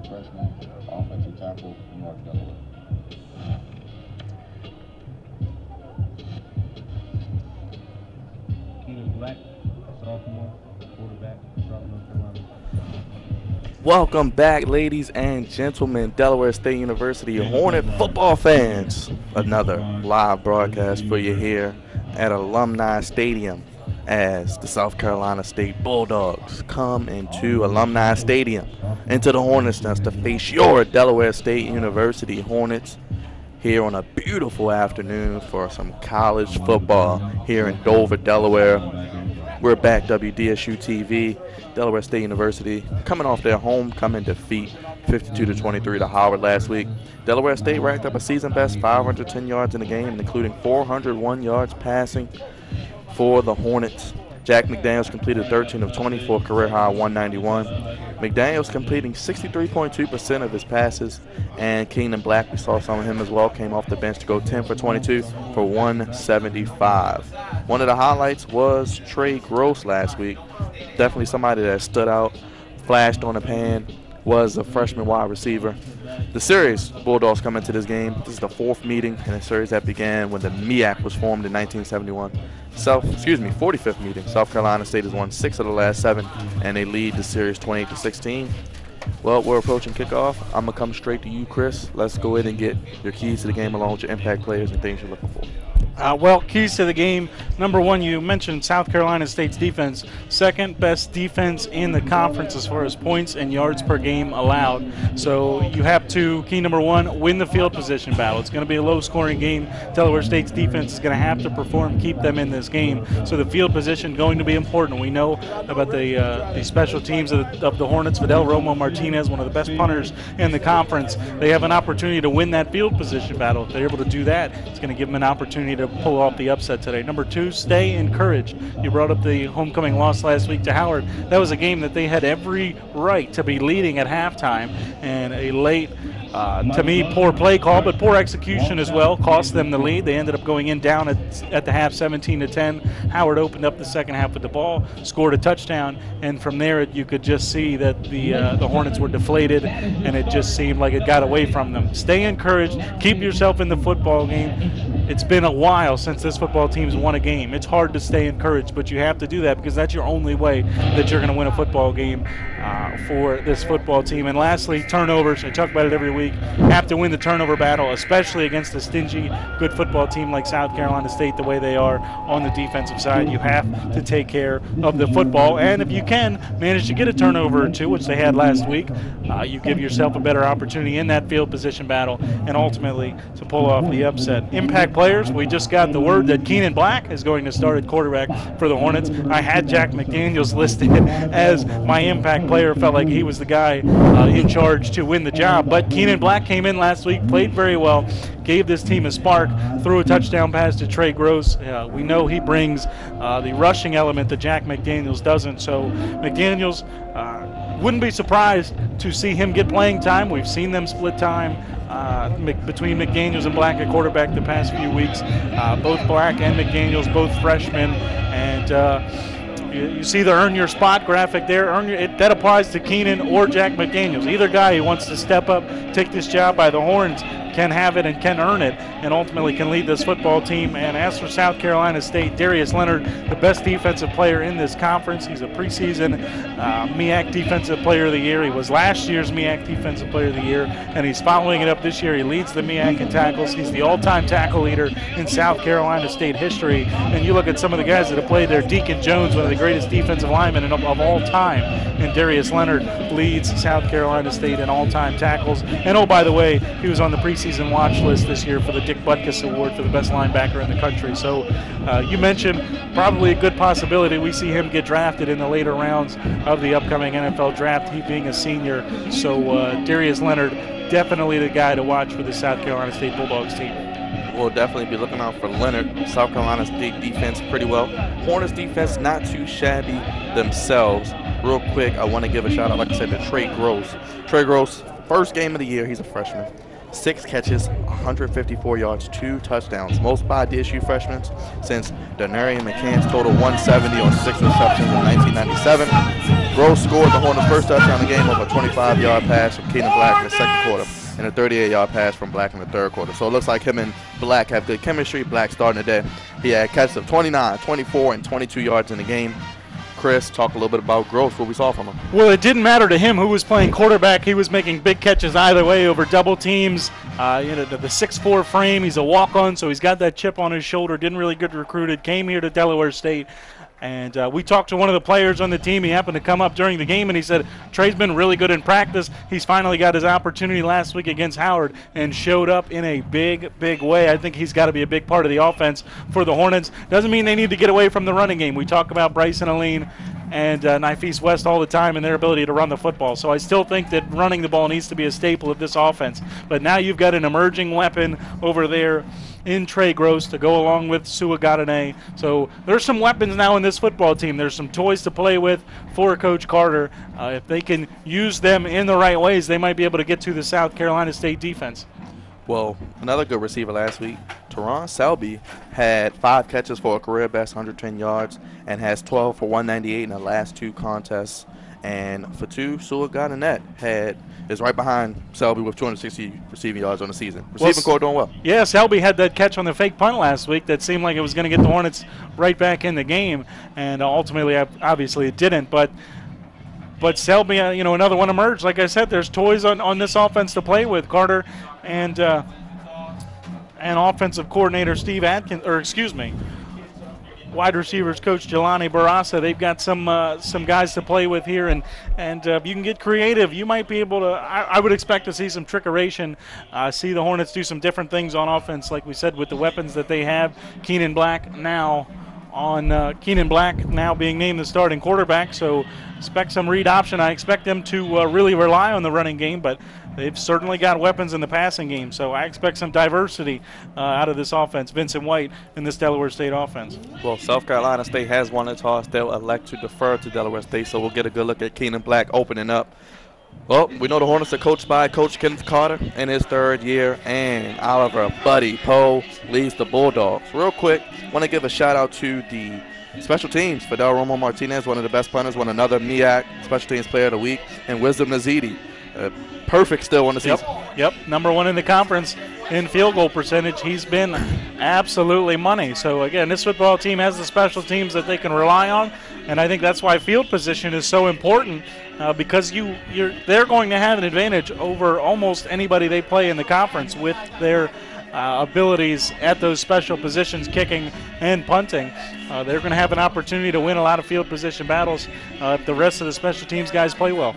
freshman, offensive tackle from North Delaware. Keenan Black, sophomore, quarterback from North Carolina. Welcome back, ladies and gentlemen, Delaware State University Hornet football fans. Another live broadcast for you here at Alumni Stadium as the South Carolina State Bulldogs come into Alumni Stadium, into the Hornets nest to face your Delaware State University Hornets here on a beautiful afternoon for some college football here in Dover, Delaware. We're back, WDSU-TV, Delaware State University, coming off their homecoming defeat, 52-23 to Howard last week. Delaware State racked up a season-best 510 yards in the game, including 401 yards passing for the Hornets. Jack McDaniels completed 13 of 20 for a career-high 191. McDaniels completing 63.2% of his passes, and Keenan Black, we saw some of him as well, came off the bench to go 10 for 22 for 175. One of the highlights was Trey Gross last week. Definitely somebody that stood out, flashed on the pan, was a freshman wide receiver. The series Bulldogs come into this game. This is the fourth meeting in a series that began when the MEAC was formed in 1971. 45th meeting. South Carolina State has won 6 of the last 7, and they lead the series 28-16. Well, we're approaching kickoff. I'm going to come straight to you, Chris. Let's go ahead and get your keys to the game along with your impact players and things you're looking for. Well, keys to the game. Number one, you mentioned South Carolina State's defense. Second best defense in the conference as far as points and yards per game allowed. So you have to, key number one, win the field position battle. It's going to be a low-scoring game. Delaware State's defense is going to have to perform, keep them in this game. So the field position going to be important. We know about the special teams of the Hornets. Fidel Romo Martinez, one of the best punters in the conference. They have an opportunity to win that field position battle. If they're able to do that, it's going to give them an opportunity to pull off the upset today. Number two, stay encouraged. You brought up the homecoming loss last week to Howard. That was a game that they had every right to be leading at halftime, and a late, to me, poor play call, but poor execution as well, cost them the lead. They ended up going in down at the half 17-10. Howard opened up the second half with the ball, scored a touchdown, and from there you could just see that the Hornets were deflated, and it just seemed like it got away from them. Stay encouraged. Keep yourself in the football game. It's been a while since this football team's won a game. It's hard to stay encouraged, but you have to do that because that's your only way that you're going to win a football game for this football team. And lastly, turnovers. I talk about it every week. Have to win the turnover battle, especially against a stingy, good football team like South Carolina State, the way they are on the defensive side. You have to take care of the football. And if you can manage to get a turnover or two, which they had last week, you give yourself a better opportunity in that field position battle and ultimately to pull off the upset. Impact players, we just got the word that Keenan Black is going to start at quarterback for the Hornets. I had Jack McDaniels listed as my impact player. Felt like he was the guy in charge to win the job. But Keenan Black came in last week, played very well, gave this team a spark, threw a touchdown pass to Trey Gross. We know he brings the rushing element that Jack McDaniels doesn't. So McDaniels, wouldn't be surprised to see him get playing time. We've seen them split time between McDaniels and Black at quarterback the past few weeks. Both Black and McDaniels, both freshmen, and you see the earn your spot graphic there. That applies to Keenan or Jack McDaniels. Either guy who wants to step up, take this job by the horns, can have it and can earn it, and ultimately can lead this football team. And as for South Carolina State, Darius Leonard, the best defensive player in this conference. He's a preseason MEAC Defensive Player of the Year. He was last year's MEAC Defensive Player of the Year, and he's following it up this year. He leads the MEAC in tackles. He's the all-time tackle leader in South Carolina State history. And you look at some of the guys that have played there. Deacon Jones, one of the greatest defensive linemen of all time, and Darius Leonard leads South Carolina State in all-time tackles. And oh, by the way, he was on the preseason watch list this year for the Dick Butkus Award for the best linebacker in the country. So you mentioned probably a good possibility we see him get drafted in the later rounds of the upcoming NFL draft, he being a senior. So Darius Leonard, definitely the guy to watch for the South Carolina State Bulldogs team. We'll definitely be looking out for Leonard. South Carolina State defense pretty well. Hornets defense not too shabby themselves. Real quick, I want to give a shout out, like I said, to Trey Gross. Trey Gross, first game of the year, he's a freshman. 6 catches, 154 yards, 2 touchdowns. Most by DSU freshmen since Denarian McCann's total 170 on 6 receptions in 1997. Gross scored the Hornets' first touchdown in the game of a 25-yard pass from Keenan Black in the second quarter and a 38-yard pass from Black in the third quarter. So it looks like him and Black have good chemistry. Black starting the day. He had catches of 29, 24, and 22 yards in the game. Chris, talk a little bit about Gross, what we saw from him. Well, it didn't matter to him who was playing quarterback. He was making big catches either way over double teams. The 6'4" frame, he's a walk-on, so he's got that chip on his shoulder. Didn't really get recruited, came here to Delaware State. And we talked to one of the players on the team. He happened to come up during the game, and he said, Trey's been really good in practice. He's finally got his opportunity last week against Howard and showed up in a big, big way. I think he's got to be a big part of the offense for the Hornets. Doesn't mean they need to get away from the running game. We talk about Bryson Aline and Nifis West all the time and their ability to run the football. So I still think that running the ball needs to be a staple of this offense. But now you've got an emerging weapon over there in Trey Gross to go along with Suagadane. So there's some weapons now in this football team. There's some toys to play with for Coach Carter. If they can use them in the right ways, they might be able to get to the South Carolina State defense. Well, another good receiver last week, Teron Selby, had 5 catches for a career best 110 yards and has 12 for 198 in the last 2 contests. And for 2, Suagadane is right behind Selby with 260 receiving yards on the season. Receiving core doing well. Yeah, Selby had that catch on the fake punt last week that seemed like it was going to get the Hornets right back in the game, and ultimately, obviously, it didn't. But Selby, another one emerged. Like I said, there's toys on this offense to play with. Carter and offensive coordinator Steve Atkins, wide receivers coach Jelani Barassa. They've got some guys to play with here, and if you can get creative, you might be able to. I would expect to see some trickeration, see the Hornets do some different things on offense, like we said, with the weapons that they have. Keenan Black now being named the starting quarterback, so expect some read option. I expect them to really rely on the running game, but they've certainly got weapons in the passing game, so I expect some diversity out of this offense. Vincent White in this Delaware State offense. Well, South Carolina State has won the toss. They'll elect to defer to Delaware State, so we'll get a good look at Keenan Black opening up. Well, we know the Hornets are coached by Coach Kenneth Carter in his 3rd year, and Oliver Buddy Poe leads the Bulldogs. Real quick, want to give a shout-out to the special teams. Fidel Romo Martinez, one of the best punters, won another MEAC Special Teams Player of the Week, and Wisdom Nazidi. Perfect still on the season. Yep, number 1 in the conference in field goal percentage. He's been absolutely money. So, again, this football team has the special teams that they can rely on, and I think that's why field position is so important because they're going to have an advantage over almost anybody they play in the conference with their abilities at those special positions, kicking and punting. They're going to have an opportunity to win a lot of field position battles if the rest of the special teams guys play well.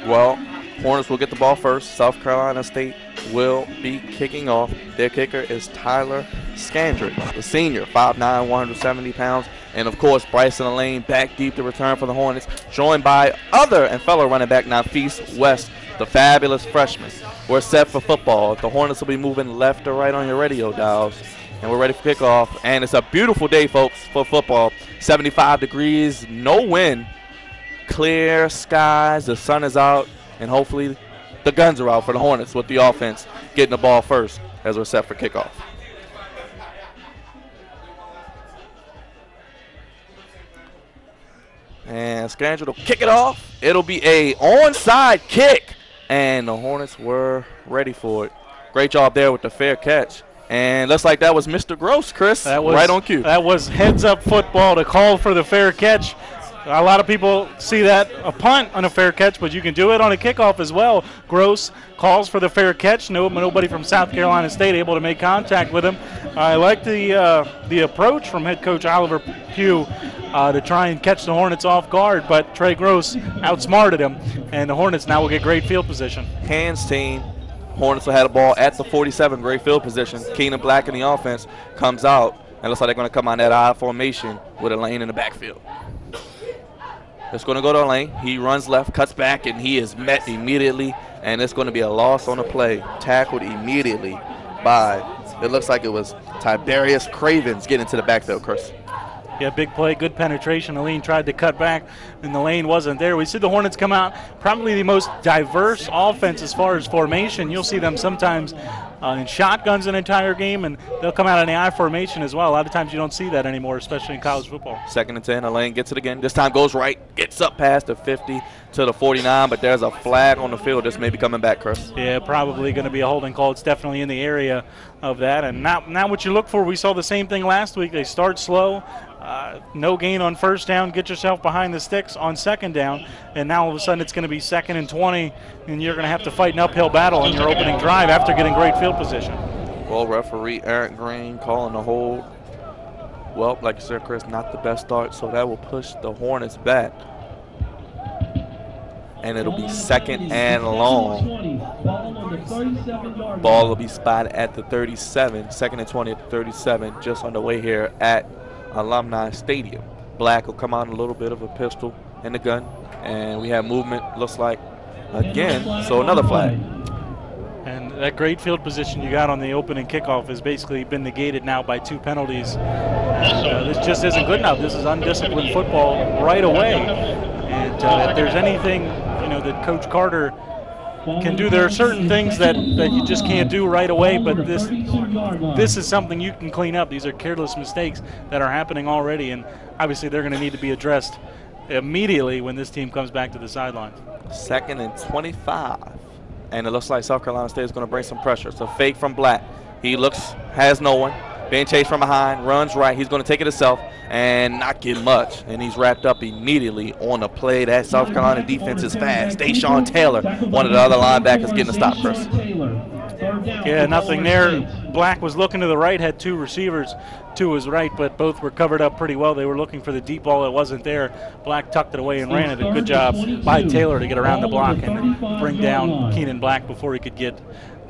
Well, Hornets will get the ball first. South Carolina State will be kicking off. Their kicker is Tyler Scandrick, the senior, 5'9", 170 pounds. And, of course, Bryson Aline back deep to return for the Hornets, joined by other and fellow running back Nafis West, the fabulous freshman. We're set for football. The Hornets will be moving left or right on your radio dials. And we're ready for kickoff. And it's a beautiful day, folks, for football. 75 degrees, no wind, clear skies, the sun is out. And hopefully the guns are out for the Hornets with the offense getting the ball first as we're set for kickoff. And Scandrick will kick it off. It'll be a onside kick. And the Hornets were ready for it. Great job there with the fair catch. And looks like that was Mr. Gross, Chris, right on cue. That was heads-up football to call for the fair catch. A lot of people see that a punt on a fair catch, but you can do it on a kickoff as well. Gross calls for the fair catch. Nobody from South Carolina State able to make contact with him. I like the approach from head coach Oliver Pugh to try and catch the Hornets off guard, but Trey Gross outsmarted him, and the Hornets now will get great field position. Hands team. Hornets will have the ball at the 47, great field position. Keenan Black in the offense comes out, and looks like they're going to come on that I formation with a lane in the backfield. It's going to go to a lane. He runs left, cuts back, and he is met immediately, and it's going to be a loss on the play. Tackled immediately by, it looks like it was Tiberius Cravens getting into the backfield, Chris. Yeah, big play, good penetration. Aline tried to cut back, and the lane wasn't there. We see the Hornets come out, probably the most diverse offense as far as formation. You'll see them sometimes in shotguns an entire game, and they'll come out in the I formation as well. A lot of times you don't see that anymore, especially in college football. 2nd and 10, Elaine gets it again. This time goes right, gets up past the 50 to the 49, but there's a flag on the field. This may be coming back, Chris. Yeah, probably going to be a holding call. It's definitely in the area of that, and not what you look for. We saw the same thing last week. They start slow. No gain on 1st down, get yourself behind the sticks on 2nd down, and now all of a sudden it's going to be 2nd and 20, and you're going to have to fight an uphill battle on your opening drive after getting great field position. Well, referee Eric Green calling the hold. Well, like you said, Chris, not the best start, so that will push the Hornets back. And it'll be 2nd and long. Ball will be spotted at the 37, 2nd and 20 at the 37, just on the way here at Alumni Stadium. Black will come out a little bit of a pistol in the gun, and we have movement, looks like, again, so another flag. And that great field position you got on the opening kickoff has basically been negated now by 2 penalties. This just isn't good enough. This is undisciplined football right away. And if there's anything, that Coach Carter can do, there are certain things that you just can't do right away, but this is something you can clean up. These are careless mistakes that are happening already, and obviously they're going to need to be addressed immediately when this team comes back to the sideline. 2nd and 25, and it looks like South Carolina State is going to bring some pressure. It's a fake from Black. He looks, has no one, being chased from behind, runs right. He's going to take it himself and not get much, and he's wrapped up immediately on a play. That South Carolina defense is fast. Deshaun Taylor, one of the other linebackers, getting a stop, Chris. Yeah, nothing there. Black was looking to the right, had 2 receivers to his right, but both were covered up pretty well. They were looking for the deep ball that wasn't there. Black tucked it away and ran it. A good job by Taylor to get around the block and bring down Keenan Black before he could get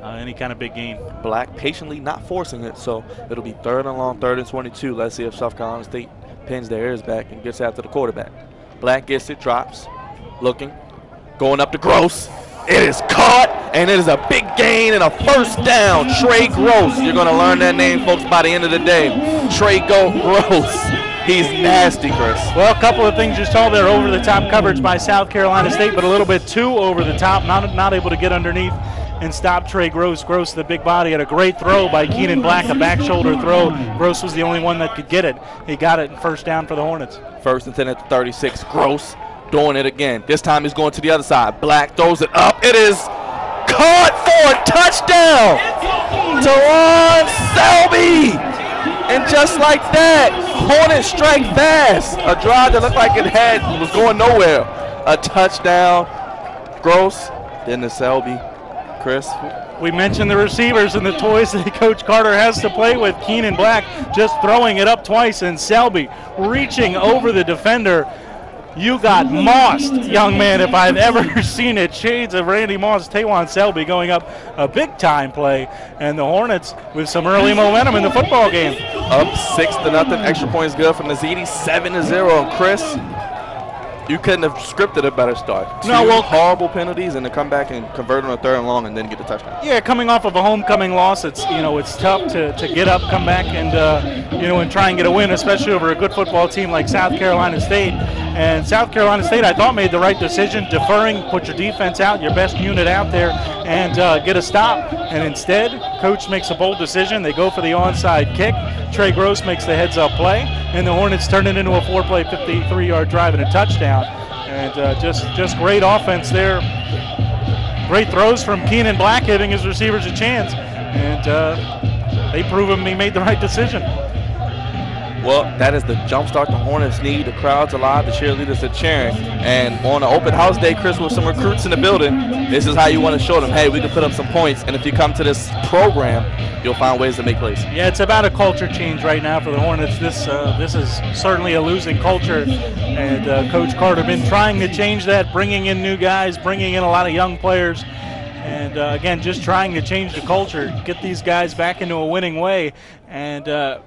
any kind of big gain. Black patiently not forcing it, so it'll be 3rd and long, 3rd and 22. Let's see if South Carolina State pins their ears back and gets after the quarterback. Black gets it, drops, looking, going up to Gross. It is caught, and it is a big gain and a 1st down. Trey Gross. You're going to learn that name, folks, by the end of the day. Trey Gross. He's nasty, Chris. Well, a couple of things you saw there. Over-the-top coverage by South Carolina State, but a little bit too over the top. Not able to get underneath and stop Trey Gross. Gross, the big body, had a great throw by Keenan Black, a back shoulder throw. Gross was the only one that could get it. He got it in 1st down for the Hornets. 1st and 10 at the 36. Gross doing it again. This time he's going to the other side. Black throws it up. It is caught for a touchdown. Teron Selby. And just like that, Hornets strike fast. A drive that looked like it was going nowhere. A touchdown. Gross, then the Selby. Chris? We mentioned the receivers and the toys that Coach Carter has to play with. Keenan Black just throwing it up twice, and Selby reaching over the defender. You got mossed, young man, if I've ever seen it. Shades of Randy Moss. Taewon Selby going up a big-time play, and the Hornets with some early momentum in the football game. Up 6-0. Extra points good from Nazidi. 7-0. And Chris, you couldn't have scripted a better start. Two horrible penalties, and to come back and convert on a 3rd and long and then get the touchdown. Yeah, coming off of a homecoming loss, it's tough to get up, come back, and and try and get a win, especially over a good football team like South Carolina State. And South Carolina State, I thought, made the right decision, deferring, put your defense out, your best unit out there, and get a stop. And instead, Coach makes a bold decision. They go for the onside kick. Trey Gross makes the heads-up play, and the Hornets turn it into a 4-play, 53-yard drive and a touchdown. And just great offense there. Great throws from Keenan Black, giving his receivers a chance. And they prove him he made the right decision. Well, that is the jump start the Hornets need. The crowd's alive, the cheerleaders are cheering. And on an open house day, Chris, with some recruits in the building, this is how you want to show them, hey, we can put up some points. And if you come to this program, you'll find ways to make plays. Yeah, it's about a culture change right now for the Hornets. This is certainly a losing culture. And Coach Carter been trying to change that, bringing in new guys, bringing in a lot of young players. And, again, just trying to change the culture, get these guys back into a winning way. And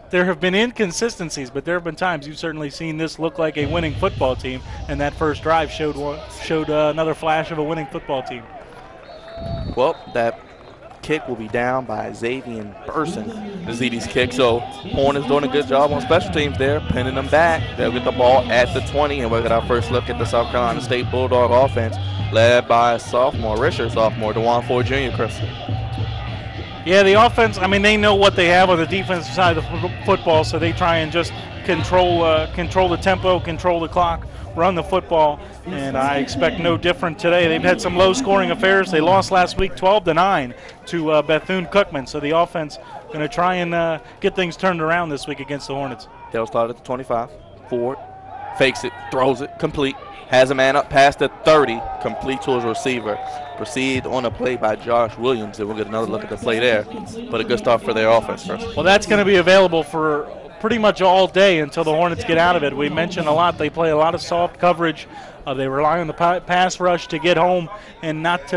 there have been inconsistencies, but there have been times you've certainly seen this look like a winning football team, and that first drive showed another flash of a winning football team. Well, that kick will be down by Xavier Burson, the ZD's kick. So Hornets doing a good job on special teams there, pinning them back. They'll get the ball at the 20, and we'll get our first look at the South Carolina State Bulldog offense, led by a sophomore, redshirt sophomore, DeJuan Ford Jr., Chris. Yeah, the offense, I mean, they know what they have on the defensive side of the football, so they try and just control the tempo, control the clock, run the football, and I expect no different today. They've had some low-scoring affairs. They lost last week 12-9 to Bethune-Cookman, so the offense going to try and get things turned around this week against the Hornets. They'll start at the 25. Ford fakes it, throws it, complete. Has a man up past the 30, complete to his receiver. Proceed on a play by Josh Williams, and we'll get another look at the play there. But a good start for their offense first. Well, that's going to be available for pretty much all day until the Hornets get out of it. We mentioned a lot, they play a lot of soft coverage. They rely on the pass rush to get home and not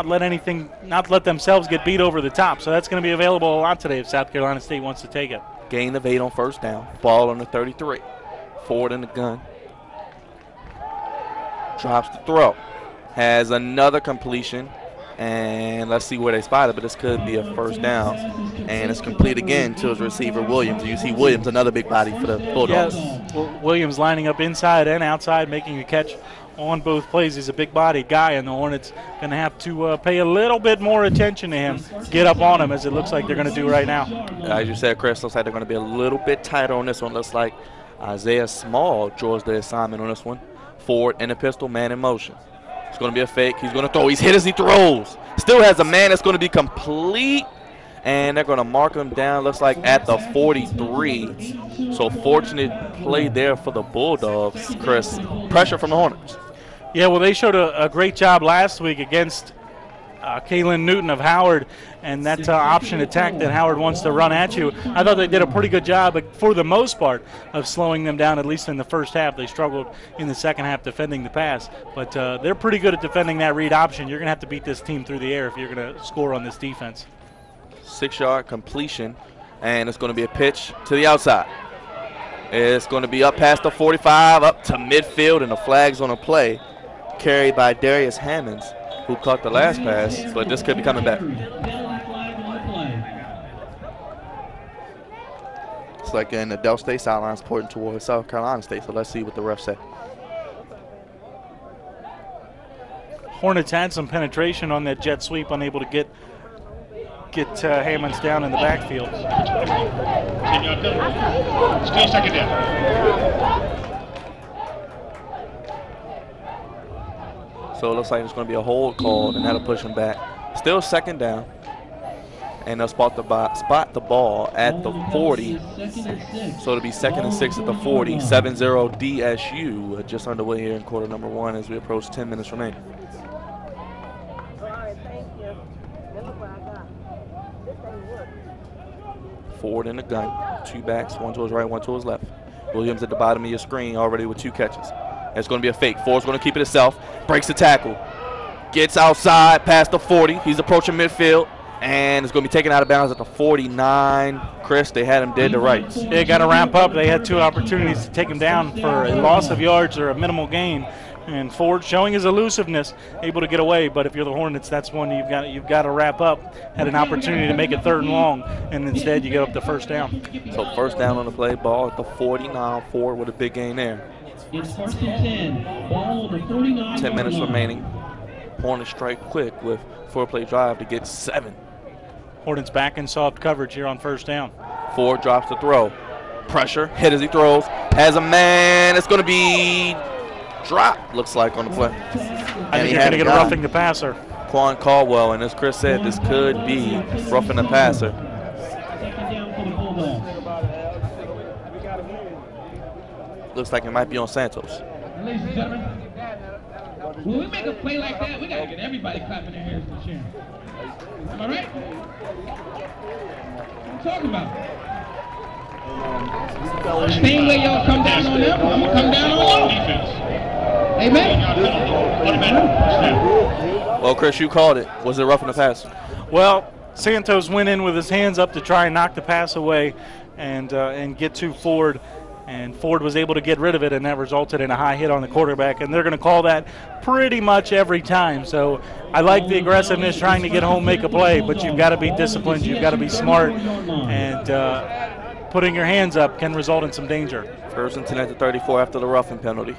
let themselves get beat over the top. So that's going to be available a lot today if South Carolina State wants to take it. Gain of 8 on first down. Ball on the 33. Ford in the gun. Drops the throw. Has another completion. And let's see where they spot it, but this could be a first down. And it's complete again to his receiver, Williams. You see Williams, another big body for the Bulldogs. Yes, Williams lining up inside and outside, making a catch on both plays. He's a big-bodied guy, and the Hornets going to have to pay a little bit more attention to him, get up on him, as it looks like they're going to do right now. As you said, Chris, looks like they're going to be a little bit tighter on this one. Looks like Isaiah Small draws the assignment on this one. Ford in the pistol, man in motion. It's going to be a fake. He's going to throw. He's hit as he throws. Still has a man that's going to be complete. And they're going to mark him down, looks like, at the 43. So fortunate play there for the Bulldogs, Chris. Pressure from the Hornets. Yeah, well, they showed a great job last week against Kaylin Newton of Howard, and that option attack that Howard wants to run at you. I thought they did a pretty good job, for the most part, of slowing them down, at least in the first half. They struggled in the second half defending the pass, but they're pretty good at defending that read option. You're going to have to beat this team through the air if you're going to score on this defense. 6-yard completion, and it's going to be a pitch to the outside. It's going to be up past the 45, up to midfield, and the flag's on a play carried by Darius Hammonds, who caught the last pass, but this could be coming back. It's like in the Del State sidelines pointing towards South Carolina State, so let's see what the refs say. Hornets had some penetration on that jet sweep, unable to get Hammonds down in the backfield. Still second down. So it looks like it's going to be a hold called, and that'll push him back. Still second down. And they'll spot the ball at the 40. So it'll be 2nd and 6 at the 40. 7-0 DSU just underway here in quarter number 1 as we approach 10 minutes remaining. Ford in the gun. 2 backs, 1 to his right, 1 to his left. Williams at the bottom of your screen already with 2 catches. It's going to be a fake. Ford's going to keep it himself. Breaks the tackle. Gets outside past the 40. He's approaching midfield. And it's going to be taken out of bounds at the 49. Chris, they had him dead to rights. They got to ramp up. They had 2 opportunities to take him down for a loss of yards or a minimal gain. And Ford showing his elusiveness, able to get away. But if you're the Hornets, that's one you've got to wrap up. Had an opportunity to make it 3rd and long, and instead you get up to first down. So first down on the play, ball at the 49. Ford with a big gain there. It's 1st and 10. Ball at the 49. 10 minutes remaining. Hornets strike quick with 4-play drive to get 7. Hornets back in soft coverage here on first down. Ford drops the throw. Pressure, hit as he throws. Has a man. It's going to be dropped, looks like, on the play. I think you're going to get a roughing the passer. Quan Caldwell, and as Chris said, this could be roughing the passer. Looks like it might be on Santos. Ladies and gentlemen, when we make a play like that, we got to get everybody clapping their hands for cheering. Am I right? What I'm talking about. Same way y'all come down on them, I'm going to come down on y'all. Amen? Well, Chris, you called it. Was it roughing the pass? Well, Santos went in with his hands up to try and knock the pass away and get to Ford. and Ford was able to get rid of it, and that resulted in a high hit on the quarterback, and they're going to call that pretty much every time. So I like the aggressiveness, trying to get home, make a play, but you've got to be disciplined, you've got to be smart, and putting your hands up can result in some danger. First and 10 at the 34 after the roughing penalty.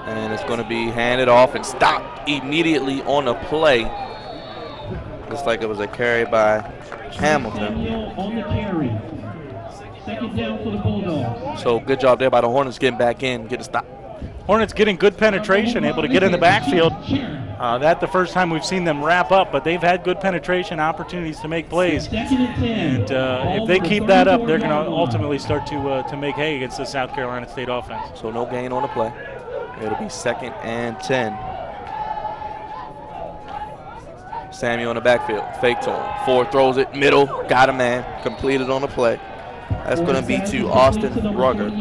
And it's going to be handed off and stopped immediately on the play. Looks like it was a carry by Hamilton. On the carry. Second down for the Bulldogs. So good job there by the Hornets getting back in, get a stop. Hornets getting good penetration, able to get in the backfield. That the first time we've seen them wrap up, but they've had good penetration, opportunities to make plays. And if they keep that up, they're going to ultimately start to make hay against the South Carolina State offense. So no gain on the play. It'll be 2nd and 10. Samuel in the backfield, fake to him. Ford throws it, middle, got a man, completed on the play. That's going to be to Austin Rugger.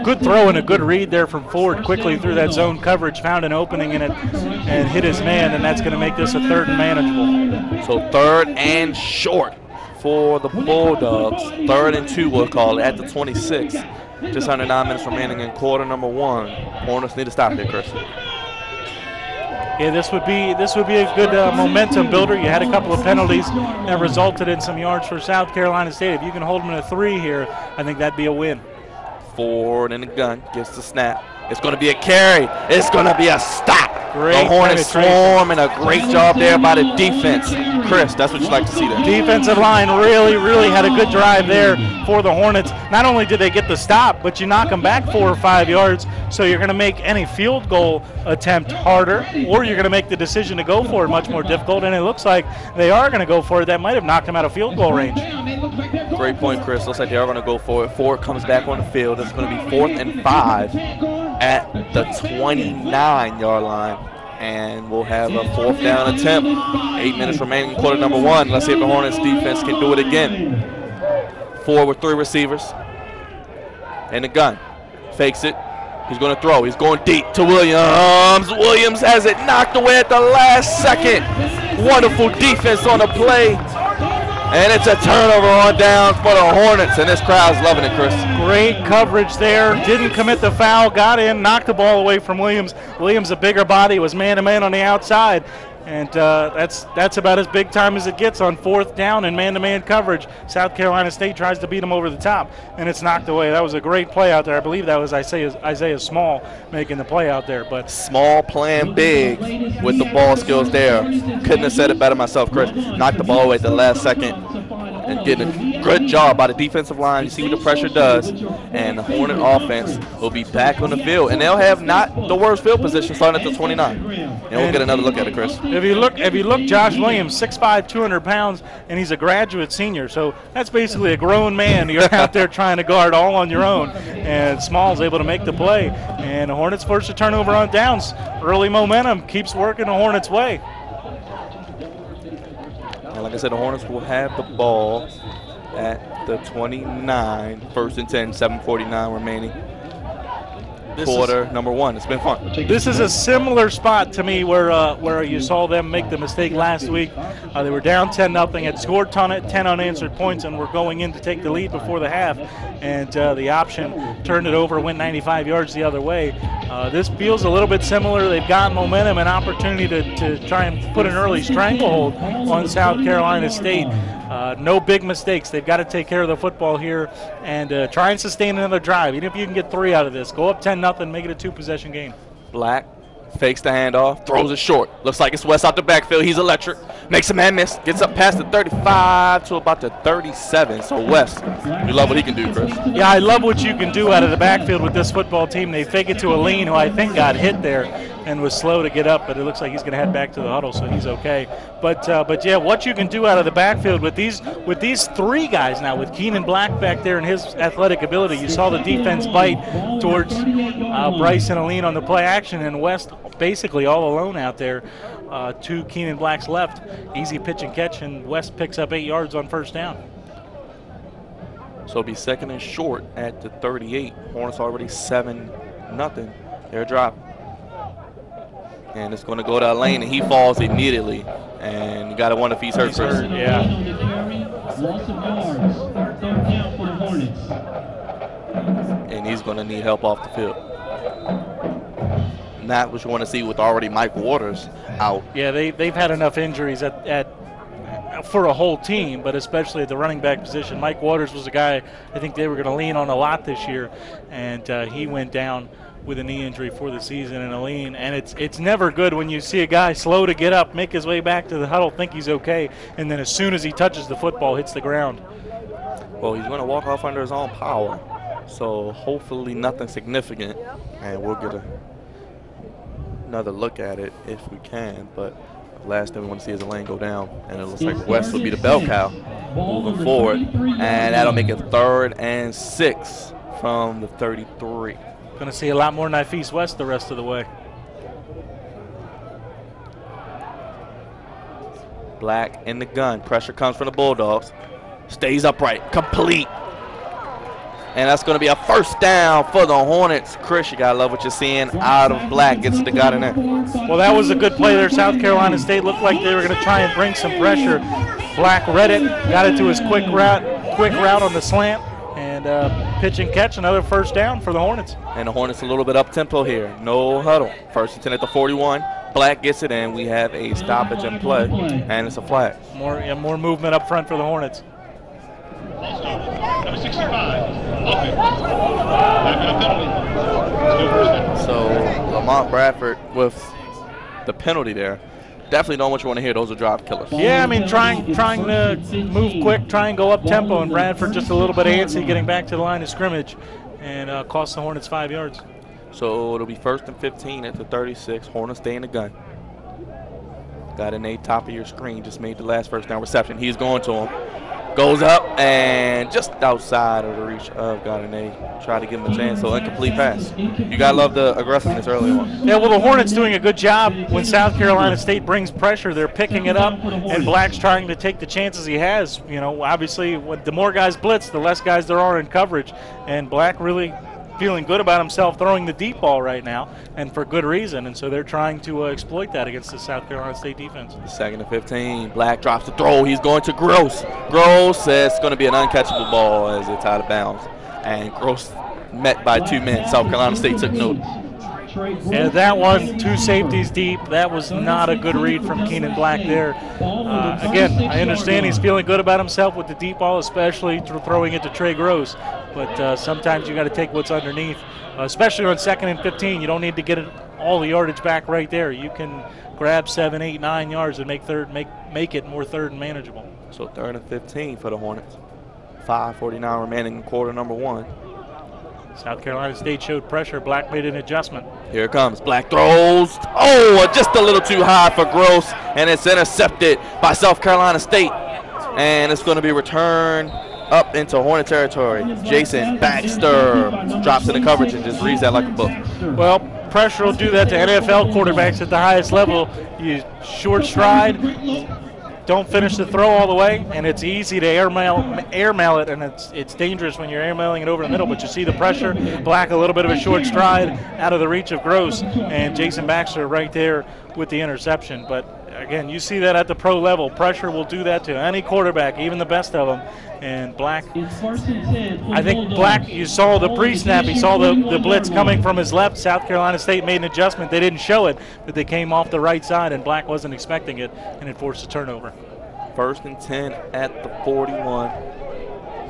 Good throw and a good read there from Ford. Quickly through that zone coverage, found an opening in it and hit his man, and that's going to make this a 3rd and manageable. So 3rd and short for the Bulldogs. 3rd and 2 we'll call it at the 26. Just under 9 minutes remaining in quarter number 1. Hornets need to stop here, Chris. Yeah, this would be a good momentum builder. You had a couple of penalties that resulted in some yards for South Carolina State. If you can hold them in a 3 here, I think that'd be a win. Ford in the gun, gets the snap. It's going to be a carry. It's going to be a stop. Great the Hornets swarm, and a great job there by the defense. Chris, that's what you like to see there. Defensive line really had a good drive there for the Hornets. Not only did they get the stop, but you knock them back 4 or 5 yards, so you're going to make any field goal attempt harder, or you're going to make the decision to go for it much more difficult, and it looks like they are going to go for it. That might have knocked them out of field goal range. Great point, Chris. Looks like they are going to go for it. Ford comes back on the field. It's going to be 4th and 5 at the 29-yard line. And we'll have a 4th down attempt. 8 minutes remaining in quarter number 1. Let's see if the Hornets defense can do it again. Ford with 3 receivers. And the gun. Fakes it. He's going to throw. He's going deep to Williams. Williams has it knocked away at the last second. Wonderful defense on the play. And it's a turnover on downs for the Hornets, and this crowd's loving it, Chris. Great coverage there. Didn't commit the foul. Got in, knocked the ball away from Williams. Williams, a bigger body, was man-to-man on the outside. And that's about as big time as it gets on 4th down and man-to-man coverage. South Carolina State tries to beat them over the top, and it's knocked away. That was a great play out there. I believe that was Isaiah Small making the play out there. But Small playing big with the ball skills there. Couldn't have said it better myself, Chris. Knocked the ball away at the last second and getting a good job by the defensive line. You see what the pressure does, and the Hornet offense will be back on the field, and they'll have not the worst field position starting at the 29. And we'll get another look at it, Chris. If you look, Josh Williams, 6'5", 200 pounds, and he's a graduate senior. So that's basically a grown man. You're out there trying to guard all on your own. And Small's able to make the play. And the Hornets force a turnover on downs. Early momentum keeps working the Hornets' way. And like I said, the Hornets will have the ball at the 29. 1st and 10, 7:49 remaining. Quarter number 1. It's been fun. This is a similar spot to me where you saw them make the mistake last week. They were down 10-0, had scored 10 unanswered points, and were going in to take the lead before the half. And the option turned it over, went 95 yards the other way. This feels a little bit similar. They've got momentum and opportunity to try and put an early stranglehold on South Carolina State. No big mistakes. They've got to take care of the football here and try and sustain another drive. Even if you can get 3 out of this, go up 10-0, make it a 2-possession game. Black fakes the handoff, throws it short. Looks like it's West out the backfield. He's electric. Makes a man miss. Gets up past the 35 to about the 37. So West, you love what he can do, Chris. Yeah, I love what you can do out of the backfield with this football team. They fake it to Aline, who I think got hit there and was slow to get up, but it looks like he's going to head back to the huddle, so he's okay. But yeah, what you can do out of the backfield with these 3 guys now, with Keenan Black back there and his athletic ability. You saw the defense bite towards Bryce and Aline on the play action, and West basically all alone out there to Keenan Black's left. Easy pitch and catch, and West picks up 8 yards on 1st down. So it'll be 2nd and short at the 38. Hornets already 7-0. They're dropping. And it's going to go to Lane, and he falls immediately. And you got to wonder if he's hurt. He's hurt, yeah. Loss of yards. 3rd down for the Hornets. to need help off the field. Not what you want to see with already Mike Waters out. Yeah, they've had enough injuries for a whole team, but especially at the running back position. Mike Waters was a guy I think they were going to lean on a lot this year, and he went down with a knee injury for the season and a lean. And it's never good when you see a guy slow to get up, make his way back to the huddle, think he's okay, and then as soon as he touches the football, hits the ground. Well, he's going to walk off under his own power, so hopefully nothing significant, and we'll get another look at it if we can. But last thing we want to see is the lane go down, and it looks like West will be the bell cow moving forward, and that'll make it 3rd and 6 from the 33. Going to see a lot more Nifees West the rest of the way. Black in the gun. Pressure comes from the Bulldogs. Stays upright. Complete. And that's going to be a first down for the Hornets. Chris, you got to love what you're seeing out of Black. Gets the guy in there. Well, that was a good play there. South Carolina State looked like they were going to try and bring some pressure. Black read it, got it to his quick route on the slant, and pitch and catch, another first down for the Hornets. And the Hornets a little bit up-tempo here. No huddle. 1st and 10 at the 41. Black gets it, and we have a stoppage in play, and it's a flag. More movement up front for the Hornets. Number 65. Penalty. So Lamont Bradford with the penalty there. Definitely not what you want to hear. Those are drive killers. Yeah, I mean, trying to move quick, try and go up tempo, and Bradford just a little bit antsy getting back to the line of scrimmage, and cost the Hornets 5 yards. So it'll be 1st and 15 at the 36. Hornets stay in the gun. Got in a top of your screen. Just made the last first down reception. He's going to him. Goes up and just outside of the reach of Gardner. Try to give him a chance, so incomplete pass. You got to love the aggressiveness early on. Yeah, well, the Hornets doing a good job when South Carolina State brings pressure. They're picking it up, and Black's trying to take the chances he has. You know, obviously, the more guys blitz, the less guys there are in coverage, and Black really feeling good about himself throwing the deep ball right now, and for good reason. And so they're trying to exploit that against the South Carolina State defense. 2nd and 15. Black drops the throw. He's going to Gross. Gross says it's going to be an uncatchable ball as it's out of bounds. And Gross met by 2 men. South Carolina State took note. And that one, 2 safeties deep. That was not a good read from Keenan Black there. Again, I understand he's feeling good about himself with the deep ball, especially throwing it to Trey Gross. But sometimes you got to take what's underneath, especially on 2nd and 15. You don't need to get all the yardage back right there. You can grab 7, 8, 9 yards and make it more 3rd and manageable. So 3rd and 15 for the Hornets. 5:49 remaining in quarter number 1. South Carolina State showed pressure. Black made an adjustment. Here it comes. Black throws. Oh, just a little too high for Gross, and it's intercepted by South Carolina State. And it's going to be returned up into Hornet territory. Jason Baxter drops in the coverage and just reads that like a book. Well, pressure will do that to NFL quarterbacks at the highest level. You short stride, don't finish the throw all the way, and it's easy to airmail it, and it's dangerous when you're airmailing it over the middle. But you see the pressure. Black a little bit of a short stride out of the reach of Gross, and Jason Baxter right there with the interception. But again, you see that at the pro level. Pressure will do that to any quarterback, even the best of them. And Black, I think Black, you saw the pre-snap, he saw the blitz coming from his left. South Carolina State made an adjustment. They didn't show it, but they came off the right side, and Black wasn't expecting it, and it forced a turnover. 1st and 10 at the 41.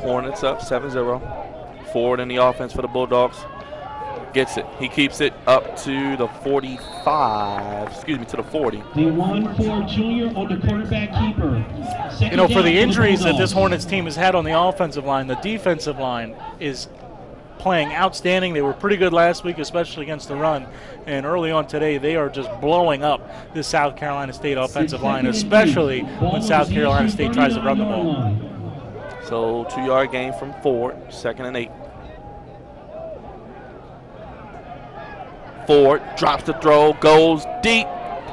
Hornets up 7-0. Forward in the offense for the Bulldogs. Gets it. He keeps it up to the 45, excuse me, to the 40. The 1-4 junior on the quarterback keeper. You know, for the injuries that this Hornets team has had on the offensive line, the defensive line is playing outstanding. They were pretty good last week, especially against the run. And early on today, they are just blowing up the South Carolina State offensive line, especially when South Carolina State tries to run the ball. So 2-yard gain from Ford, 2nd and 8. Ford drops the throw, goes deep.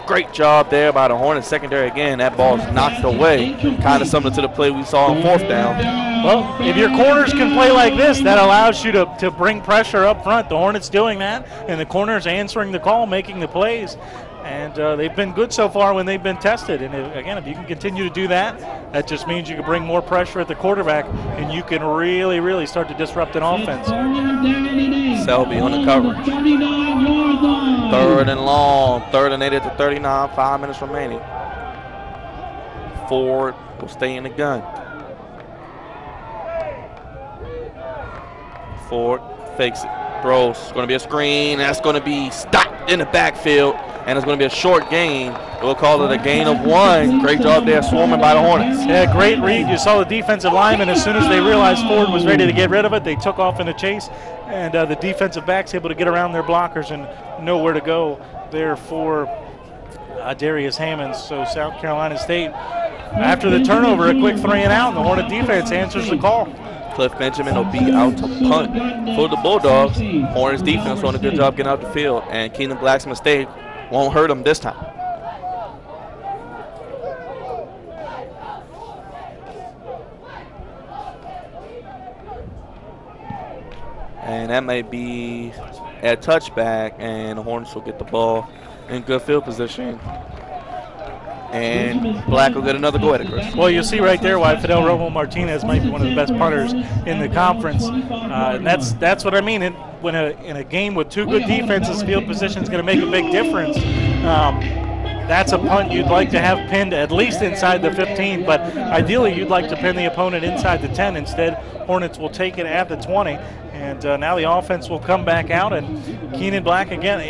Great job there by the Hornets secondary again. That ball's knocked away, kind of similar to the play we saw on 4th down. Well, if your corners can play like this, that allows you to bring pressure up front. The Hornets doing that, and the corners answering the call, making the plays. And they've been good so far when they've been tested. And again, if you can continue to do that, that just means you can bring more pressure at the quarterback, and you can really, really start to disrupt an offense. Selby on the coverage. 39-yard line. 3rd and long. 3rd and 8 at the 39. 5 minutes remaining. Ford will stay in the gun. Ford fakes it. Throws. It's going to be a screen. That's going to be stopped in the backfield. And it's going to be a short gain. We'll call it a gain of 1. Great job there swarming by the Hornets. Yeah, great read. You saw the defensive lineman, as soon as they realized Ford was ready to get rid of it, they took off in the chase. And the defensive backs able to get around their blockers and know where to go there for Darius Hammonds. So South Carolina State, after the turnover, a quick 3 and out, and the Hornet defense answers the call. Cliff Benjamin will be out to punt for the Bulldogs. Hornets defense doing a good job getting out the field, and Keenan Black's mistake won't hurt him this time. And that may be a touchback, and the Hornets will get the ball in good field position. And Black will get another go at it, Chris. Well, you'll see right there why Fidel Romo Martinez might be one of the best punters in the conference. And that's what I mean. When in a game with 2 good defenses, field position is going to make a big difference. That's a punt you'd like to have pinned at least inside the 15, but ideally you'd like to pin the opponent inside the 10. Instead, Hornets will take it at the 20. And now the offense will come back out, and Keenan Black again.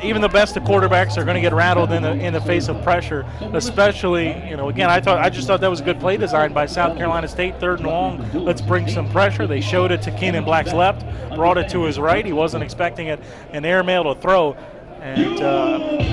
Even the best of quarterbacks are going to get rattled in the face of pressure, especially. Again, I just thought that was a good play design by South Carolina State. 3rd and long. Let's bring some pressure. They showed it to Keenan Black's left, brought it to his right. He wasn't expecting an airmail to throw. And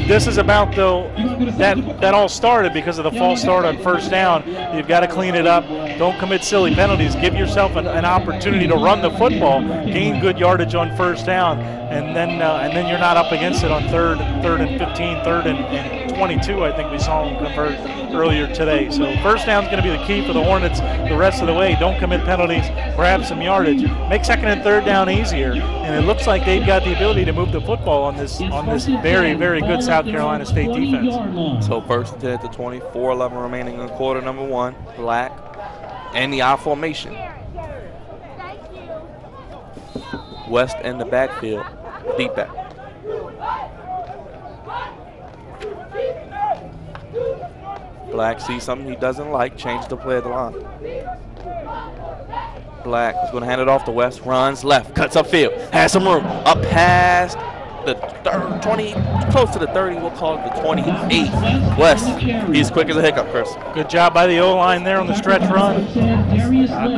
this is about, though, that all started because of the false start on 1st down. You've got to clean it up. Don't commit silly penalties. Give yourself an opportunity to run the football, gain good yardage on 1st down, and then you're not up against it on 3rd and 15, 3rd and 22. I think we saw them convert earlier today. So 1st down is going to be the key for the Hornets the rest of the way. Don't commit penalties. Grab some yardage. Make 2nd and 3rd down easier. And it looks like they've got the ability to move the football on this very, very good South Carolina State defense. So 1st and 10 at the 24, 11 remaining in quarter number 1. Black and the I formation. West in the backfield, deep back. Black sees something he doesn't like, change the play at the line. Black is going to hand it off to West, runs left, cuts upfield, has some room, up past the 20, close to the 30, we'll call it the 28. West, he's quick as a hiccup, Chris. Good job by the O-line there on the stretch run,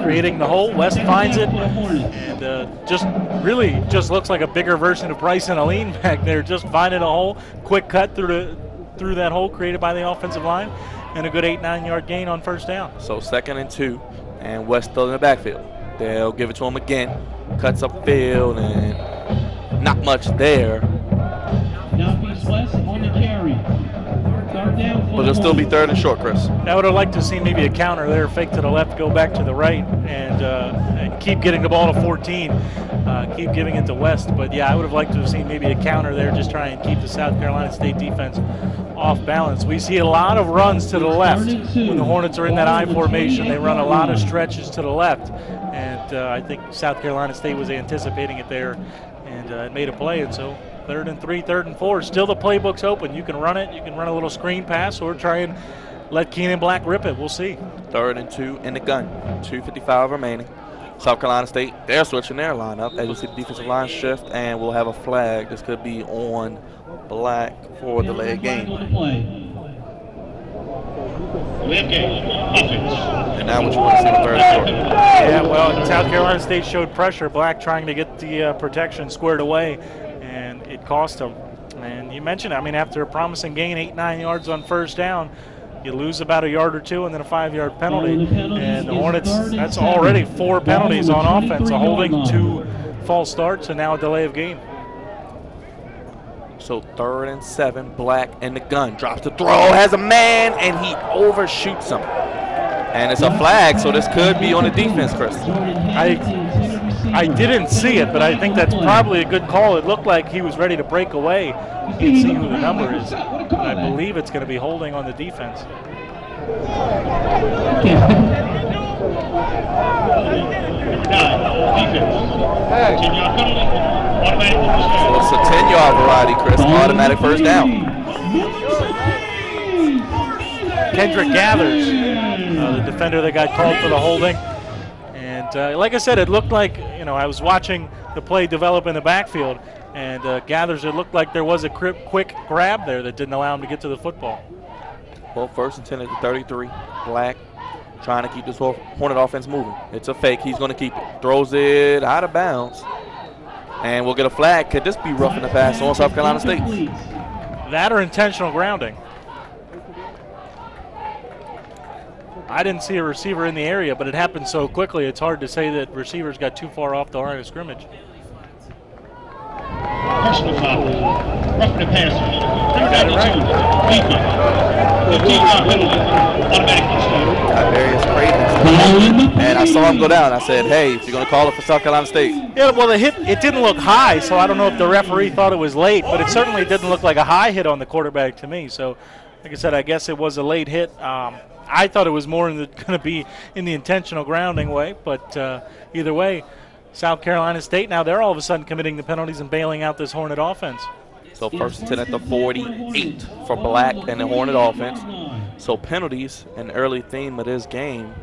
creating the hole. West finds it, and just looks like a bigger version of Bryson Aline back there, just finding a hole, quick cut through that hole created by the offensive line, and a good 8-9 yard gain on 1st down. So 2nd and 2, and West still in the backfield. They'll give it to him again, cuts upfield, and not much there. Northeast West on the carry. But it'll still be 3rd and short, Chris. I would have liked to see maybe a counter there, fake to the left, go back to the right, and keep getting the ball to 14. Keep giving it to West. But, yeah, I would have liked to have seen maybe a counter there, just try and keep the South Carolina State defense off balance. We see a lot of runs to the left when the Hornets are in that I formation. They run a lot of stretches to the left. And I think South Carolina State was anticipating it there, and it made a play. And so 3rd and 3, 3rd and 4. Still the playbook's open. You can run it. You can run a little screen pass or try and let Keenan Black rip it. We'll see. 3rd and 2 in the gun. 2:55 remaining. South Carolina State, they're switching their lineup. As you'll see the defensive line shift, and we'll have a flag. This could be on Black for a delayed game. And now what you want to see in 3rd and 4. Yeah, well, South Carolina State showed pressure. Black trying to get the protection squared away, and it cost them. And you mentioned, I mean, after a promising gain, 8-9 yards on 1st down, you lose about a yard or two and then a 5-yard penalty. And the Hornets, that's already 4 penalties on offense, a holding, 2 false starts, and now a delay of game. So 3rd and 7, Black in the gun, drops the throw, has a man, and he overshoots him. And it's a flag, so this could be on the defense, Chris. I didn't see it, but I think that's probably a good call. It looked like he was ready to break away. You can't see who the number is, but I believe it's going to be holding on the defense. So it's a 10-yard variety, Chris. Automatic first down. Kendrick Gathers, the defender that got called for the holding. And like I said, it looked like, I was watching the play develop in the backfield, and Gathers, it looked like there was a quick grab there that didn't allow him to get to the football. Well, first and 10 at the 33. Black trying to keep this Hornet offense moving. It's a fake. He's going to keep it. Throws it out of bounds. And we'll get a flag. Could this be roughing the pass on South Carolina State? That or intentional grounding. I didn't see a receiver in the area, but it happened so quickly, it's hard to say that receivers got too far off the line of scrimmage. Personal foul. Roughing the passer. Number 92. Deacon. 15-yard penalty. Automatic first Various cravings. And I saw him go down. I said, hey, if you're going to call it for South Carolina State. Yeah, well, the hit, it didn't look high, so I don't know if the referee thought it was late, but it certainly didn't look like a high hit on the quarterback to me. So, like I said, I guess it was a late hit. I thought it was more going to be in the intentional grounding way, but either way, South Carolina State now, they're all of a sudden committing the penalties and bailing out this Hornet offense. So first and 10 at the 48 for Black and the Hornet offense. So penalties, an early theme of this game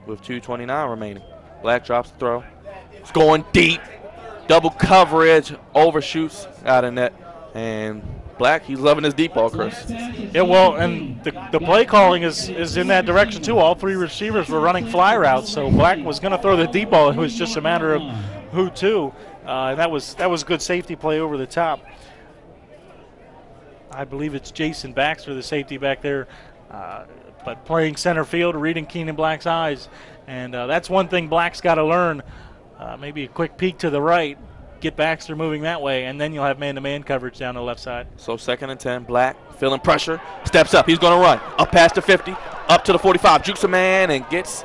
with 2:29 remaining. Black drops the throw. It's going deep. Double coverage, overshoots out of net. And Black, he's loving his deep ball, Chris. Yeah, well, and the play calling is in that direction too. All three receivers were running fly routes, so Black was going to throw the deep ball. It was just a matter of who to. And that was good safety play over the top. I believe it's Jason Baxter, the safety back there, but playing center field, reading Keenan Black's eyes. And that's one thing Black's got to learn. Maybe a quick peek to the right. Get Baxter moving that way, and then you'll have man-to-man coverage down the left side. So second and 10, Black feeling pressure, steps up. He's going to run up past the 50, up to the 45, jukes a man and gets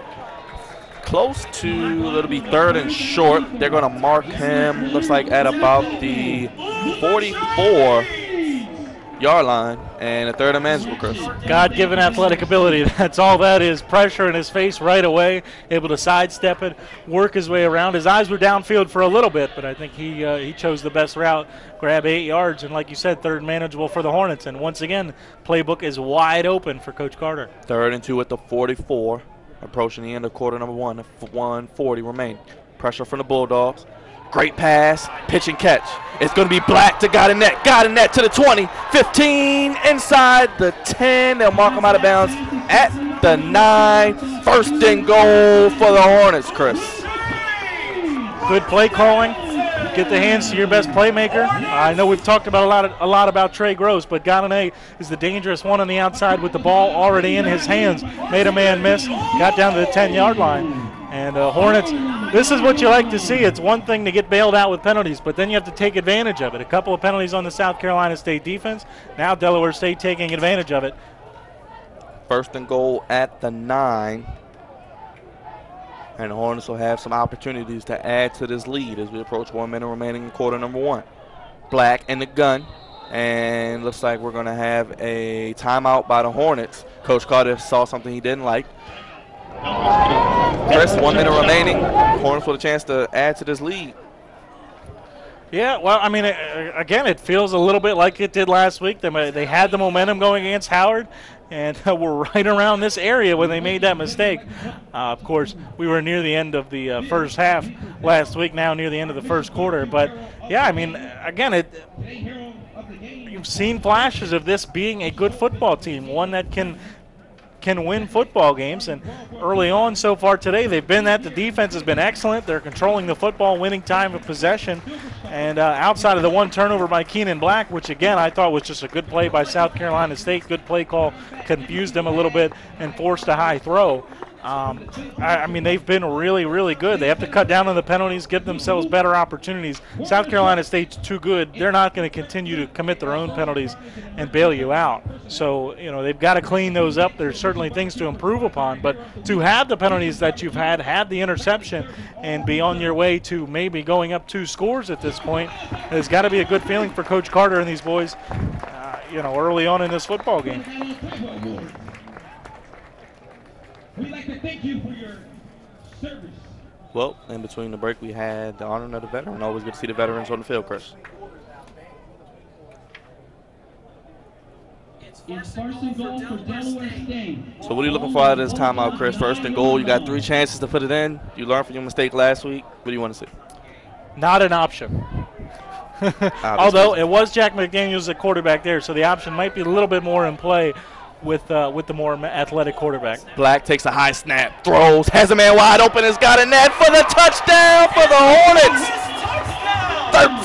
close to, it'll be third and short. They're going to mark him, looks like at about the 44-yard line, and a third and manageable, Chris. God-given athletic ability. That's all that is. Pressure in his face right away, able to sidestep it, work his way around. His eyes were downfield for a little bit, but I think he chose the best route, grab 8 yards, and like you said, third manageable for the Hornets. And once again, playbook is wide open for Coach Carter. 3rd and 2 at the 44, approaching the end of quarter number 1, 1:40 remaining. Pressure from the Bulldogs. Great pass, pitch and catch. It's going to be Black to got in net to the 20, 15, inside the 10. They'll mark him out of bounds at the 9. 1st and goal for the Hornets, Chris. Good play calling. Get the hands to your best playmaker. I know we've talked about a lot about Trey Gross, but Gardner is the dangerous one on the outside with the ball already in his hands. Made a man miss, got down to the 10-yard line. And Hornets, this is what you like to see. It's one thing to get bailed out with penalties, but then you have to take advantage of it. A couple of penalties on the South Carolina State defense. Now Delaware State taking advantage of it. 1st and goal at the 9. And the Hornets will have some opportunities to add to this lead as we approach 1 minute remaining in quarter number 1. Black in the gun. And looks like we're going to have a timeout by the Hornets. Coach Carter saw something he didn't like. Chris, 1 minute remaining. Hornets with a chance to add to this lead. Yeah, well, I mean, again, it feels a little bit like it did last week. They had the momentum going against Howard, and we're right around this area when they made that mistake. Of course, we were near the end of the first half last week, now near the end of the first quarter. But, yeah, I mean, again, you've seen flashes of this being a good football team, one that can win football games, and early on so far today they've been that. The defense has been excellent. They're controlling the football, winning time of possession, and outside of the one turnover by Keenan Black, which again I thought was just a good play by South Carolina State, good play call, confused them a little bit and forced a high throw. I mean, they've been really, really good. They have to cut down on the penalties, give themselves better opportunities. South Carolina State's too good. They're not going to continue to commit their own penalties and bail you out. So, you know, they've got to clean those up. There's certainly things to improve upon. But to have the penalties that you've had the interception, and be on your way to maybe going up 2 scores at this point, has got to be a good feeling for Coach Carter and these boys, you know, early on in this football game. We'd like to thank you for your service. Well, in between the break, we had the honor of the veteran. Always good to see the veterans on the field, Chris. It's first and goal for Delaware State. So what are you looking for out of this timeout, Chris? First and goal, you got 3 chances to put it in. You learned from your mistake last week. What do you want to see? Not an option. Although it was Jack McDaniels at quarterback there, so the option might be a little bit more in play with the more athletic quarterback. Black takes a high snap, throws, has a man wide open, has got a net for the touchdown for the Hornets.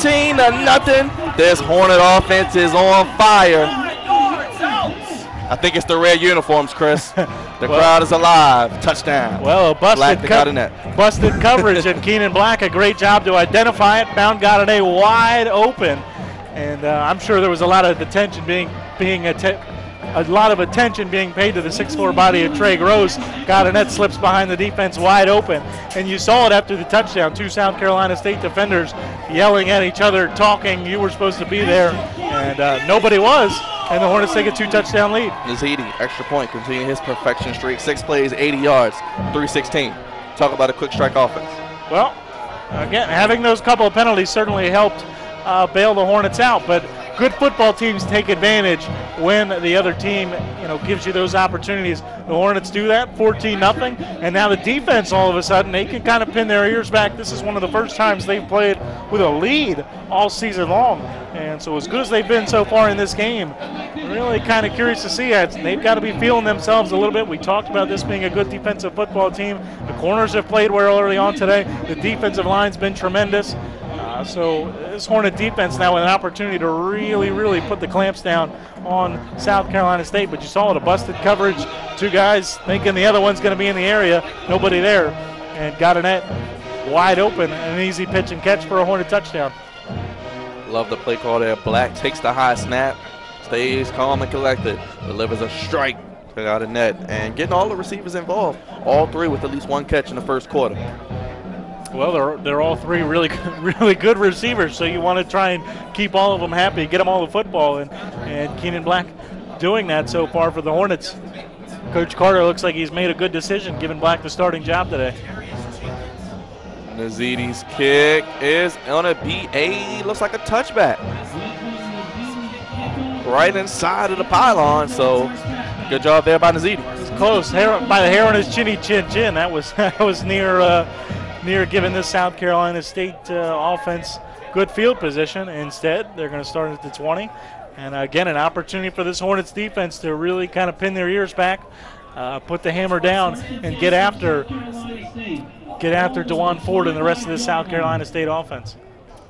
13-0. This Hornet offense is on fire. I think it's the red uniforms, Chris. The crowd is alive. Touchdown. Well, Black got a net. Busted coverage, and Keenan Black, a great job to identify it. Found Gardner wide open, and I'm sure there was a lot of attention being paid to the 6'4" body of Trey Gross. Gardner slips behind the defense wide open, and you saw it after the touchdown. 2 South Carolina State defenders yelling at each other, talking. You were supposed to be there, and nobody was. And the Hornets take a 2-touchdown lead. Nazidi, extra point, continuing his perfection streak. 6 plays, 80 yards, 316. Talk about a quick strike offense. Well, again, having those couple of penalties certainly helped bail the Hornets out, but good football teams take advantage when the other team, gives you those opportunities. The Hornets do that, 14-0, and now the defense all of a sudden, they can kind of pin their ears back. This is one of the first times they've played with a lead all season long, and so as good as they've been so far in this game, really kind of curious to see it. They've got to be feeling themselves a little bit. We talked about this being a good defensive football team. The corners have played well early on today. The defensive line's been tremendous. So this Hornet defense now with an opportunity to really, really put the clamps down on South Carolina State. But you saw it, a busted coverage. 2 guys thinking the other one's going to be in the area. Nobody there. And got a net wide open. An easy pitch and catch for a Hornet touchdown. Love the play call there. Black takes the high snap, stays calm and collected, delivers a strike, got a net, and getting all the receivers involved. All 3 with at least 1 catch in the first quarter. Well, they're all 3 really good receivers, so you want to try and keep all of them happy, get them all the football, and Keenan Black doing that so far for the Hornets. Coach Carter looks like he's made a good decision, giving Black the starting job today. Nazidi's kick is going to be looks like a touchback. Right inside of the pylon, so good job there by Nazidi. It's close, by the hair on his chinny chin. That was near giving this South Carolina State offense good field position. Instead, they're going to start at the 20. And again, an opportunity for this Hornets defense to really kind of pin their ears back, put the hammer down, and get after DeJuan Ford and the rest of the South Carolina State offense.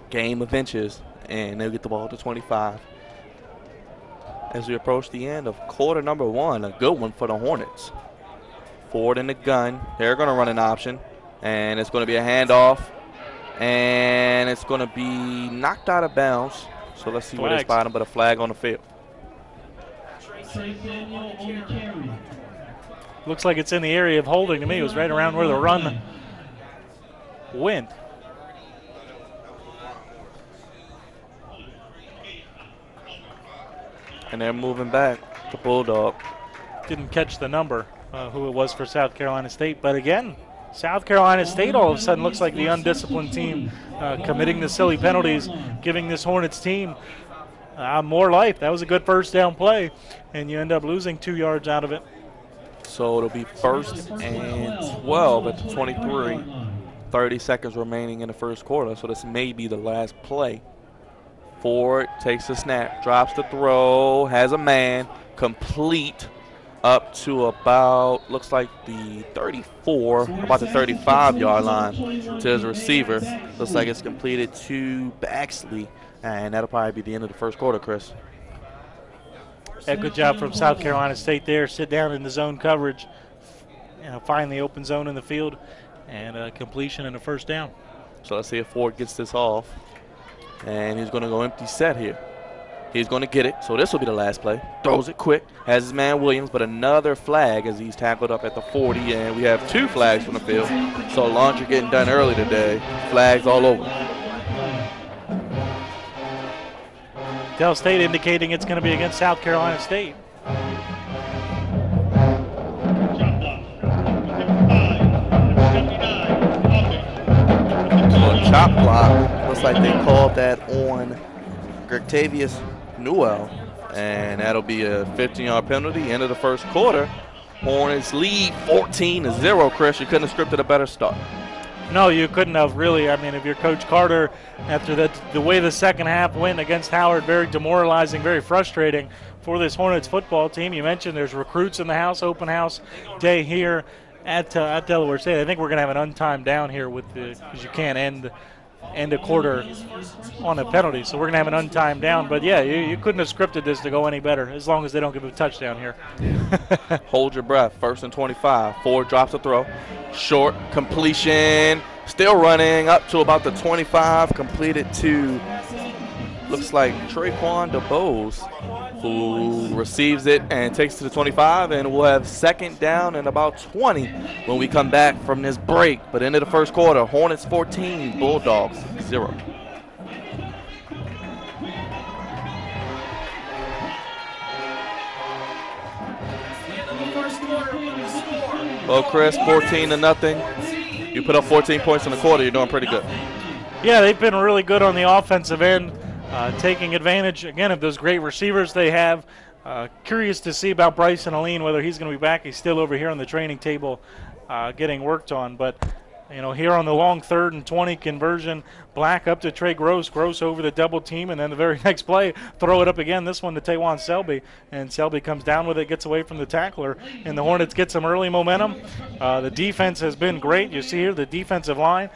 Game of inches, and they'll get the ball to 25. As we approach the end of quarter number 1, a good one for the Hornets. Ford in the gun. They're going to run an option, and it's going to be a handoff, and it's going to be knocked out of bounds. So let's see where they spot him, but a flag on the field. Looks like it's in the area of holding to me. It was right around where the run went. And they're moving back to Bulldog. Didn't catch the number, who it was for South Carolina State. But again, South Carolina State all of a sudden looks like the undisciplined team, committing the silly penalties, giving this Hornets team more life. That was a good first down play, and you end up losing 2 yards out of it. So it'll be 1st and 12 at the 23. 30 seconds remaining in the first quarter, so this may be the last play. Ford takes a snap, drops the throw, has a man, complete up to about, looks like the 34, about the 35-yard line to his receiver. Looks like it's completed to Baxley, and that'll probably be the end of the first quarter, Chris. Yeah, good job from South Carolina State there. Sit down in the zone coverage, find the open zone in the field, and completion and a first down. So let's see if Ford gets this off. And he's going to go empty set here. He's going to get it. So this will be the last play. Throws it quick. Has his man Williams, but another flag as he's tackled up at the 40. And we have 2 flags from the field. So laundry getting done early today. Flags all over. Del State indicating it's going to be against South Carolina State. chop block. Looks like they called that on Gertavius Newell, and that'll be a 15-yard penalty. End of the first quarter. Hornets lead 14-0. Chris, you couldn't have scripted a better start. No, you couldn't have, really. I mean, if you're Coach Carter, after the way the second half went against Howard, very demoralizing, very frustrating for this Hornets football team. You mentioned there's recruits in the house, open house day here at Delaware State. I think we're going to have an untimed down here because you can't end a quarter on a penalty. So we're going to have an untimed down. But, yeah, you couldn't have scripted this to go any better, as long as they don't give a touchdown here. Hold your breath. 1st and 25. Ford drops a throw. Short completion. Still running up to about the 25. Completed to, looks like Traquan DeBose, who receives it and takes it to the 25. And we'll have 2nd down and about 20 when we come back from this break. But into the first quarter, Hornets 14, Bulldogs 0. Well, Chris, 14-0. You put up 14 points in the quarter. You're doing pretty good. Yeah, they've been really good on the offensive end, taking advantage, again, of those great receivers they have. Curious to see about Bryson Aline, whether he's going to be back. He's still over here on the training table getting worked on. But, you know, here on the long 3rd and 20 conversion, Black up to Trey Gross. Gross over the double team, and then the very next play, throw it up again, this one to Taywon Selby. And Selby comes down with it, gets away from the tackler, and the Hornets get some early momentum. The defense has been great. You see here the defensive line.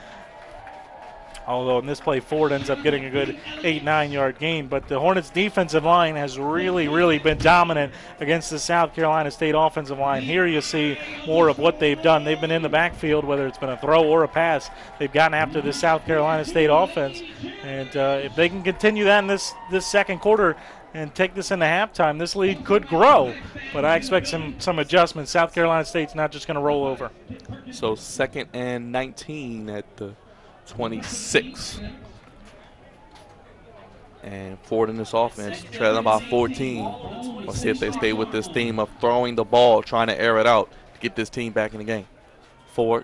Although in this play, Ford ends up getting a good 8-9 yard gain. But the Hornets' defensive line has really, really been dominant against the South Carolina State offensive line. Here you see more of what they've done. They've been in the backfield, whether it's been a throw or a pass. They've gotten after the South Carolina State offense. And if they can continue that in this second quarter and take this into halftime, this lead could grow. But I expect some adjustments. South Carolina State's not just going to roll over. So 2nd and 19 at the 26. And Ford in this offense trailing about 14. Let's see if they stay with this theme of throwing the ball, trying to air it out to get this team back in the game. Ford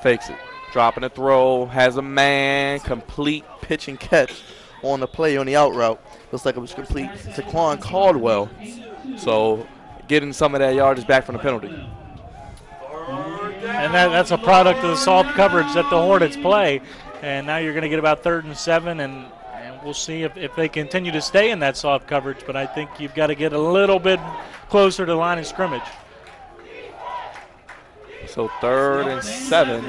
fakes it, dropping a throw, has a man, complete pitch and catch on the play on the out route. Looks like it was complete to Quan Caldwell. So getting some of that yardage back from the penalty. And that's a product of the soft coverage that the Hornets play. And now you're going to get about 3rd and 7, and we'll see if they continue to stay in that soft coverage. But I think you've got to get a little bit closer to the line of scrimmage. So 3rd and 7,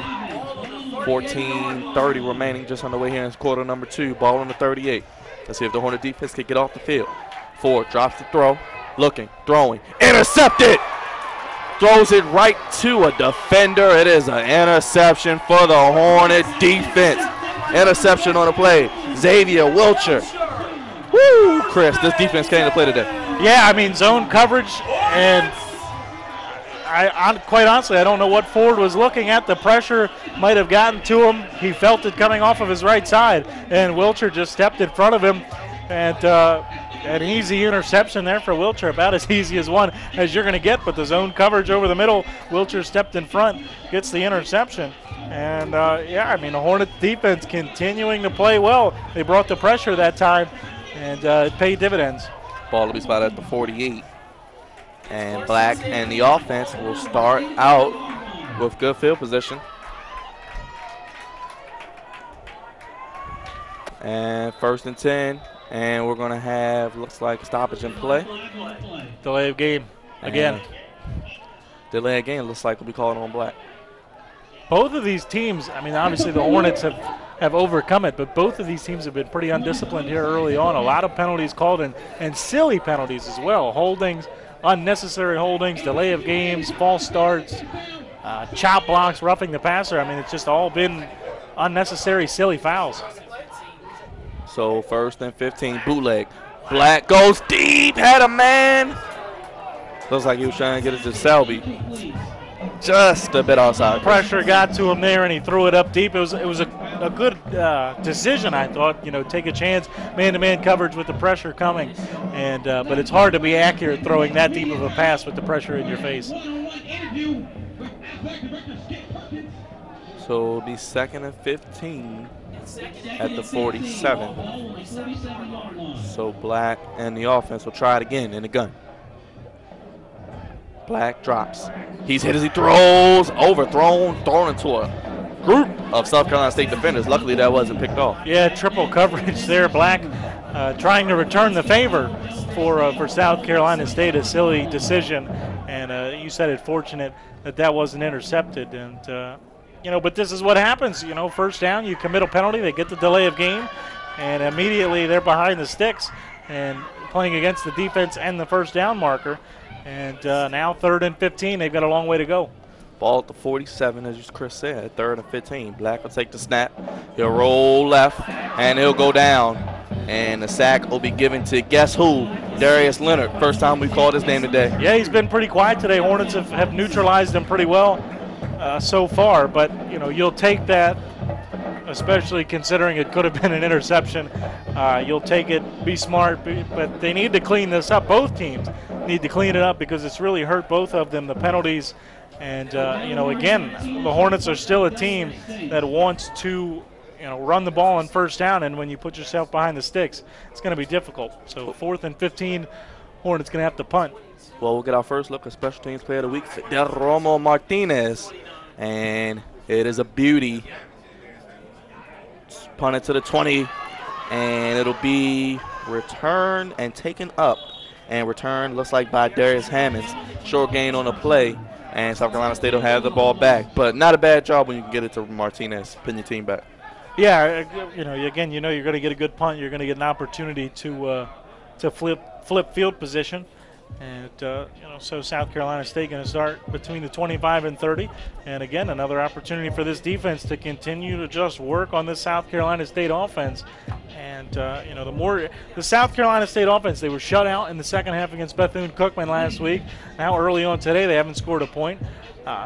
14:30 remaining just on the way here in quarter number 2. Ball on the 38. Let's see if the Hornet defense can get off the field. Ford drops the throw, looking, throwing, intercepted! Throws it right to a defender. It is an interception for the Hornet defense. Interception on the play. Xavier Wilcher. Woo, Chris, this defense came to play today. Yeah, I mean, zone coverage, and I quite honestly, I don't know what Ford was looking at. The pressure might have gotten to him. He felt it coming off of his right side, and Wilcher just stepped in front of him, and an easy interception there for Wilcher, about as easy as one as you're going to get, but the zone coverage over the middle, Wilcher stepped in front, gets the interception. And, yeah, I mean, the Hornet defense continuing to play well. They brought the pressure that time, and it paid dividends. Ball will be spotted at the 48. And Black and the offense will start out with good field position. And 1st and 10. And we're going to have, looks like, stoppage in play. Delay of game again. Delay of game looks like we'll be calling on Black. Both of these teams, I mean, obviously the Hornets have overcome it, but both of these teams have been pretty undisciplined here early on. A lot of penalties called, and silly penalties as well. Holdings, unnecessary holdings, delay of games, false starts, chop blocks, roughing the passer. I mean, it's just all been unnecessary, silly fouls. So 1st and 15, bootleg. Black goes deep, had a man. Looks like he was trying to get it to Selby. Just a bit outside. Pressure got to him there, and he threw it up deep. It was a good decision, I thought. You know, take a chance, man-to-man coverage with the pressure coming, and but it's hard to be accurate throwing that deep of a pass with the pressure in your face. So it'll be 2nd and 15 at the 47. So Black and the offense will try it again in the gun. Black drops. He's hit as he throws, overthrown, thrown into a group of South Carolina State defenders. Luckily, that wasn't picked off. Yeah, triple coverage there. Black trying to return the favor for South Carolina State. A silly decision, and you said it, fortunate that wasn't intercepted. And but this is what happens. First down, you commit a penalty, they get the delay of game, and immediately they're behind the sticks and playing against the defense and the first down marker. And now 3rd and 15. They've got a long way to go. Ball at the 47, as Chris said, 3rd and 15. Black will take the snap. He'll roll left, and he'll go down. And the sack will be given to guess who? Darius Leonard. First time we've called his name today. Yeah, he's been pretty quiet today. Hornets have neutralized him pretty well so far. But, you'll take that, especially considering it could have been an interception. You'll take it, be smart. But they need to clean this up. Both teams need to clean it up because it's really hurt both of them, the penalties. And, again, the Hornets are still a team that wants to, run the ball on first down. And when you put yourself behind the sticks, it's going to be difficult. So 4th and 15, Hornets going to have to punt. Well, we'll get our first look at Special Teams Player of the Week, Fidel Romo Martinez. And it is a beauty. Punted to the 20, and it'll be returned and taken up. And returned, looks like by Darius Hammonds. Short gain on the play, and South Carolina State will have the ball back. But not a bad job when you can get it to Martinez, pin your team back. Yeah, again, you're going to get a good punt. You're going to get an opportunity to flip field position. And, so South Carolina State going to start between the 25 and 30. And, again, another opportunity for this defense to continue to just work on this South Carolina State offense. And, the South Carolina State offense, they were shut out in the second half against Bethune-Cookman last week. Now early on today, they haven't scored a point.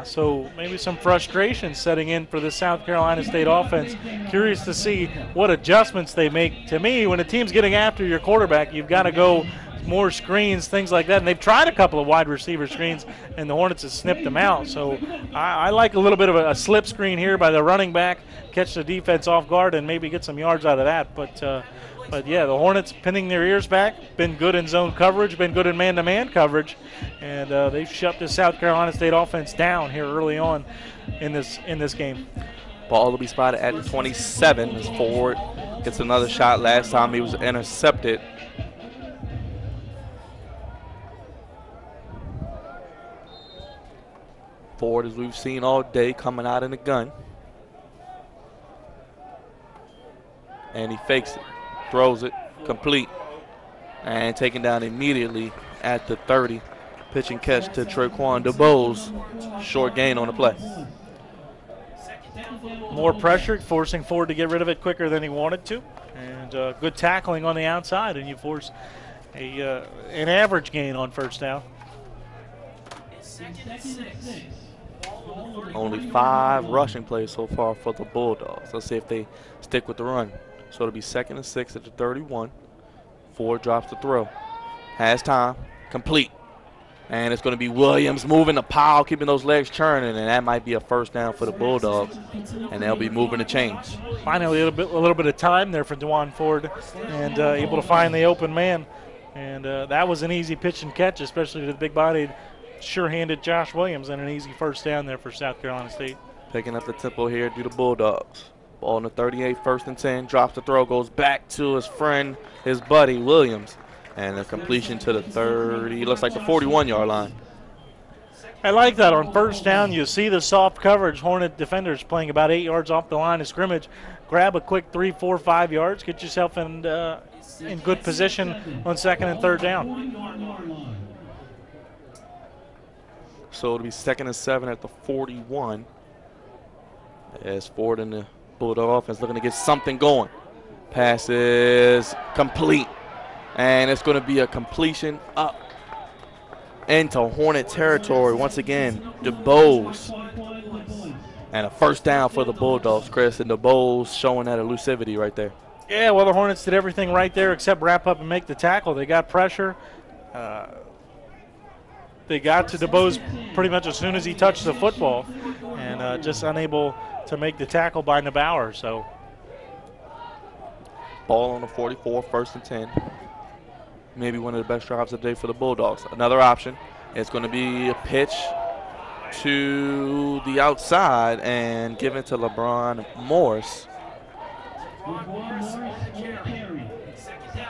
So maybe some frustration setting in for the South Carolina State offense. Curious to see what adjustments they make. To me, when a team's getting after your quarterback, you've got to go more screens, things like that. And they've tried a couple of wide receiver screens, and the Hornets have snipped them out. So I like a little bit of a slip screen here by the running back, catch the defense off guard, and maybe get some yards out of that. But yeah, the Hornets pinning their ears back, been good in zone coverage, been good in man-to-man coverage, and they've shut the South Carolina State offense down here early on in this game. Ball will be spotted at the 27 as Ford gets another shot. Last time he was intercepted. Ford, as we've seen all day, coming out in the gun. And he fakes it, throws it, complete, and taken down immediately at the 30. Pitch and catch to Traquan DeBose. Short gain on the play. More pressure, forcing Ford to get rid of it quicker than he wanted to. And good tackling on the outside, and you force an average gain on first down. Only 5 rushing plays so far for the Bulldogs. Let's see if they stick with the run. So it'll be 2nd and 6 at the 31. Ford drops the throw. Has time. Complete. And it's going to be Williams moving the pile, keeping those legs churning, and that might be a first down for the Bulldogs. And they'll be moving the chains. Finally, a little bit of time there for DeJuan Ford, and able to find the open man. And that was an easy pitch and catch, especially to the big-bodied, sure-handed Josh Williams, and an easy first down there for South Carolina State. Picking up the tempo here do the Bulldogs. Ball on the 38, 1st and 10, drops the throw, goes back to his friend, his buddy, Williams. And a completion to the 30, looks like the 41-yard line. I like that. On first down, you see the soft coverage. Hornet defenders playing about 8 yards off the line of scrimmage. Grab a quick 3, 4, 5 yards. Get yourself in good position on 2nd and 3rd down. So it'll be 2nd and 7 at the 41. As Ford and the Bulldog offense looking to get something going. Pass is complete. And it's going to be a completion up into Hornet territory. Once again, DeBose. And a first down for the Bulldogs, Chris. And DeBose showing that elusivity right there. Yeah, well, the Hornets did everything right there except wrap up and make the tackle. They got pressure. They got to DeBose pretty much as soon as he touched the football. And just unable to make the tackle by Neubauer. So Ball on the 44, 1st and 10. Maybe one of the best drives of the day for the Bulldogs. Another option. It's going to be a pitch to the outside and given to LeBron Morris.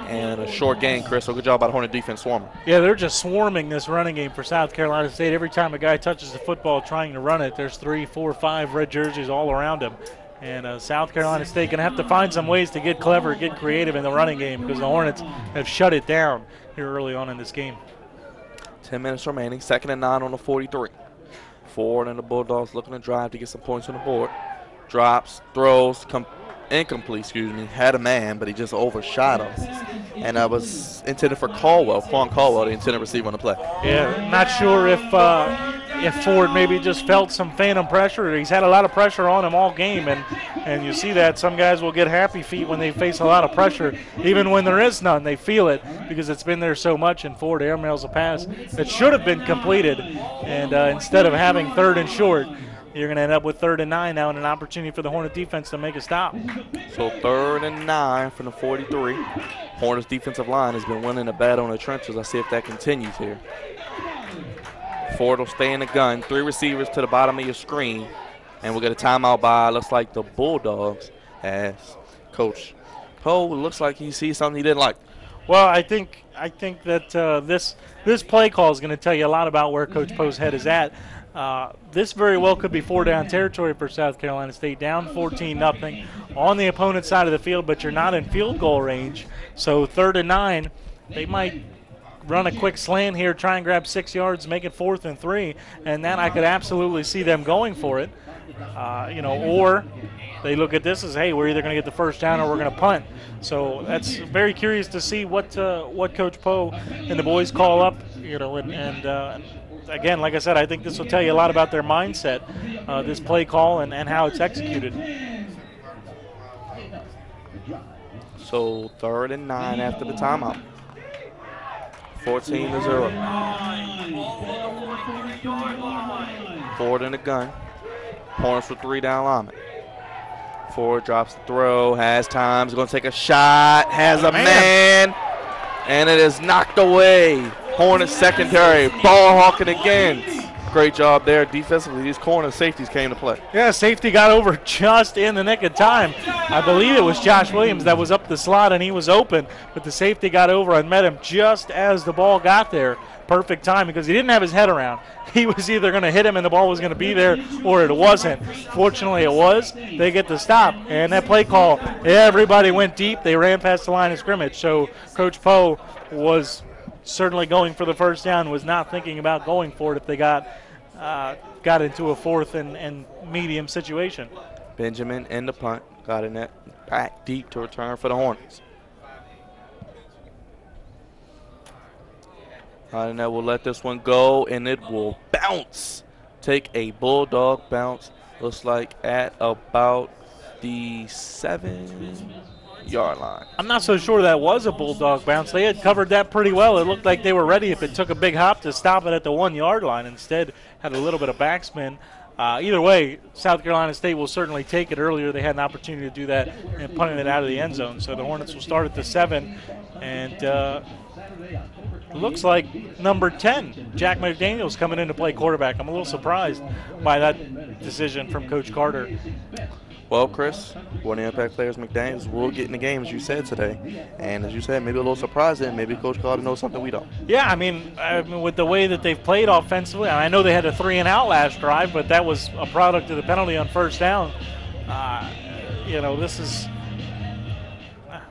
And a short gain, Chris. So good job by the Hornet defense swarming. Yeah, they're just swarming this running game for South Carolina State. Every time a guy touches the football trying to run it, there's 3, 4, 5 red jerseys all around him. And South Carolina State going to have to find some ways to get clever, get creative in the running game because the Hornets have shut it down here early on in this game. 10 minutes remaining. 2nd and 9 on the 43. Ford and the Bulldogs looking to drive to get some points on the board. Drops, throws, incomplete, had a man, but he just overshot him. And that was intended for Caldwell, Quan Caldwell, the intended receiver on the play. Yeah, not sure if Ford maybe just felt some phantom pressure. He's had a lot of pressure on him all game, and you see that some guys will get happy feet when they face a lot of pressure. Even when there is none, they feel it because it's been there so much, and Ford airmails a pass that should have been completed. And instead of having 3rd and short, you're going to end up with 3rd and 9 now and an opportunity for the Hornet defense to make a stop. So 3rd and 9 from the 43. Hornets defensive line has been winning the battle in the trenches. Let's see if that continues here. Ford will stay in the gun. 3 receivers to the bottom of your screen. And we'll get a timeout by, looks like the Bulldogs, as Coach Poe looks like he sees something he didn't like. Well, I think that this play call is going to tell you a lot about where Coach Poe's head is at. This very well could be 4-down territory for South Carolina State, down 14-0 on the opponent's side of the field, but you're not in field goal range. So 3rd and 9, they might run a quick slant here, try and grab 6 yards, make it 4th and 3, and then I could absolutely see them going for it. Or they look at this as, hey, we're either going to get the first down or we're going to punt. So that's very curious to see what Coach Poe and the boys call up, again, like I said, I think this will tell you a lot about their mindset, this play call and how it's executed. So 3rd and 9 after the timeout. 14-0. Ford in the gun. Hornets with 3 down linemen. Ford drops the throw, has time, is going to take a shot, has a man, and it is knocked away. Hornets secondary, ball hawking again. Great job there defensively. These corner safeties came to play. Yeah, safety got over just in the nick of time. I believe it was Josh Williams that was up the slot and he was open, but the safety got over and met him just as the ball got there. Perfect time because he didn't have his head around. He was either going to hit him and the ball was going to be there or it wasn't. Fortunately, it was. They get the stop. And that play call, everybody went deep. They ran past the line of scrimmage. So Coach Poe was certainly going for the first down, was not thinking about going for it if they got into a 4th and medium situation. Benjamin in the punt. Got in that back deep to return for the Hornets. And that will let this one go, and it will bounce. Take a Bulldog bounce. Looks like at about the 7-yard line. I'm not so sure that was a Bulldog bounce. They had covered that pretty well. It looked like they were ready if it took a big hop to stop it at the 1-yard line. Instead, had a little bit of backspin. Either way, South Carolina State will certainly take it. Earlier, they had an opportunity to do that and punting it out of the end zone. So the Hornets will start at the 7, and looks like number 10, Jack McDaniels, coming in to play quarterback. I'm a little surprised by that decision from Coach Carter. Well, Chris, one of the impact players, McDaniels, will get in the game, as you said today. And as you said, maybe a little surprising. Maybe Coach Carter knows something we don't. Yeah, I mean, with the way that they've played offensively, I know they had a 3-and-out last drive, but that was a product of the penalty on first down. This is –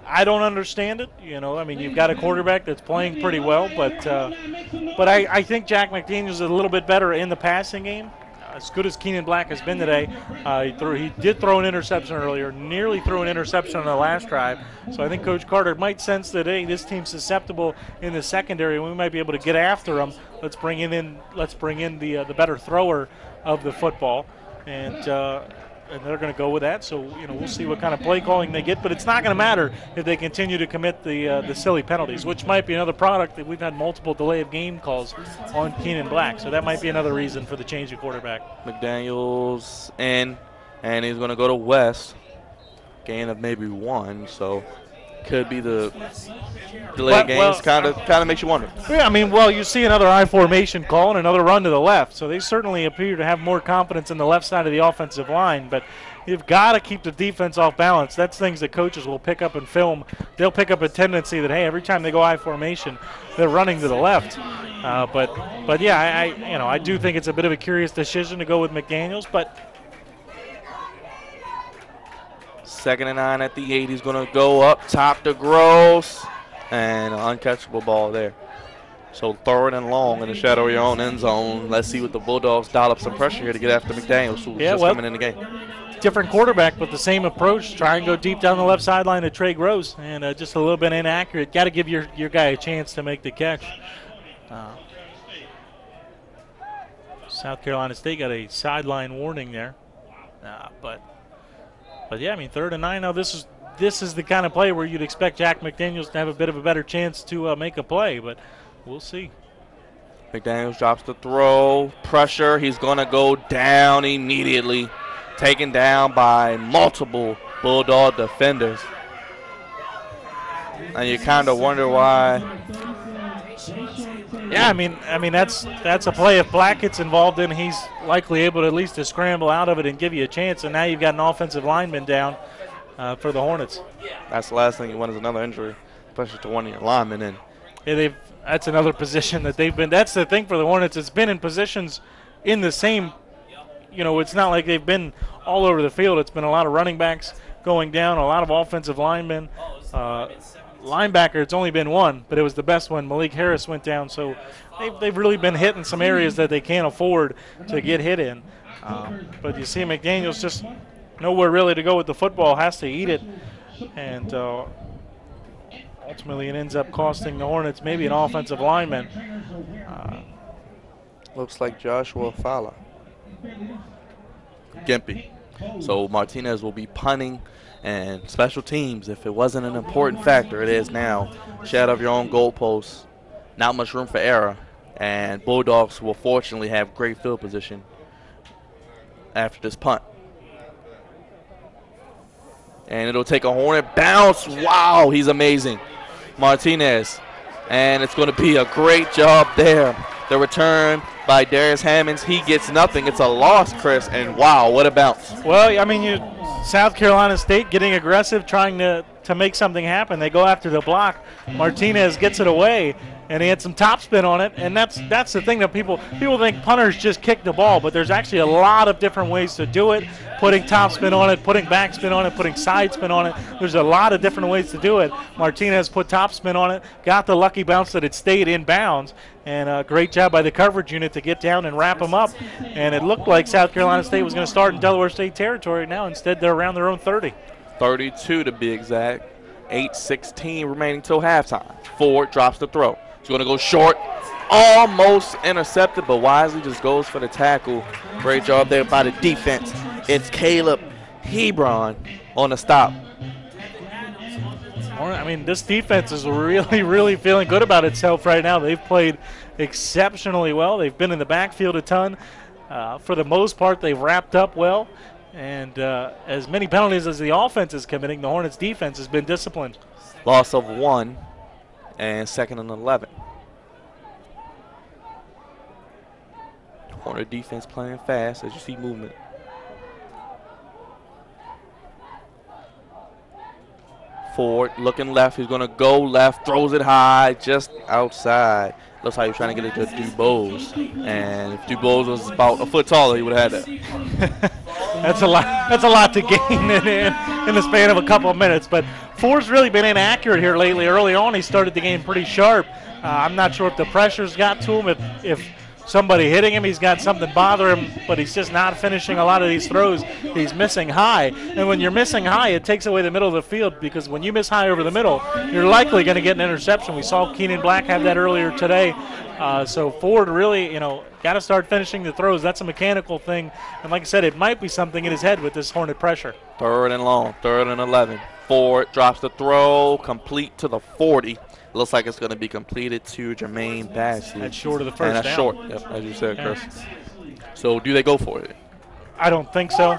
I don't understand it. I mean, you've got a quarterback that's playing pretty well, but I think Jack McDaniels is a little bit better in the passing game. As good as Keenan Black has been today, he did throw an interception earlier, nearly threw an interception on the last drive. So I think Coach Carter might sense that, hey, this team's susceptible in the secondary, and we might be able to get after them. Let's bring in the better thrower of the football, and they're going to go with that. So we'll see what kind of play calling they get, but it's not going to matter if they continue to commit the silly penalties, which might be another product that we've had multiple delay of game calls on Keenan Black. So that might be another reason for the change of quarterback. McDaniels in, and he's going to go to West. Gain of maybe 1. So could be the delayed games. Kind of makes you wonder. Yeah, I mean, well, you see another I formation call and another run to the left, so they certainly appear to have more confidence in the left side of the offensive line, but you've got to keep the defense off balance. That's things that coaches will pick up in film. They'll pick up a tendency that, hey, every time they go I formation, they're running to the left. But yeah, I do think it's a bit of a curious decision to go with McDaniels, but 2nd and 9 at the 8. He's going to go up top to Gross, and an uncatchable ball there. So 3rd and long in the shadow of your own end zone. Let's see what the Bulldogs dial up some pressure here to get after McDaniels, who's just coming in the game. Different quarterback, but the same approach. Try and go deep down the left sideline to Trey Gross, and just a little bit inaccurate. Got to give your guy a chance to make the catch. South Carolina State got a sideline warning there, but yeah, I mean 3rd and 9. Now this is the kind of play where you'd expect Jack McDaniels to have a bit of a better chance to make a play, but we'll see. McDaniels drops the throw, pressure. He's going to go down immediately, taken down by multiple Bulldog defenders, and you kind of wonder why. Yeah, I mean that's a play. If Black gets involved in, he's likely able to at least to scramble out of it and give you a chance. And now you've got an offensive lineman down for the Hornets. That's the last thing you want is another injury, especially to one of your linemen. And yeah, that's another position that they've been. That's the thing for the Hornets. It's been in positions in the same. It's not like they've been all over the field. It's been a lot of running backs going down, a lot of offensive linemen. Linebacker, it's only been one, but it was the best one. Malik Harris went down, so they've really been hitting some areas that they can't afford to get hit in. But you see McDaniels just nowhere really to go with the football, has to eat it, and ultimately it ends up costing the Hornets maybe an offensive lineman. Looks like Joshua Fowler. Gimpy. So Martinez will be punting. And special teams, if it wasn't an important factor, it is now. Shadow of your own goalposts, not much room for error. And Bulldogs will fortunately have great field position after this punt. And it'll take a Hornet bounce. Wow, he's amazing. Martinez. And it's going to be a great job there. The return by Darius Hammonds. He gets nothing. It's a loss, Chris. And wow, what a bounce. Well, I mean, South Carolina State getting aggressive, trying to make something happen. They go after the block. Martinez gets it away, and he had some topspin on it. And that's the thing that people think punters just kick the ball, but there's actually a lot of different ways to do it. Putting topspin on it, putting backspin on it, putting side spin on it. There's a lot of different ways to do it. Martinez put topspin on it, got the lucky bounce that it stayed in bounds, and a great job by the coverage unit to get down and wrap them up. And it looked like South Carolina State was going to start in Delaware State territory. Now instead they're around their own 30. 32 to be exact. 8:16 remaining till halftime. Ford drops the throw. He's going to go short. Almost intercepted, but wisely just goes for the tackle. Great job there by the defense. It's Caleb Hebron on the stop. I mean, this defense is really, really feeling good about itself right now. They've played exceptionally well. They've been in the backfield a ton. For the most part, they've wrapped up well. And as many penalties as the offense is committing, the Hornets' defense has been disciplined. Loss of 1 and 2nd and 11. Hornet defense playing fast as you see movement. Ford looking left. He's going to go left, throws it high, just outside. Looks like he was trying to get it to Dubose. And if Dubose was about a foot taller, he would have had that. That's a lot to gain in the span of a couple of minutes. But Ford's really been inaccurate here lately. Early on, he started the game pretty sharp. I'm not sure if the pressure's got to him, if somebody hitting him, he's got something bother him, but he's just not finishing a lot of these throws. He's missing high. And when you're missing high, it takes away the middle of the field, because when you miss high over the middle, you're likely going to get an interception. We saw Keenan Black have that earlier today. So Ford really, got to start finishing the throws. That's a mechanical thing. And like I said, it might be something in his head with this Hornet pressure. 3rd and long, 3rd and 11. Ford drops the throw, complete to the 40. Looks like it's going to be completed to Jermaine Bassey. That's short of the first down. And that's short, yep, as you said, Chris. So do they go for it? I don't think so.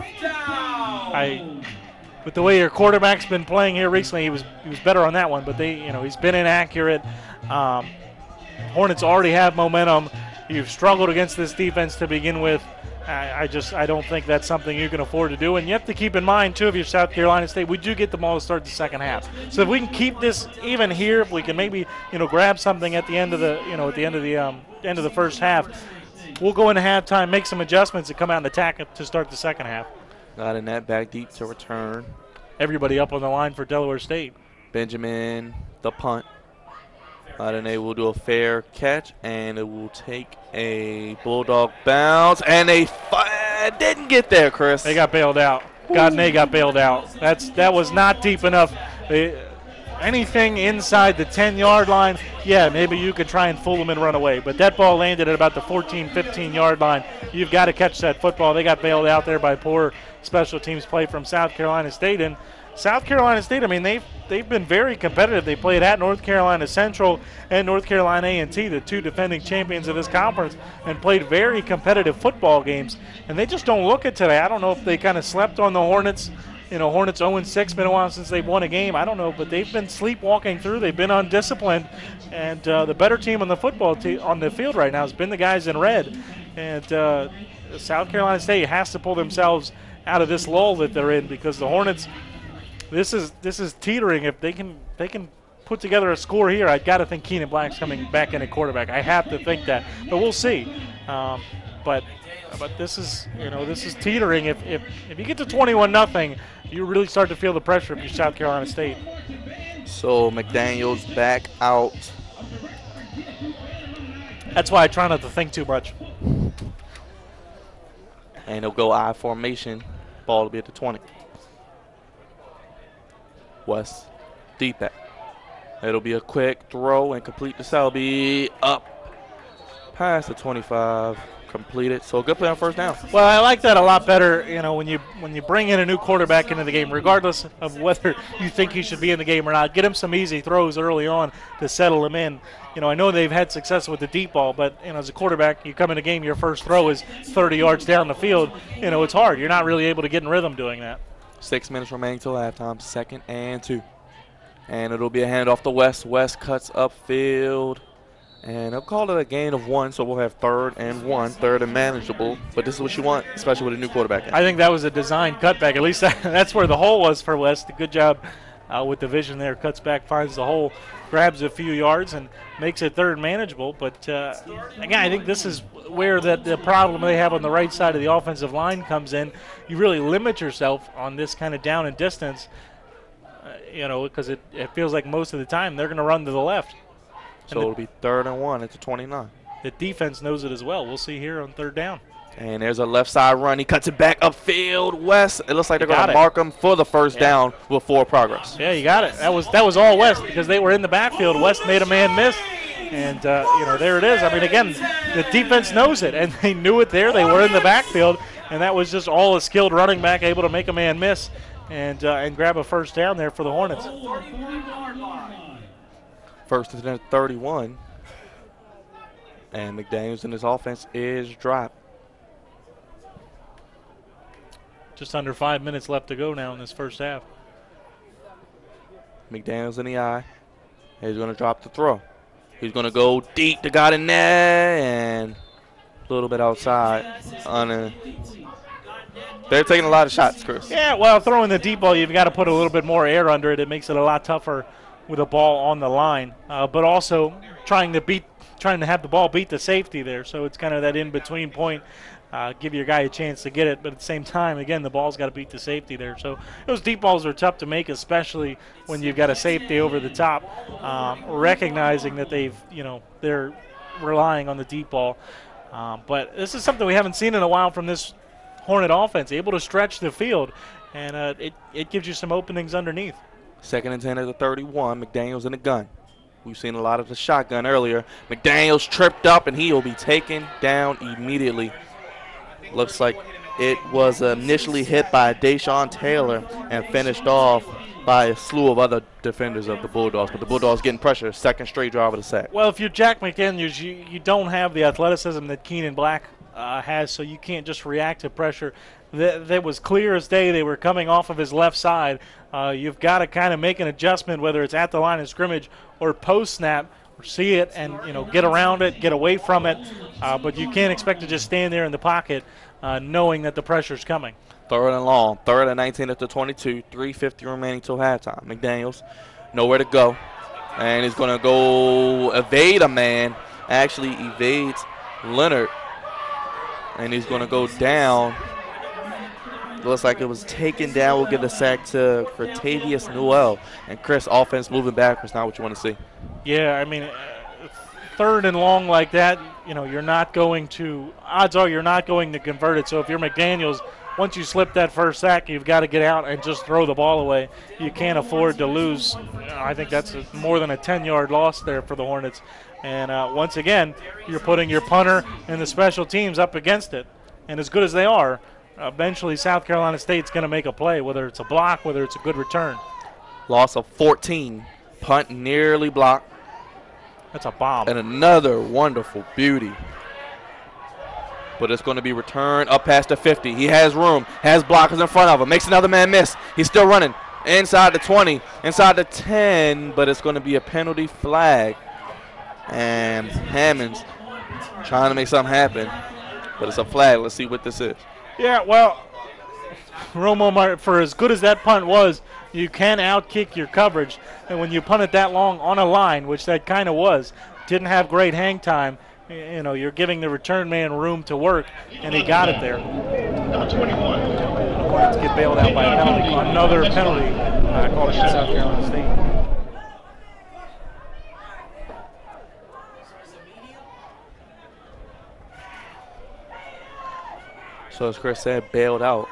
with the way your quarterback's been playing here recently, he was better on that one. But he's been inaccurate. Hornets already have momentum. You've struggled against this defense to begin with. I don't think that's something you can afford to do. And you have to keep in mind, too, if you're South Carolina State, we do get the ball to start the second half. So if we can keep this even here, if we can maybe grab something at the end of the end of the first half, we'll go into halftime, make some adjustments, and come out and attack it to start the second half. Got in that back deep to return. Everybody up on the line for Delaware State. Benjamin, the punt. Then they will do a fair catch, and it will take a Bulldog bounce, and they didn't get there, Chris. They got bailed out. They got bailed out. That was not deep enough. Anything inside the 10-yard line, yeah, maybe you could try and fool them and run away. But that ball landed at about the 14, 15-yard line. You've got to catch that football. They got bailed out there by poor special teams play from South Carolina State. And South Carolina State, I mean, they've been very competitive. They played at North Carolina Central and North Carolina A&T, the two defending champions of this conference, and played very competitive football games. And they just don't look it today. I don't know if they kind of slept on the Hornets. Hornets 0-6, been a while since they've won a game. I don't know, but they've been sleepwalking through. They've been undisciplined. And the better team on the football on the field right now has been the guys in red. And South Carolina State has to pull themselves out of this lull that they're in, because the Hornets – This is teetering. If they can put together a score here, I've got to think Keenan Black's coming back in at quarterback. I have to think that, but we'll see. But this is teetering. If you get to 21-0, you really start to feel the pressure if you're South Carolina State. So McDaniel's back out. That's why I try not to think too much. And they'll go I formation. Ball will be at the 20. West, deep back. It'll be a quick throw and complete to Selby. Up past the 25, completed. So a good play on first down. Well, I like that a lot better, when you bring in a new quarterback into the game, regardless of whether you think he should be in the game or not. Get him some easy throws early on to settle him in. I know they've had success with the deep ball, but as a quarterback, you come in a game, your first throw is 30 yards down the field. It's hard. You're not really able to get in rhythm doing that. 6 minutes remaining till halftime, 2nd and 2. And it'll be a handoff to West. West cuts upfield. And they'll call it a gain of 1, so we'll have 3rd and 1, 3rd and manageable. But this is what you want, especially with a new quarterback in. I think that was a design cutback. At least that's where the hole was for West. Good job with the vision there. Cuts back, finds the hole, grabs a few yards, and makes it 3rd and manageable. But, again, I think this is where the problem they have on the right side of the offensive line comes in. You really limit yourself on this kind of down and distance, because it feels like most of the time they're going to run to the left. So it'll be 3rd and 1 at the 29. The defense knows it as well. We'll see here on 3rd down. And there's a left side run. He cuts it back upfield. West, it looks like they're going to mark him for the first down with forward progress. Yeah, you got it. That was all West because they were in the backfield. West made a man miss. And, there it is. I mean, again, the defense knows it, and they knew it there. They were in the backfield, and that was just all a skilled running back able to make a man miss and grab a first down there for the Hornets. 1st and 31. And McDaniels and his offense is dropped. Just under 5 minutes left to go now in this first half. McDaniels in the eye. He's going to drop the throw. He's going to go deep to got in there and a little bit outside. They're taking a lot of shots, Chris. Yeah, well, throwing the deep ball, you've got to put a little bit more air under it. It makes it a lot tougher with a ball on the line, but also trying to have the ball beat the safety there. So it's kind of that in-between point. Give your guy a chance to get it, but at the same time, again, the ball's got to beat the safety there. So those deep balls are tough to make, especially when you've got a safety over the top, recognizing that they're relying on the deep ball. But this is something we haven't seen in a while from this Hornet offense, able to stretch the field, and it gives you some openings underneath. 2nd and 10 at the 31. McDaniels in the gun. We've seen a lot of the shotgun earlier. McDaniels tripped up, and he will be taken down immediately. Looks like it was initially hit by Deshaun Taylor and finished off by a slew of other defenders of the Bulldogs. But the Bulldogs getting pressure, 2nd straight drive of the sack. Well, if you're Jack McDaniels, you don't have the athleticism that Keenan Black has, so you can't just react to pressure. That was clear as day. They were coming off of his left side. You've got to kind of make an adjustment, whether it's at the line of scrimmage or post snap, or see it and get around it, get away from it. But you can't expect to just stand there in the pocket knowing that the pressure's coming. Third and long, third and 19 at the 22, 3:50 remaining till halftime. McDaniels, nowhere to go. And he's going to go evade a man. Actually evades Leonard. And he's going to go down. Looks like it was taken down. We'll give the sack to Cratavius Newell. And Chris, offense moving backwards, not what you want to see. Yeah, I mean, third and long like that, you're not going to, odds are you're not going to convert it. So if you're McDaniels, once you slip that first sack, you've got to get out and just throw the ball away. You can't afford to lose. I think that's more than a 10-yard loss there for the Hornets. And once again, you're putting your punter and the special teams up against it. And as good as they are, eventually South Carolina State's going to make a play, whether it's a block, whether it's a good return. Loss of 14. Punt nearly blocked. That's a bomb. And another wonderful beauty. But it's going to be returned up past the 50. He has room, has blockers in front of him, makes another man miss. He's still running inside the 20, inside the 10, but it's going to be a penalty flag. And Hammonds trying to make something happen, but it's a flag. Let's see what this is. Yeah, well, Romo, for as good as that punt was, you can outkick your coverage. And when you punt it that long on a line, which that kind of was, didn't have great hang time, you're giving the return man room to work, and he got it there. Number 21. The Hornets get bailed out by a penalty. Another penalty called against South Carolina State. So as Chris said, bailed out.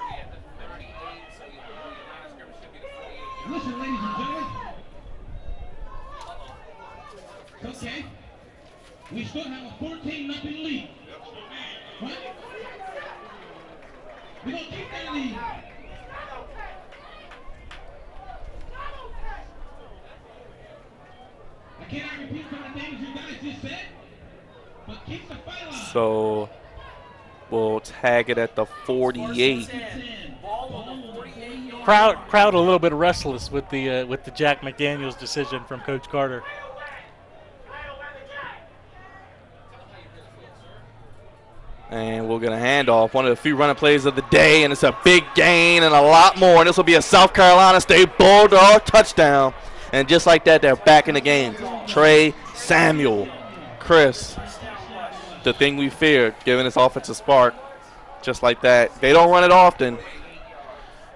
Listen, ladies and gentlemen. Okay. We still have a 14-0 lead. Right? We're going to keep that lead. I cannot repeat some of the things you guys just said, but keep the fight alive. So we'll tag it at the 48. Crowd a little bit restless with the Jack McDaniels decision from Coach Carter. And we'll get a handoff, one of the few running plays of the day, and it's a big gain and a lot more. And this will be a South Carolina State Bulldog touchdown. And just like that, they're back in the game. Trey Samuel, Chris, the thing we feared, giving this offense a spark. Just like that. They don't run it often.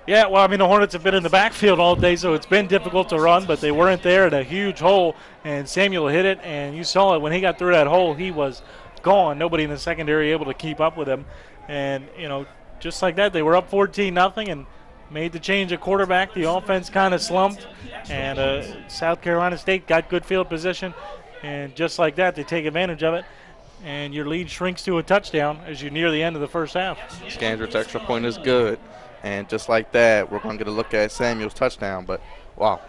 Yeah, well, I mean, the Hornets have been in the backfield all day, so it's been difficult to run, but they weren't there at a huge hole, and Samuel hit it, and you saw it. When he got through that hole, he was gone. Nobody in the secondary able to keep up with him. And, just like that, they were up 14-0 and made the change at quarterback. The offense kind of slumped, and South Carolina State got good field position, and just like that, they take advantage of it. And your lead shrinks to a touchdown as you near the end of the first half. Scandrick's extra point is good. And just like that, we're going to get a look at Samuel's touchdown. But, wow.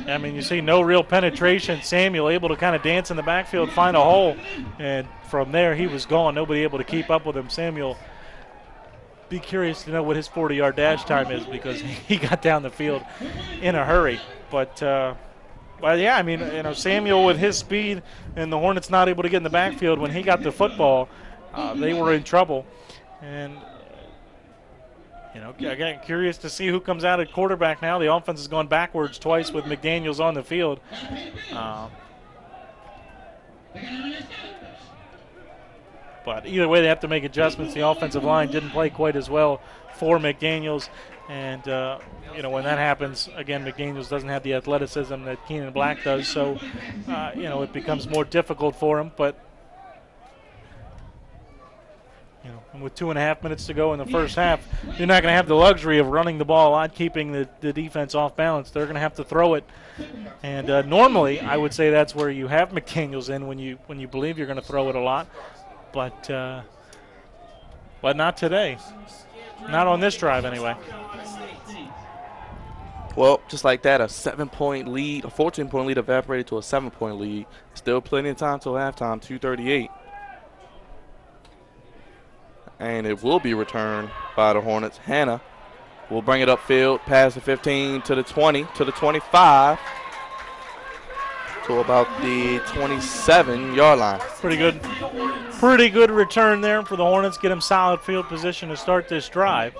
I mean, you see no real penetration. Samuel able to kind of dance in the backfield, find a hole. And from there, he was gone. Nobody able to keep up with him. Samuel, be curious to know what his 40-yard dash time is because he got down the field in a hurry. But yeah, I mean, Samuel with his speed and the Hornets not able to get in the backfield, when he got the football, they were in trouble. And, again, curious to see who comes out at quarterback now. The offense has gone backwards twice with McDaniels on the field. But either way, they have to make adjustments. The offensive line didn't play quite as well for McDaniels. And, when that happens, again, McDaniels doesn't have the athleticism that Keenan Black does. So, it becomes more difficult for him. But, and with 2.5 minutes to go in the first half, you're not going to have the luxury of running the ball a lot, keeping the defense off balance. They're going to have to throw it. And normally, I would say that's where you have McDaniels in when you believe you're going to throw it a lot. But not today. Not on this drive, anyway. Well, just like that, a 7-point lead, a 14-point lead evaporated to a 7-point lead. Still plenty of time till halftime, 2:38. and it will be returned by the Hornets. Hannah will bring it upfield, pass the 15 to the 20, to the 25, to about the 27-yard line. Pretty good. Pretty good return there for the Hornets. Get them solid field position to start this drive.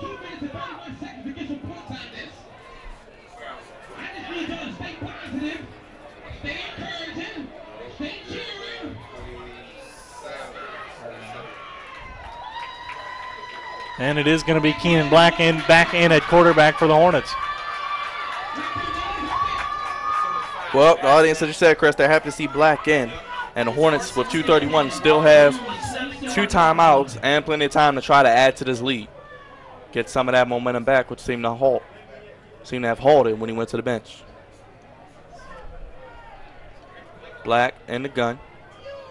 And it is going to be Keenan Black back in at quarterback for the Hornets. Well, the audience, as you said, Chris, they're happy to see Black in. And the Hornets, with 2:31, still have 2 timeouts and plenty of time to try to add to this lead. Get some of that momentum back, which seemed to have halted when he went to the bench. Black in the gun.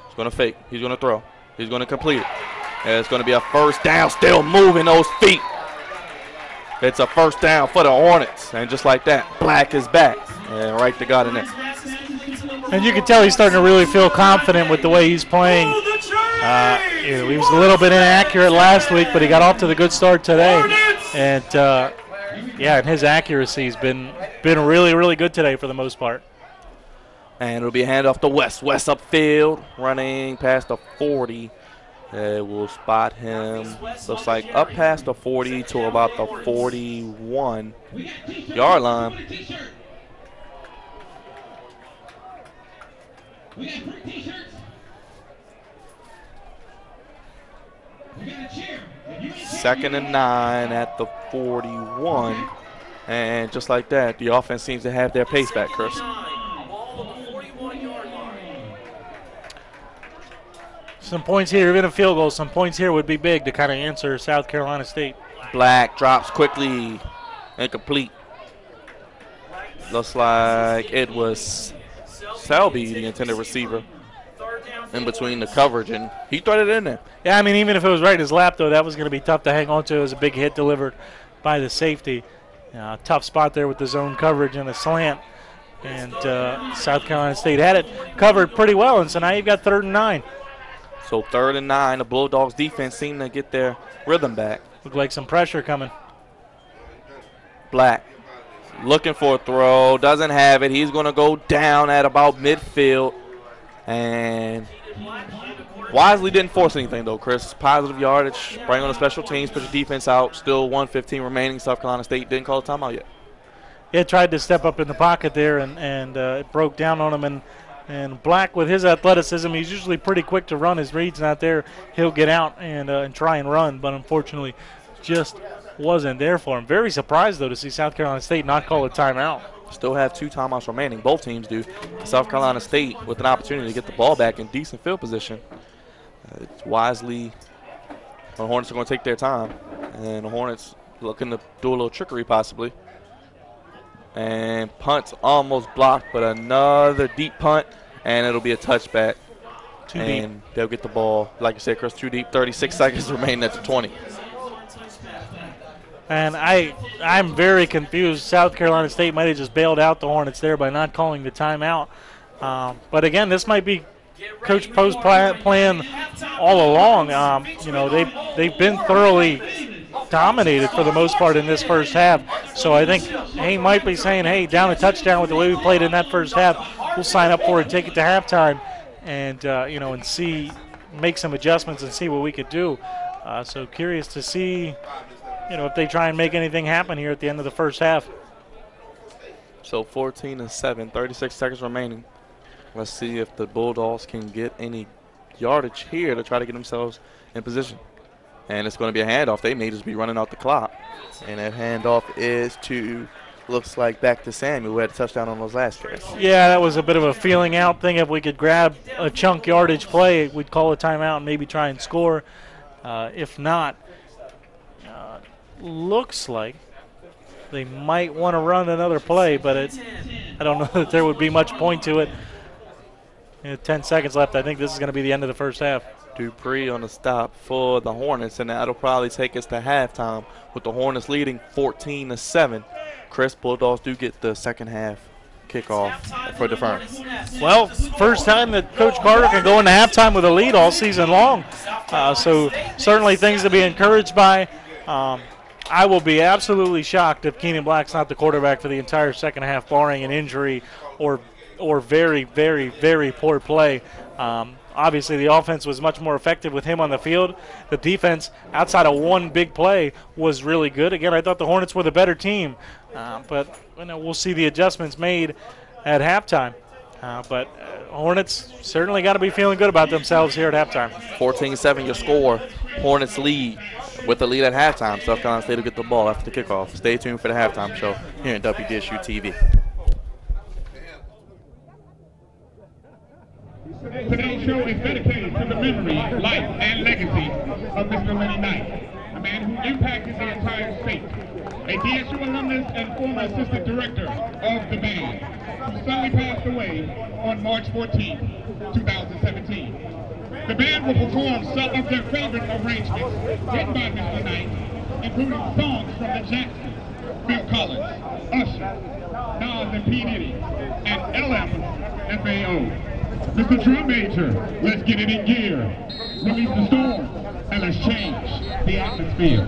He's going to fake. He's going to throw. He's going to complete it. And it's going to be a first down, still moving those feet. It's a first down for the Hornets. And just like that, Black is back. And right to God in there. And you can tell he's starting to really feel confident with the way he's playing. He was a little bit inaccurate last week, but he got off to the good start today. And, and his accuracy has been really, really good today for the most part. And it'll be a handoff to West. West upfield, running past the 40. We'll spot him, looks like up past the 40 to about the 41-yard line. Second and 9 at the 41. And just like that, the offense seems to have their pace back, Chris. Some points here, even a field goal, some points here would be big to kind of answer South Carolina State. Black drops quickly, incomplete. Looks like it was Selby, the intended receiver, in between the coverage, and he threaded it in there. Yeah, I mean, even if it was right in his lap, though, that was going to be tough to hang on to. It was a big hit delivered by the safety. Tough spot there with the zone coverage and a slant. And South Carolina State had it covered pretty well, and so now you've got 3rd and 9. So 3rd and 9, the Bulldogs defense seemed to get their rhythm back. Looked like some pressure coming. Black looking for a throw, doesn't have it. He's going to go down at about midfield. And Wisely didn't force anything, though, Chris. Positive yardage, bring on the special teams, put your defense out. Still 1:15 remaining. South Carolina State didn't call a timeout yet. It tried to step up in the pocket there, and it broke down on him. And Black, with his athleticism, he's usually pretty quick to run. His read's not there. He'll get out and try and run, but unfortunately just wasn't there for him. Very surprised, though, to see South Carolina State not call a timeout. Still have 2 timeouts remaining. Both teams do. South Carolina State with an opportunity to get the ball back in decent field position. It's Wisely. The Hornets are going to take their time. And the Hornets looking to do a little trickery possibly. And punt's almost blocked, but another deep punt, and it'll be a touchback. Too and deep. They'll get the ball, like you said, Chris, too deep. 36 seconds remaining at the 20. And I'm very confused. South Carolina State might have just bailed out the Hornets there by not calling the timeout. But again, this might be Coach Poe's plan all along. They've been thoroughly dominated for the most part in this first half. So I think he might be saying, hey, down a touchdown with the way we played in that first half, we'll sign up for it, take it to halftime, and and see, make some adjustments and see what we could do. So curious to see, if they try and make anything happen here at the end of the first half. So 14-7, 36 seconds remaining. Let's see if the Bulldogs can get any yardage here to try to get themselves in position. And it's going to be a handoff. They may just be running out the clock. And that handoff is to, looks like, back to Samuel, who had a touchdown on those last carries. Yeah, that was a bit of a feeling out thing. If we could grab a chunk yardage play, we'd call a timeout and maybe try and score. If not, looks like they might want to run another play, but I don't know that there would be much point to it. 10 seconds left. I think this is going to be the end of the first half. Dupree on the stop for the Hornets, and that'll probably take us to halftime with the Hornets leading 14-7. Chris, Bulldogs do get the second half kickoff for the Ferns. Well, first time that Coach Carter can go into halftime with a lead all season long. So certainly things to be encouraged by. I will be absolutely shocked if Keenan Black's not the quarterback for the entire second half, barring an injury or very, very, very poor play. Obviously, the offense was much more effective with him on the field. The defense, outside of one big play, was really good. Again, I thought the Hornets were the better team, but we'll see the adjustments made at halftime. But Hornets certainly got to be feeling good about themselves here at halftime. 14-7 your score. Hornets lead with the lead at halftime. South Carolina State will get the ball after the kickoff. Stay tuned for the halftime show here in WDSU-TV. Today's show is dedicated to the memory, life, and legacy of Mr. Lenny Knight, a man who impacted the entire state, a DSU alumnus and former assistant director of the band, who suddenly passed away on March 14, 2017. The band will perform some of their favorite arrangements written by Mr. Knight, including songs from the Jacksons, Bill Collins, Usher, Nas and P. Diddy, and LMFAO. Mr. Drum Major, let's get it in gear. Release the storm, and let's change the atmosphere.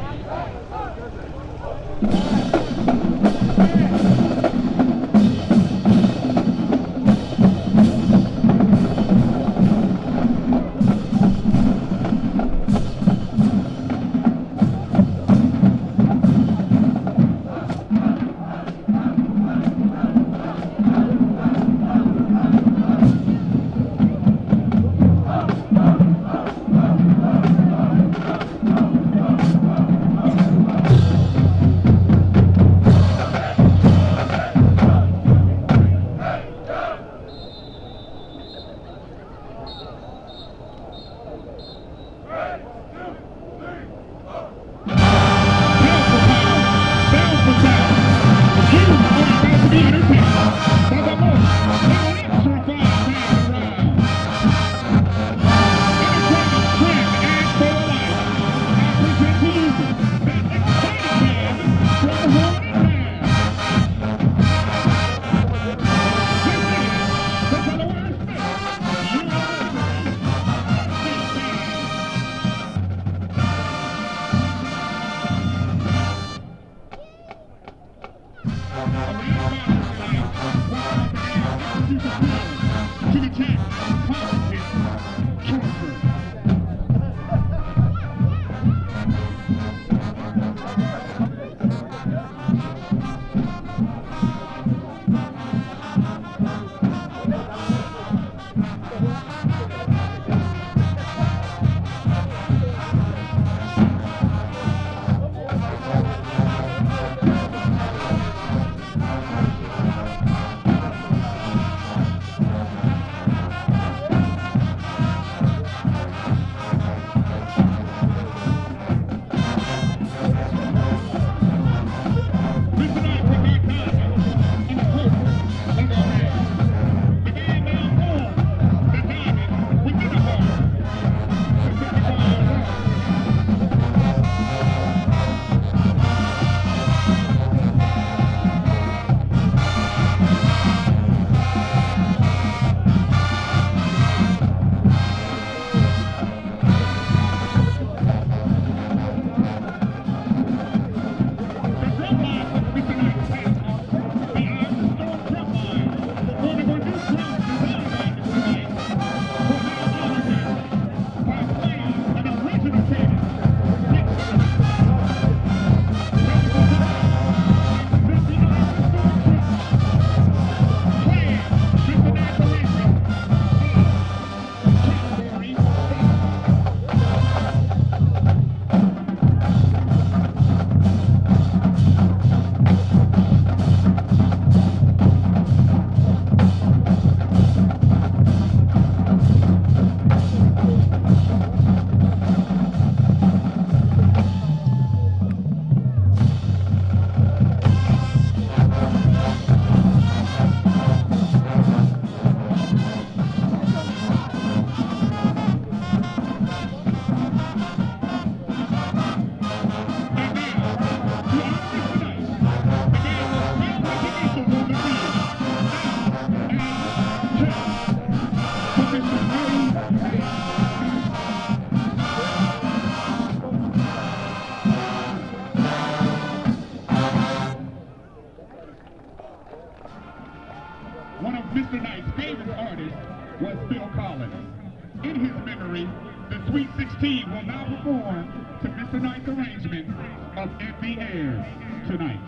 The Sweet 16 will now perform to Mr. Knight's arrangement of In the Air Tonight.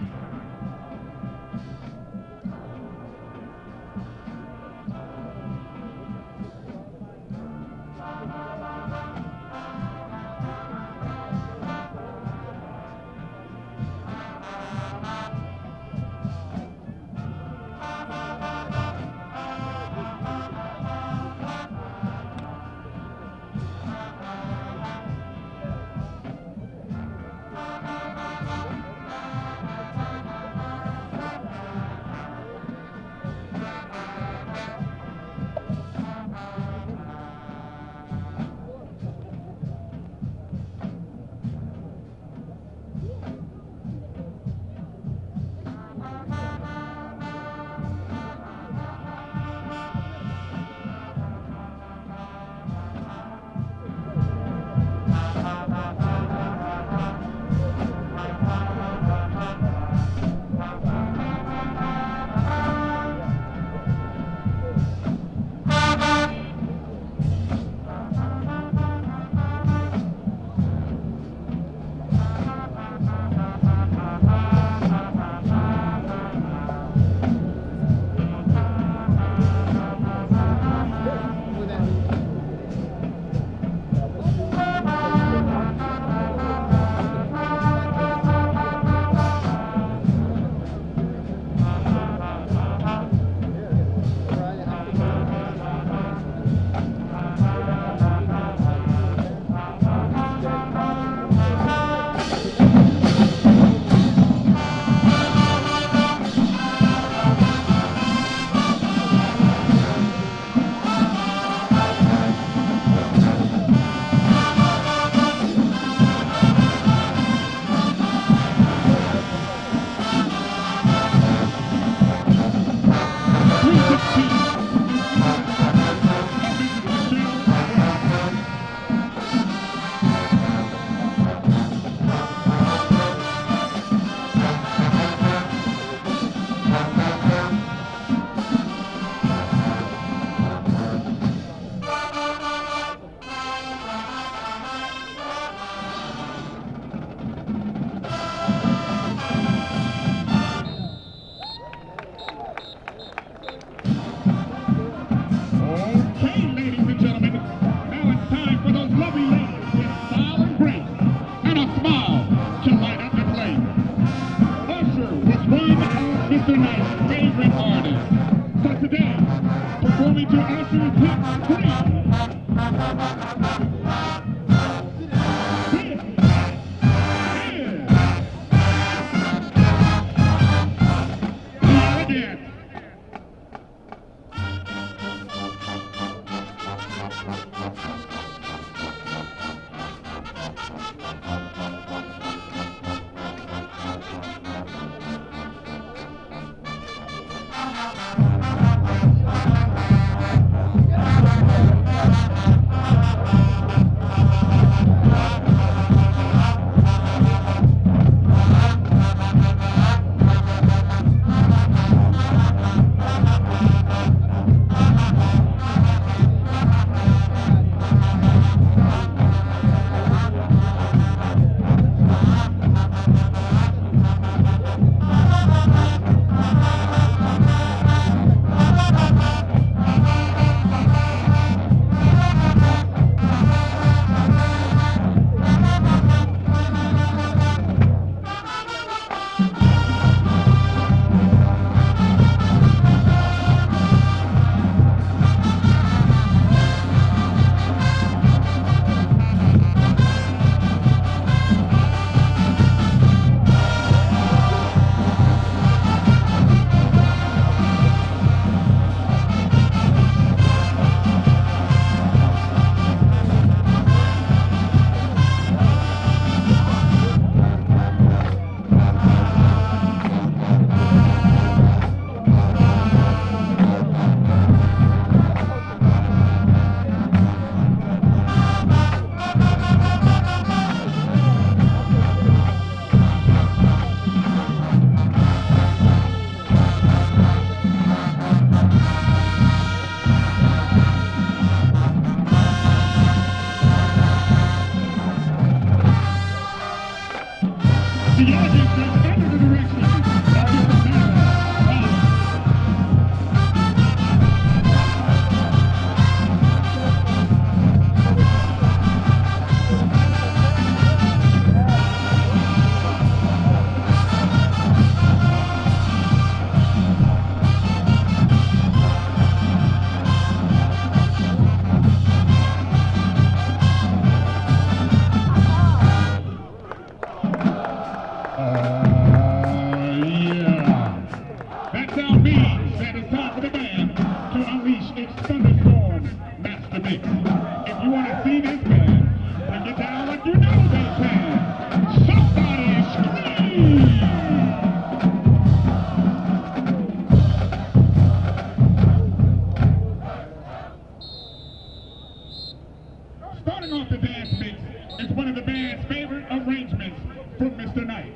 off the dance mix is one of the band's favorite arrangements from Mr. Knight.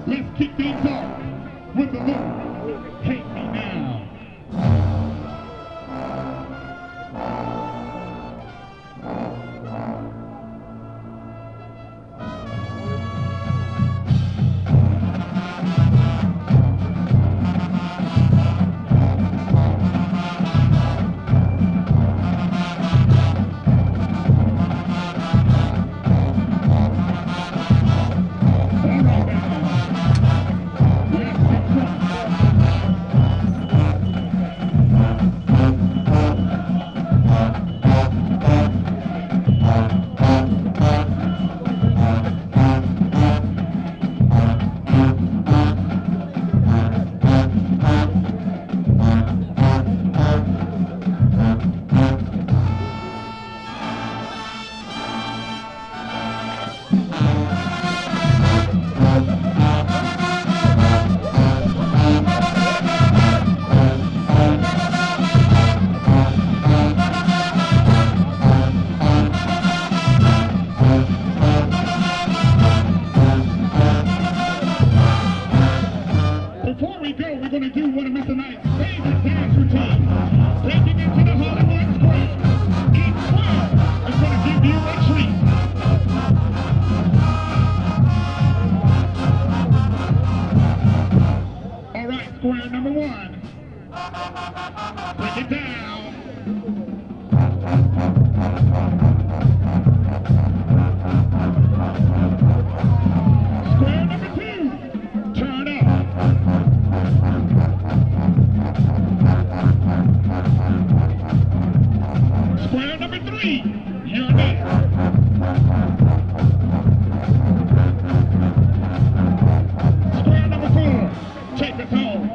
Let's kick things off with the look. Hate Me Now. Square number one. Break it down. Square number two. Turn up. Square number three. You're next. Square number four. Take us home.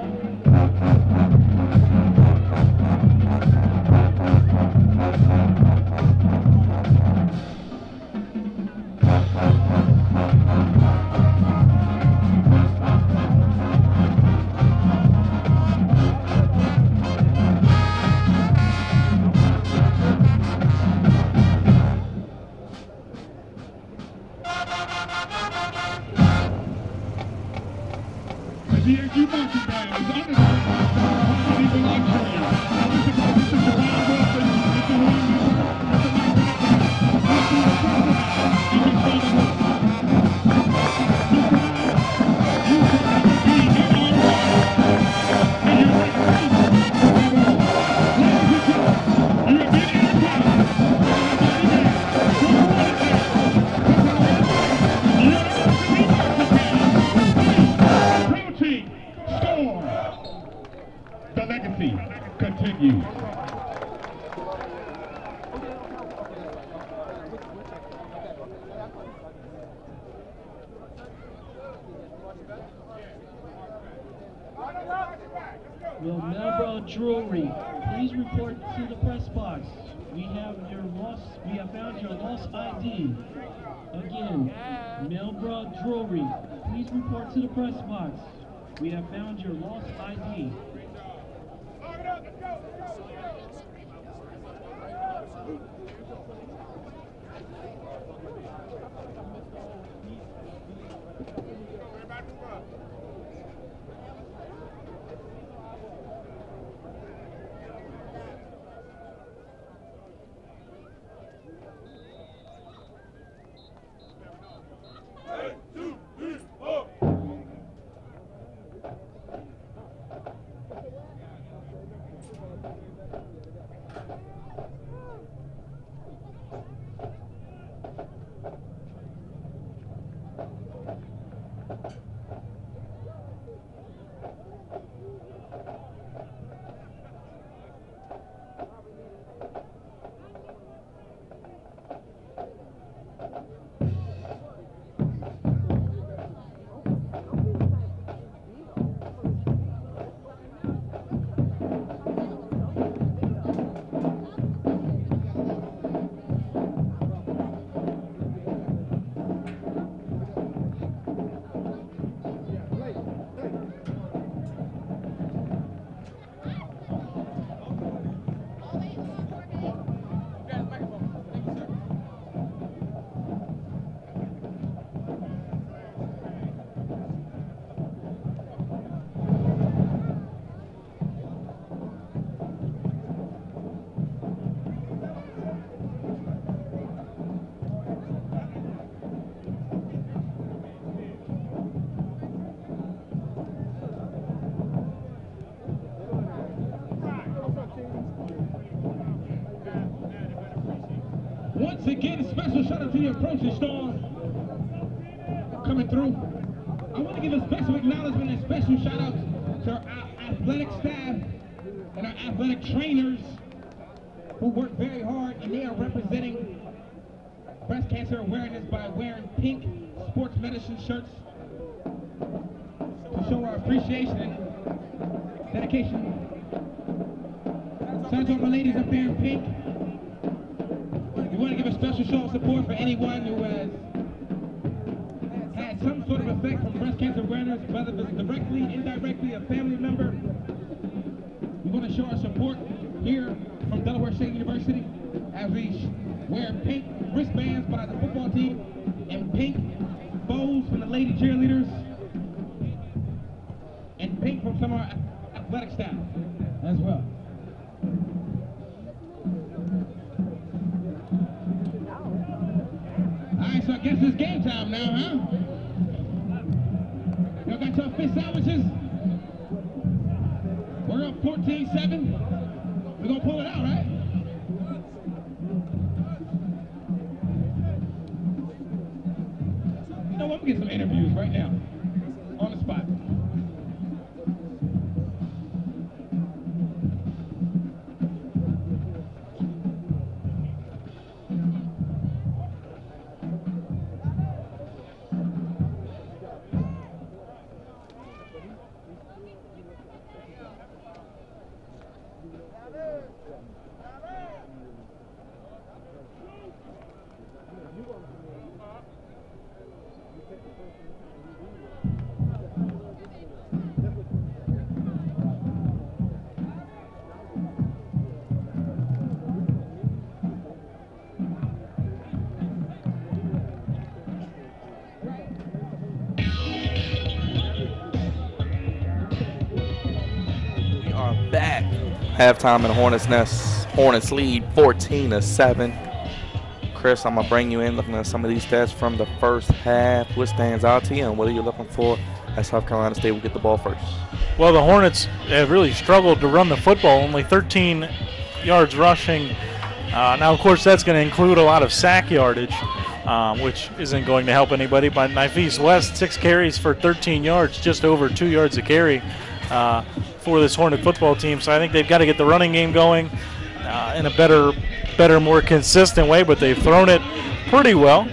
The DSU marching band is under the harmony belongs to you. This is Ron Wilson, Mr. The legacy continues. Will Melbrow Jewelry please report to the press box? We have found your lost ID. Again, Melbrow Jewelry, please report to the press box. We have found your lost ID. again, a special shout out to the approaching star coming through. I want to give a special acknowledgement and special shout out to our athletic staff and our athletic trainers who work very hard, and they are representing breast cancer awareness by wearing pink sports medicine shirts to show our appreciation and dedication. Shout out to all my ladies up there in pink. We want to give a special show of support for anyone who has had some sort of effect from breast cancer awareness, whether it's directly, indirectly, a family member. We want to show our support here from Delaware State University as we wear pink wristbands by the football team and pink bows from the lady cheerleaders and pink from some of our athletic staff as well. All right, so I guess it's game time now, huh? Y'all got your fish sandwiches? We're up 14-7. We're gonna pull it out, right? You know what? I'm gonna get some interviews right now, on the spot. Back. Halftime in the Hornets nest. Hornets lead 14-7. Chris, I'm gonna bring you in looking at some of these stats from the first half. What stands out to you, and what are you looking for as South Carolina State will get the ball first? Well, the Hornets have really struggled to run the football, only 13 yards rushing. Now, of course, that's going to include a lot of sack yardage, which isn't going to help anybody. But Nifis West, 6 carries for 13 yards, just over 2 yards a carry for this Hornet football team. So I think they've got to get the running game going in a better, more consistent way, but they've thrown it pretty well.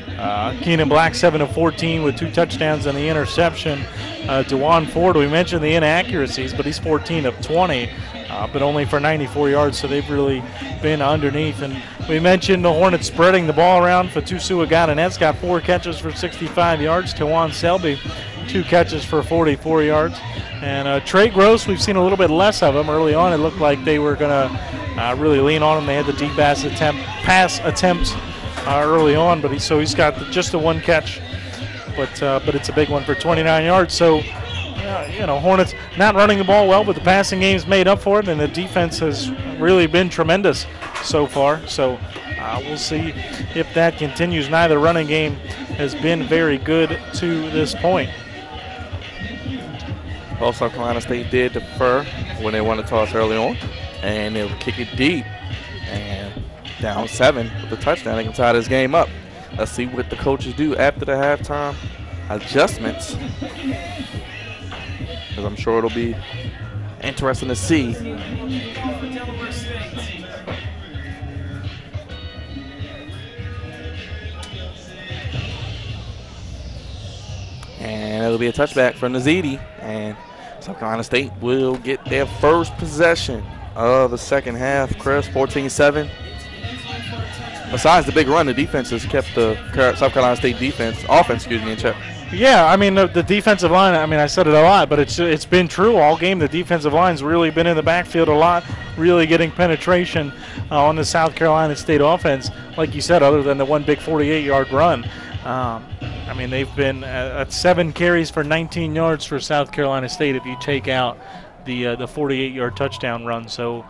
Keenan Black, 7 of 14 with 2 touchdowns and the interception. DeJuan Ford, we mentioned the inaccuracies, but he's 14 of 20, but only for 94 yards, so they've really been underneath. And we mentioned the Hornets spreading the ball around. Fatusu Agadanet's got 4 catches for 65 yards. Tawan Selby, 2 catches for 44 yards. And Trey Gross, we've seen a little bit less of him. Early on, it looked like they were going to really lean on him. They had the deep pass attempt early on, but he's got just the 1 catch, but it's a big one for 29 yards. So, Hornets not running the ball well, but the passing game's made up for it, and the defense has really been tremendous so far. So we'll see if that continues. Neither running game has been very good to this point. Well, South Carolina State did defer when they wanted to toss early on, and they'll kick it deep, and down 7 with the touchdown. They can tie this game up. Let's see what the coaches do after the halftime adjustments, because I'm sure it'll be interesting to see. And it'll be a touchback from Nazidi, and South Carolina State will get their first possession of the second half. Chris, 14-7. Besides the big run, the defense has kept the South Carolina State offense, in check. Yeah, I mean, the defensive line, I said it a lot, but it's been true all game. The defensive line's really been in the backfield a lot, really getting penetration on the South Carolina State offense, like you said, other than the 1 big 48-yard run. They've been at 7 carries for 19 yards for South Carolina State if you take out the 48-yard touchdown run. So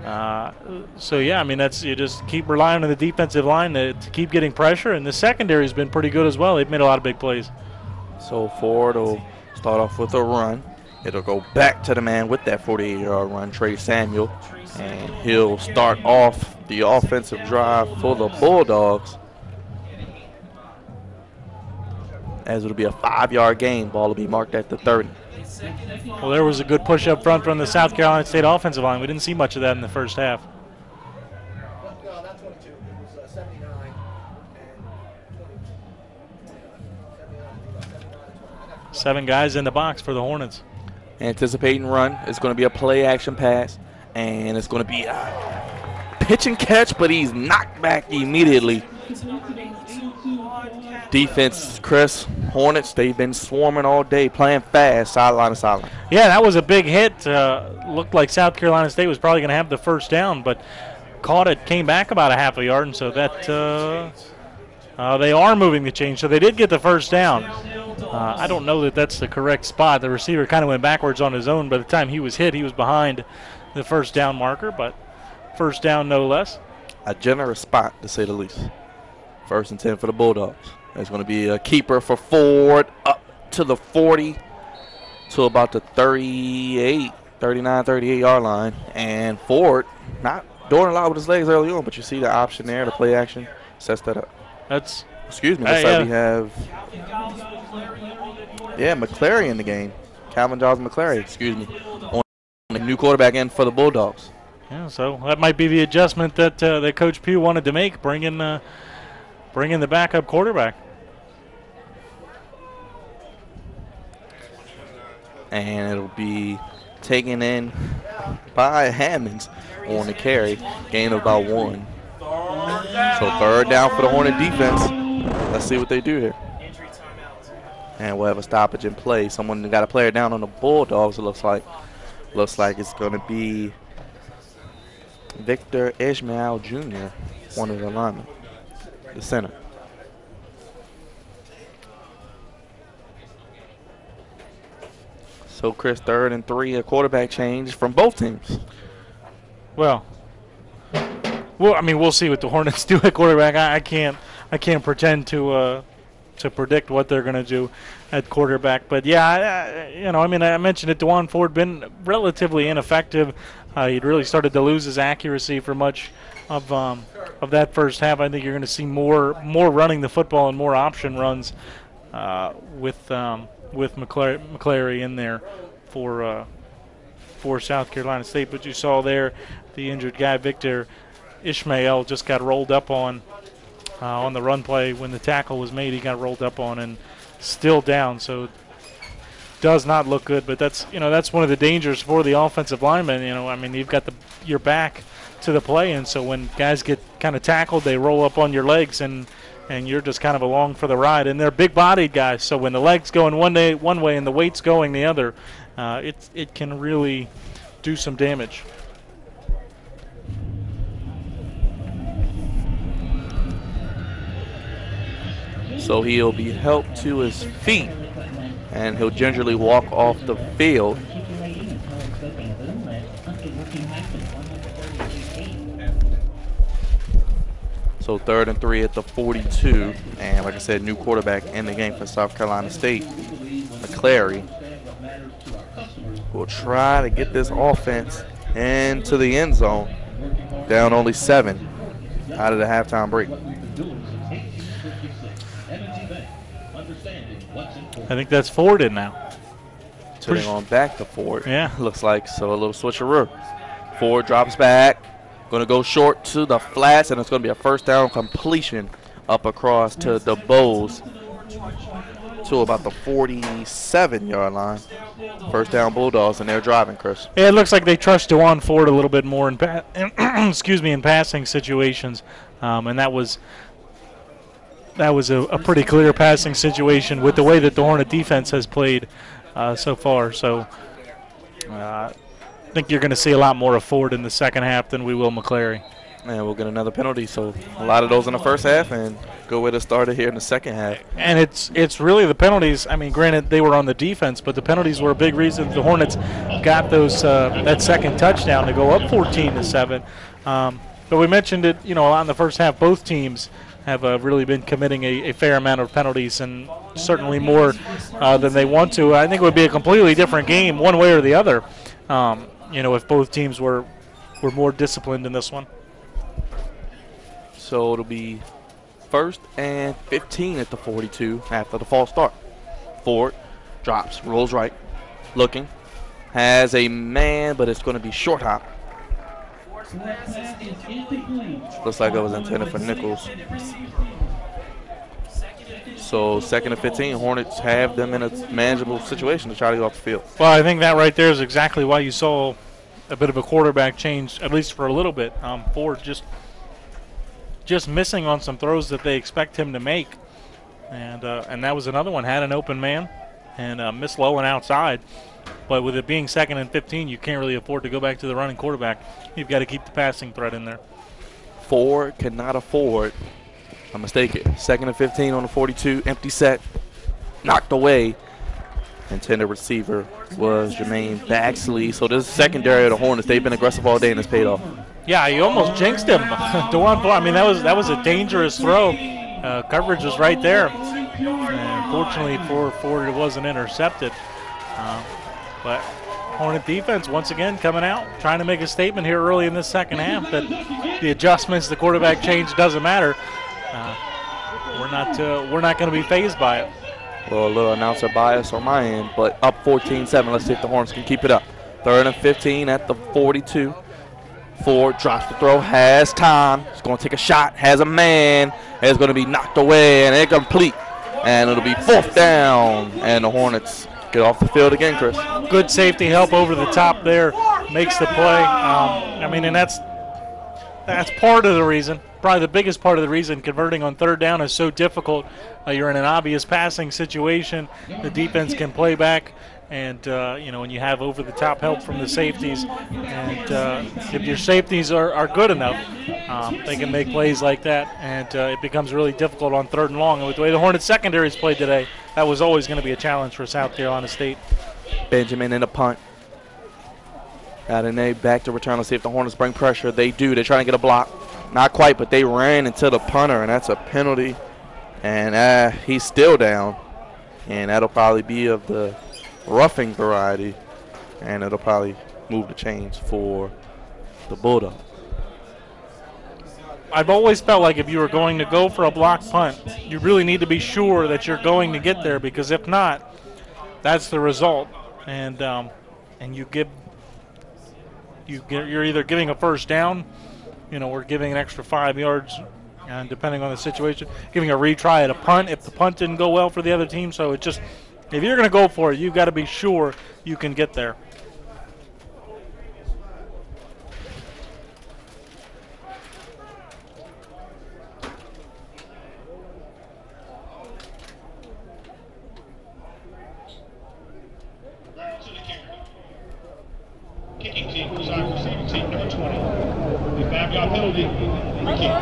yeah, that's, you just keep relying on the defensive line to keep getting pressure, and the secondary has been pretty good as well. They've made a lot of big plays. So Ford will start off with a run. It'll go back to the man with that 48-yard run, Trey Samuel, and he'll start off the offensive drive for the Bulldogs, as it'll be a 5-yard gain. Ball will be marked at the 30. Well, there was a good push up front from the South Carolina State offensive line. We didn't see much of that in the first half. No, not 22. It was 79 and 20. 7 guys in the box for the Hornets. Anticipating run. It's going to be a play action pass, and it's going to be a pitch and catch, but he's knocked back immediately. Defense, Chris, Hornets, they've been swarming all day, playing fast, sideline to sideline. Yeah, that was a big hit. Looked like South Carolina State was probably going to have the first down, but caught it, came back about a half a yard, and so that they are moving the chain. So they did get the first down. I don't know that that's the correct spot. The receiver kind of went backwards on his own. By the time he was hit, he was behind the first down marker, but first down no less. A generous spot, to say the least. 1st and 10 for the Bulldogs. There's going to be a keeper for Ford up to the 40 to about the 38, 39, 38-yard line. And Ford not doing a lot with his legs early on, but you see the option there, the play action, sets that up. That's Excuse me, looks like we have, McClary in the game. Calvin Giles McClary, excuse me, on the new quarterback in for the Bulldogs. Yeah, so that might be the adjustment that that Coach Pugh wanted to make, bring in the backup quarterback. And it'll be taken in by Hammonds on the carry, gain of about 1. So 3rd down for the Hornet defense. Let's see what they do here. And we'll have a stoppage in play. Someone got a player down on the Bulldogs, it looks like. Looks like it's going to be Victor Ishmael Jr., one of the linemen, the center. So, Chris, 3rd and 3, a quarterback change from both teams. Well, I mean, we'll see what the Hornets do at quarterback. I can't pretend to predict what they're going to do at quarterback. But yeah, I mentioned it. DeJuan Ford been relatively ineffective. He'd really started to lose his accuracy for much of that first half. I think you're going to see more running the football and more option runs with McClary in there for South Carolina State. But you saw there the injured guy, Victor Ishmael, just got rolled up on the run play when the tackle was made. He got rolled up on and still down, so does not look good. But that's one of the dangers for the offensive linemen. I mean, you've got your back to the play, and so when guys get kind of tackled, they roll up on your legs, and you're just kind of along for the ride. And they're big-bodied guys, so when the legs going one way and the weight's going the other, it can really do some damage. So he'll be helped to his feet, and he'll gingerly walk off the field. So 3rd and 3 at the 42, and like I said, new quarterback in the game for South Carolina State, McClary, will try to get this offense into the end zone, down only 7 out of the halftime break. I think that's Ford in now. Turning on back to Ford. Yeah. Looks like so, a little switcheroo. Ford drops back. Going to go short to the flats, and it's going to be a first down completion up across to the Bows to about the 47-yard line. First down Bulldogs, and they're driving, Chris. Yeah, it looks like they trust DeJuan Ford a little bit more in in passing situations, and that was a pretty clear passing situation with the way that the Hornet defense has played so far. So I think you're going to see a lot more of Ford in the second half than we will McClary. And we'll get another penalty. So a lot of those in the first half, and go with it started here in the second half. And it's really the penalties. I mean, granted, they were on the defense, but the penalties were a big reason the Hornets got those that second touchdown to go up 14-7. But we mentioned it, a lot in the first half. Both teams have really been committing a fair amount of penalties, and certainly more than they want to. I think it would be a completely different game one way or the other, if both teams were more disciplined in this one. So it'll be 1st and 15 at the 42 after the false start. Ford drops, rolls right, looking, has a man, but it's going to be short hop. Looks like it was intended for Nichols. So 2nd and 15, Hornets have them in a manageable situation to try to get off the field. Well, I think that right there is exactly why you saw a bit of a quarterback change, at least for a little bit. Ford just missing on some throws that they expect him to make. And that was another one, had an open man and missed low and outside. But with it being 2nd and 15, you can't really afford to go back to the running quarterback. You've got to keep the passing threat in there. Ford cannot afford a mistake here. 2nd and 15 on the 42, empty set, knocked away. Intended receiver was Jermaine Baxley. So this is secondary of the Hornets. They've been aggressive all day, and it's paid off. Yeah, you almost jinxed him. I mean, that was a dangerous throw. Coverage was right there. And fortunately for Ford, it wasn't intercepted. But Hornet defense once again coming out, trying to make a statement here early in the second half that the adjustments, the quarterback change doesn't matter. We're not going to be fazed by it. Well, a little announcer bias on my end, but up 14-7. Let's see if the Hornets can keep it up. 3rd and 15 at the 42. Ford drops the throw, has time. He's going to take a shot, has a man. It's going to be knocked away and incomplete. And it'll be 4th down. And the Hornets get off the field again, Chris. Good safety help over the top there. Makes the play. I mean, and that's part of the reason. Probably the biggest part of the reason converting on 3rd down is so difficult. You're in an obvious passing situation. The defense can play back. And, when you have over-the-top help from the safeties, and if your safeties are good enough, they can make plays like that, and it becomes really difficult on 3rd and long. And with the way the Hornets secondaries played today, that was always going to be a challenge for South Carolina State. Benjamin in a punt. Adonai back to return. Let's see if the Hornets bring pressure. They do. They're trying to get a block. Not quite, but they ran into the punter, and that's a penalty. And he's still down, and that'll probably be of the roughing variety, and it'll probably move the chains for the Bulldogs. I've always felt like if you were going to go for a block punt, you really need to be sure that you're going to get there, because if not, that's the result. And you're either giving a 1st down, or giving an extra 5 yards, and depending on the situation, giving a retry at a punt if the punt didn't go well for the other team. So if you're going to go for it, you've got to be sure you can get there. Kicking team, receiving team, number 20. The 5-yard penalty, free kick.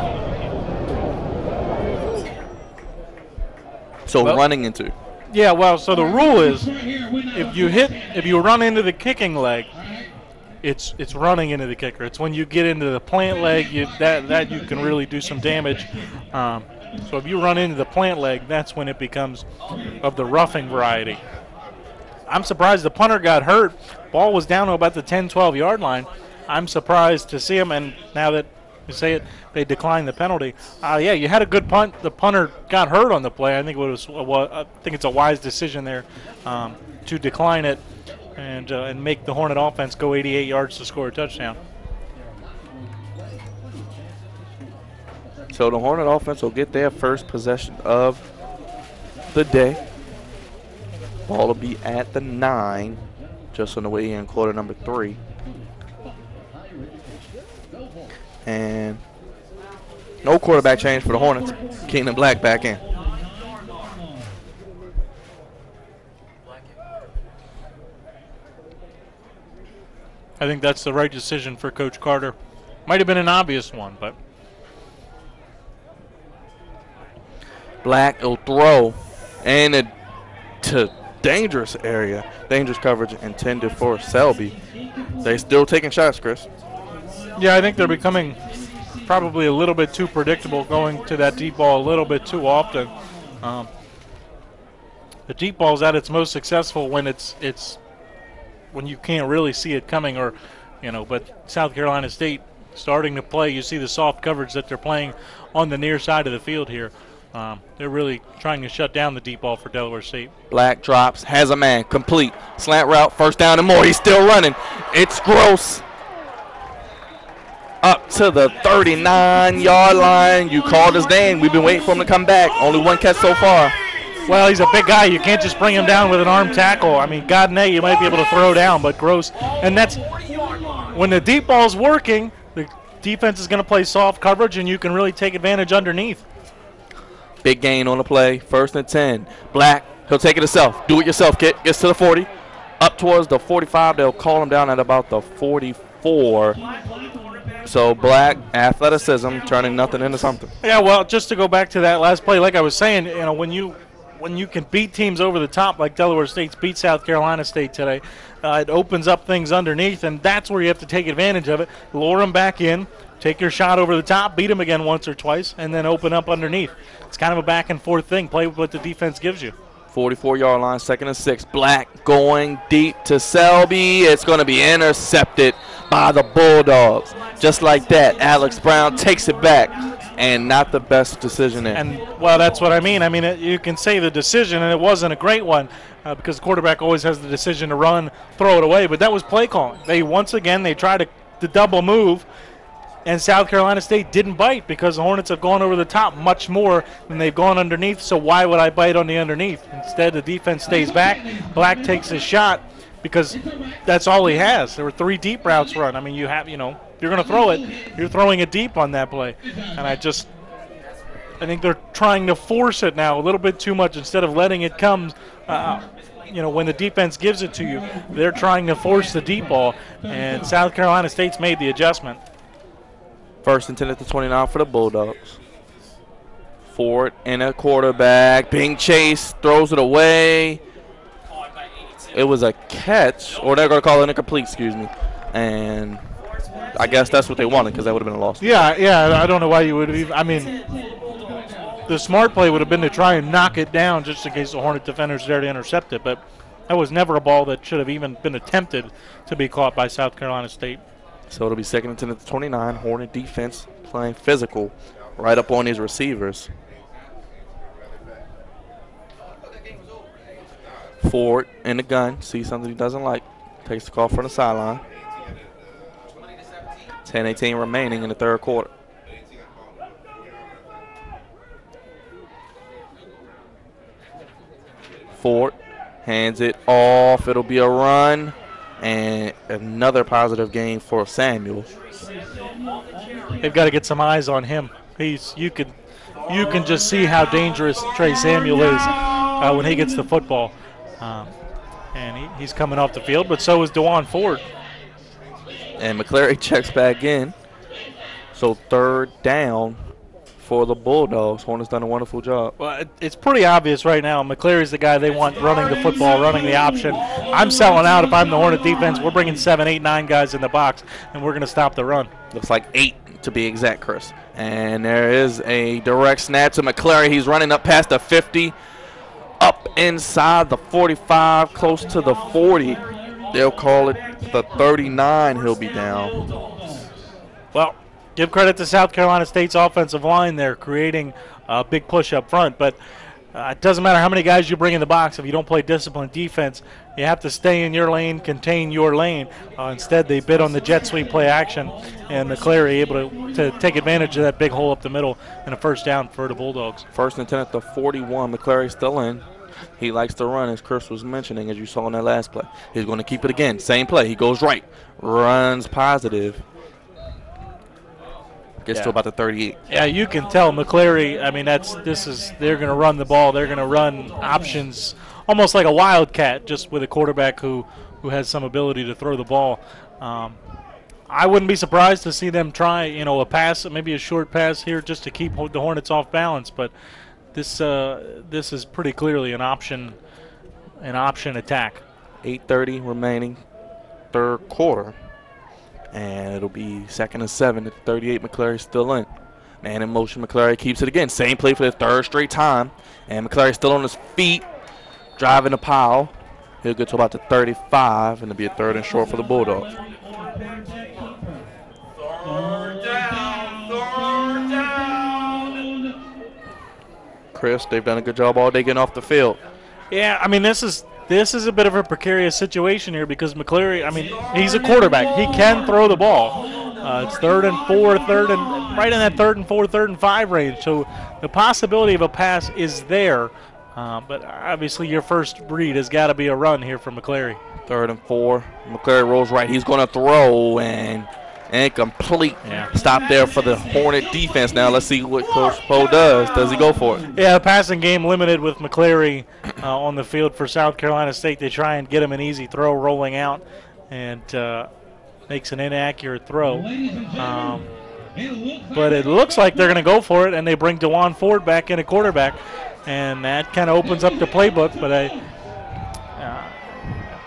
So running into. Yeah, well, so the rule is if you run into the kicking leg, it's running into the kicker. It's when you get into the plant leg that you can really do some damage. So if you run into the plant leg, that's when it becomes of the roughing variety. I'm surprised the punter got hurt. Ball was down to about the 10-12 yard line. I'm surprised to see him, and now that you say it, they declined the penalty. Yeah, you had a good punt. The punter got hurt on the play. I think it's a wise decision there to decline it and make the Hornet offense go 88 yards to score a touchdown. So the Hornet offense will get their first possession of the day. Ball will be at the 9, just on the way in, quarter number 3. And no quarterback change for the Hornets. Keenan Black back in. I think that's the right decision for Coach Carter. Might have been an obvious one, but Black will throw, and to dangerous area. Dangerous coverage intended for Selby. They still taking shots, Chris. Yeah, I think they're becoming probably a little bit too predictable, going to that deep ball a little bit too often. The deep ball is at its most successful when it's when you can't really see it coming, or but South Carolina State starting to play. You see the soft coverage that they're playing on the near side of the field here. They're really trying to shut down the deep ball for Delaware State. Black drops, has a man, complete. Slant route, first down and more. He's still running. It's Gross. Up to the 39-yard line. You called his name. We've been waiting for him to come back. Only one catch so far. Well, he's a big guy. You can't just bring him down with an arm tackle. I mean, God nay, you might be able to throw down, but Gross. And that's when the deep ball's working, the defense is going to play soft coverage, and you can really take advantage underneath. Big gain on the play. 1st and 10. Black, he'll take it himself. Do it yourself, kid. Gets to the 40. Up towards the 45. They'll call him down at about the 44. So Black, athleticism, turning nothing into something. Yeah, well, just to go back to that last play, like I was saying, you know, when you can beat teams over the top like Delaware State's beat South Carolina State today, it opens up things underneath, and that's where you have to take advantage of it. Lure them back in, take your shot over the top, beat them again once or twice, and then open up underneath. It's kind of a back and forth thing. Play with what the defense gives you. 44-yard line, 2nd and 6. Black going deep to Selby. It's going to be intercepted by the Bulldogs. Just like that, Alex Brown takes it back, and not the best decision there. And, well, that's what I mean. I mean, you can say the decision, and it wasn't a great one because the quarterback always has the decision to run, throw it away, but that was play calling. Once again, they tried to double move, and South Carolina State didn't bite because the Hornets have gone over the top much more than they've gone underneath, so why would I bite on the underneath? Instead, the defense stays back. Black takes his shot because that's all he has. There were 3 deep routes run. I mean, you have, you know, if you're going to throw it, you're throwing it deep on that play. And I think they're trying to force it now a little bit too much instead of letting it come, you know, when the defense gives it to you. They're trying to force the deep ball, and South Carolina State's made the adjustment. 1st and 10 at the 29 for the Bulldogs. Ford and a quarterback. Being chased, throws it away. It was a catch, or they're going to call it incomplete, excuse me. And I guess that's what they wanted because that would have been a loss. Yeah, I don't know why you would have. I mean, the smart play would have been to try and knock it down just in case the Hornet defender's there to intercept it. But that was never a ball that should have even been attempted to be caught by South Carolina State. So it'll be 2nd and 10 at the 29. Hornet defense playing physical right up on his receivers. Ford in the gun. See something he doesn't like. Takes the call from the sideline. 10-18 remaining in the 3rd quarter. Ford hands it off. It'll be a run. And another positive gain for Samuel. They've got to get some eyes on him. You can just see how dangerous Trey Samuel is when he gets the football. And he's coming off the field, but so is DeJuan Ford. And McClary checks back in. So 3rd down for the Bulldogs. Hornets done a wonderful job. Well, it's pretty obvious right now. McClary's the guy they want running the football, running the option. I'm selling out if I'm the Hornet defense. We're bringing 7, 8, 9 guys in the box, and we're going to stop the run. Looks like 8 to be exact, Chris. And there is a direct snap to McClary. He's running up past the 50, up inside the 45, close to the 40. They'll call it the 39. He'll be down. Well, give credit to South Carolina State's offensive line. They're creating a big push up front, but it doesn't matter how many guys you bring in the box. If you don't play disciplined defense, you have to stay in your lane, contain your lane. Instead, they bid on the jet sweep play action, and McClary able to take advantage of that big hole up the middle and a 1st down for the Bulldogs. 1st and 10 at the 41. McClary still in. He likes to run, as Chris was mentioning, as you saw in that last play. He's going to keep it again. Same play. He goes right, runs positive. Gets to about the 38. Yeah, you can tell McClary. I mean, they're going to run the ball. They're going to run options, almost like a wildcat, just with a quarterback who has some ability to throw the ball. I wouldn't be surprised to see them try, a pass, maybe a short pass here, just to keep the Hornets off balance. But this is pretty clearly an option attack. 8:30 remaining, 3rd quarter. And it'll be 2nd and 7 at 38. McClary still in. Man in motion. McClary keeps it again. Same play for the 3rd straight time. And McClary still on his feet, driving the pile. He'll get to about the 35, and it'll be a 3rd and short for the Bulldogs. Chris, they've done a good job all day getting off the field. Yeah, I mean, this is a bit of a precarious situation here because McCleary, I mean, he's a quarterback. He can throw the ball. It's 3rd and 4, right in that 3rd and 4, 3rd and 5 range. So the possibility of a pass is there. But obviously your first read has got to be a run here for McCleary. 3rd and 4. McCleary rolls right. He's going to throw and incomplete. Yeah. Stop there for the Hornet defense. Now let's see what Coach Poe does. Does he go for it? Yeah, the passing game limited with McCleary on the field for South Carolina State. They try and get him an easy throw rolling out and makes an inaccurate throw. But it looks like they're going to go for it, and they bring DeJuan Ford back in at quarterback. And that kind of opens up the playbook, but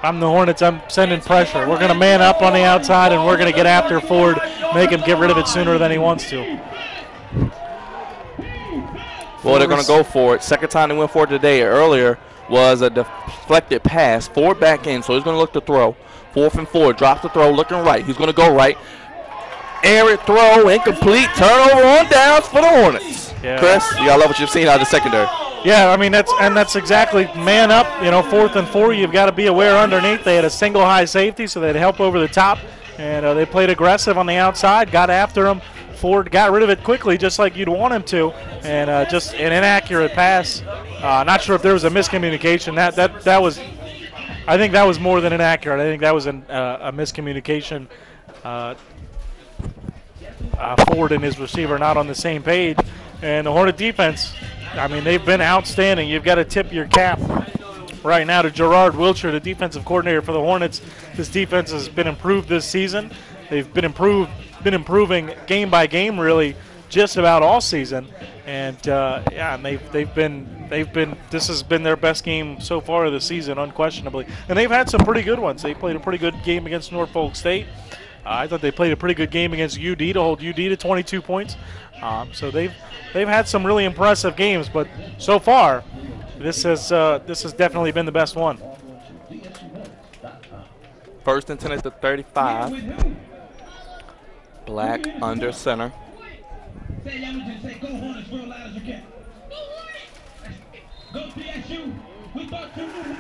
I'm the Hornets. I'm sending pressure. We're going to man up on the outside, and we're going to get after Ford, make him get rid of it sooner than he wants to. Well, they're going to go for it. Second time they went for it today. Earlier was a deflected pass. Ford back in, so he's going to look to throw. 4th and 4. Drops the throw, looking right. He's going to go right. Air it, throw, incomplete. Turnover on downs for the Hornets. Yeah. Chris, you got to love what you've seen out of the secondary. Yeah, I mean, that's exactly man up. 4th and 4, you've got to be aware underneath. They had a single high safety, so they'd help over the top. And they played aggressive on the outside, got after him. Ford got rid of it quickly, just like you'd want him to. And just an inaccurate pass. Not sure if there was a miscommunication. That was, I think that was more than inaccurate. I think that was a miscommunication. Ford and his receiver not on the same page. And the Hornet defense, I mean, they've been outstanding. You've got to tip your cap right now to Gerard Wiltshire, the defensive coordinator for the Hornets. This defense has been improved this season. They've been improving game by game, really, just about all season. And and they've been. This has been their best game so far of the season, unquestionably. And they've had some pretty good ones. They played a pretty good game against Norfolk State. I thought they played a pretty good game against UD to hold UD to 22 points. So they've had some really impressive games, but so far, this has definitely been the best one. 1st and 10 at the 35. Black under center. Go Hornets real loud as you can. Go DSU. We thought you knew.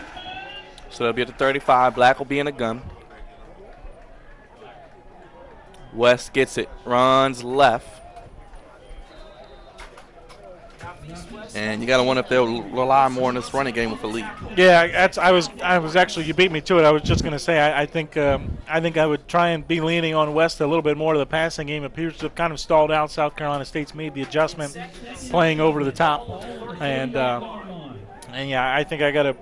So they'll be at the 35. Black will be in a gun. West gets it, runs left. And you got to wonder if they'll rely more on this running game with the lead. Yeah, I was actually, you beat me to it. I was just going to say I think I would try and be leaning on West a little bit more. The passing game appears to have kind of stalled out. South Carolina State's made the adjustment, playing over the top, and yeah, I think I got to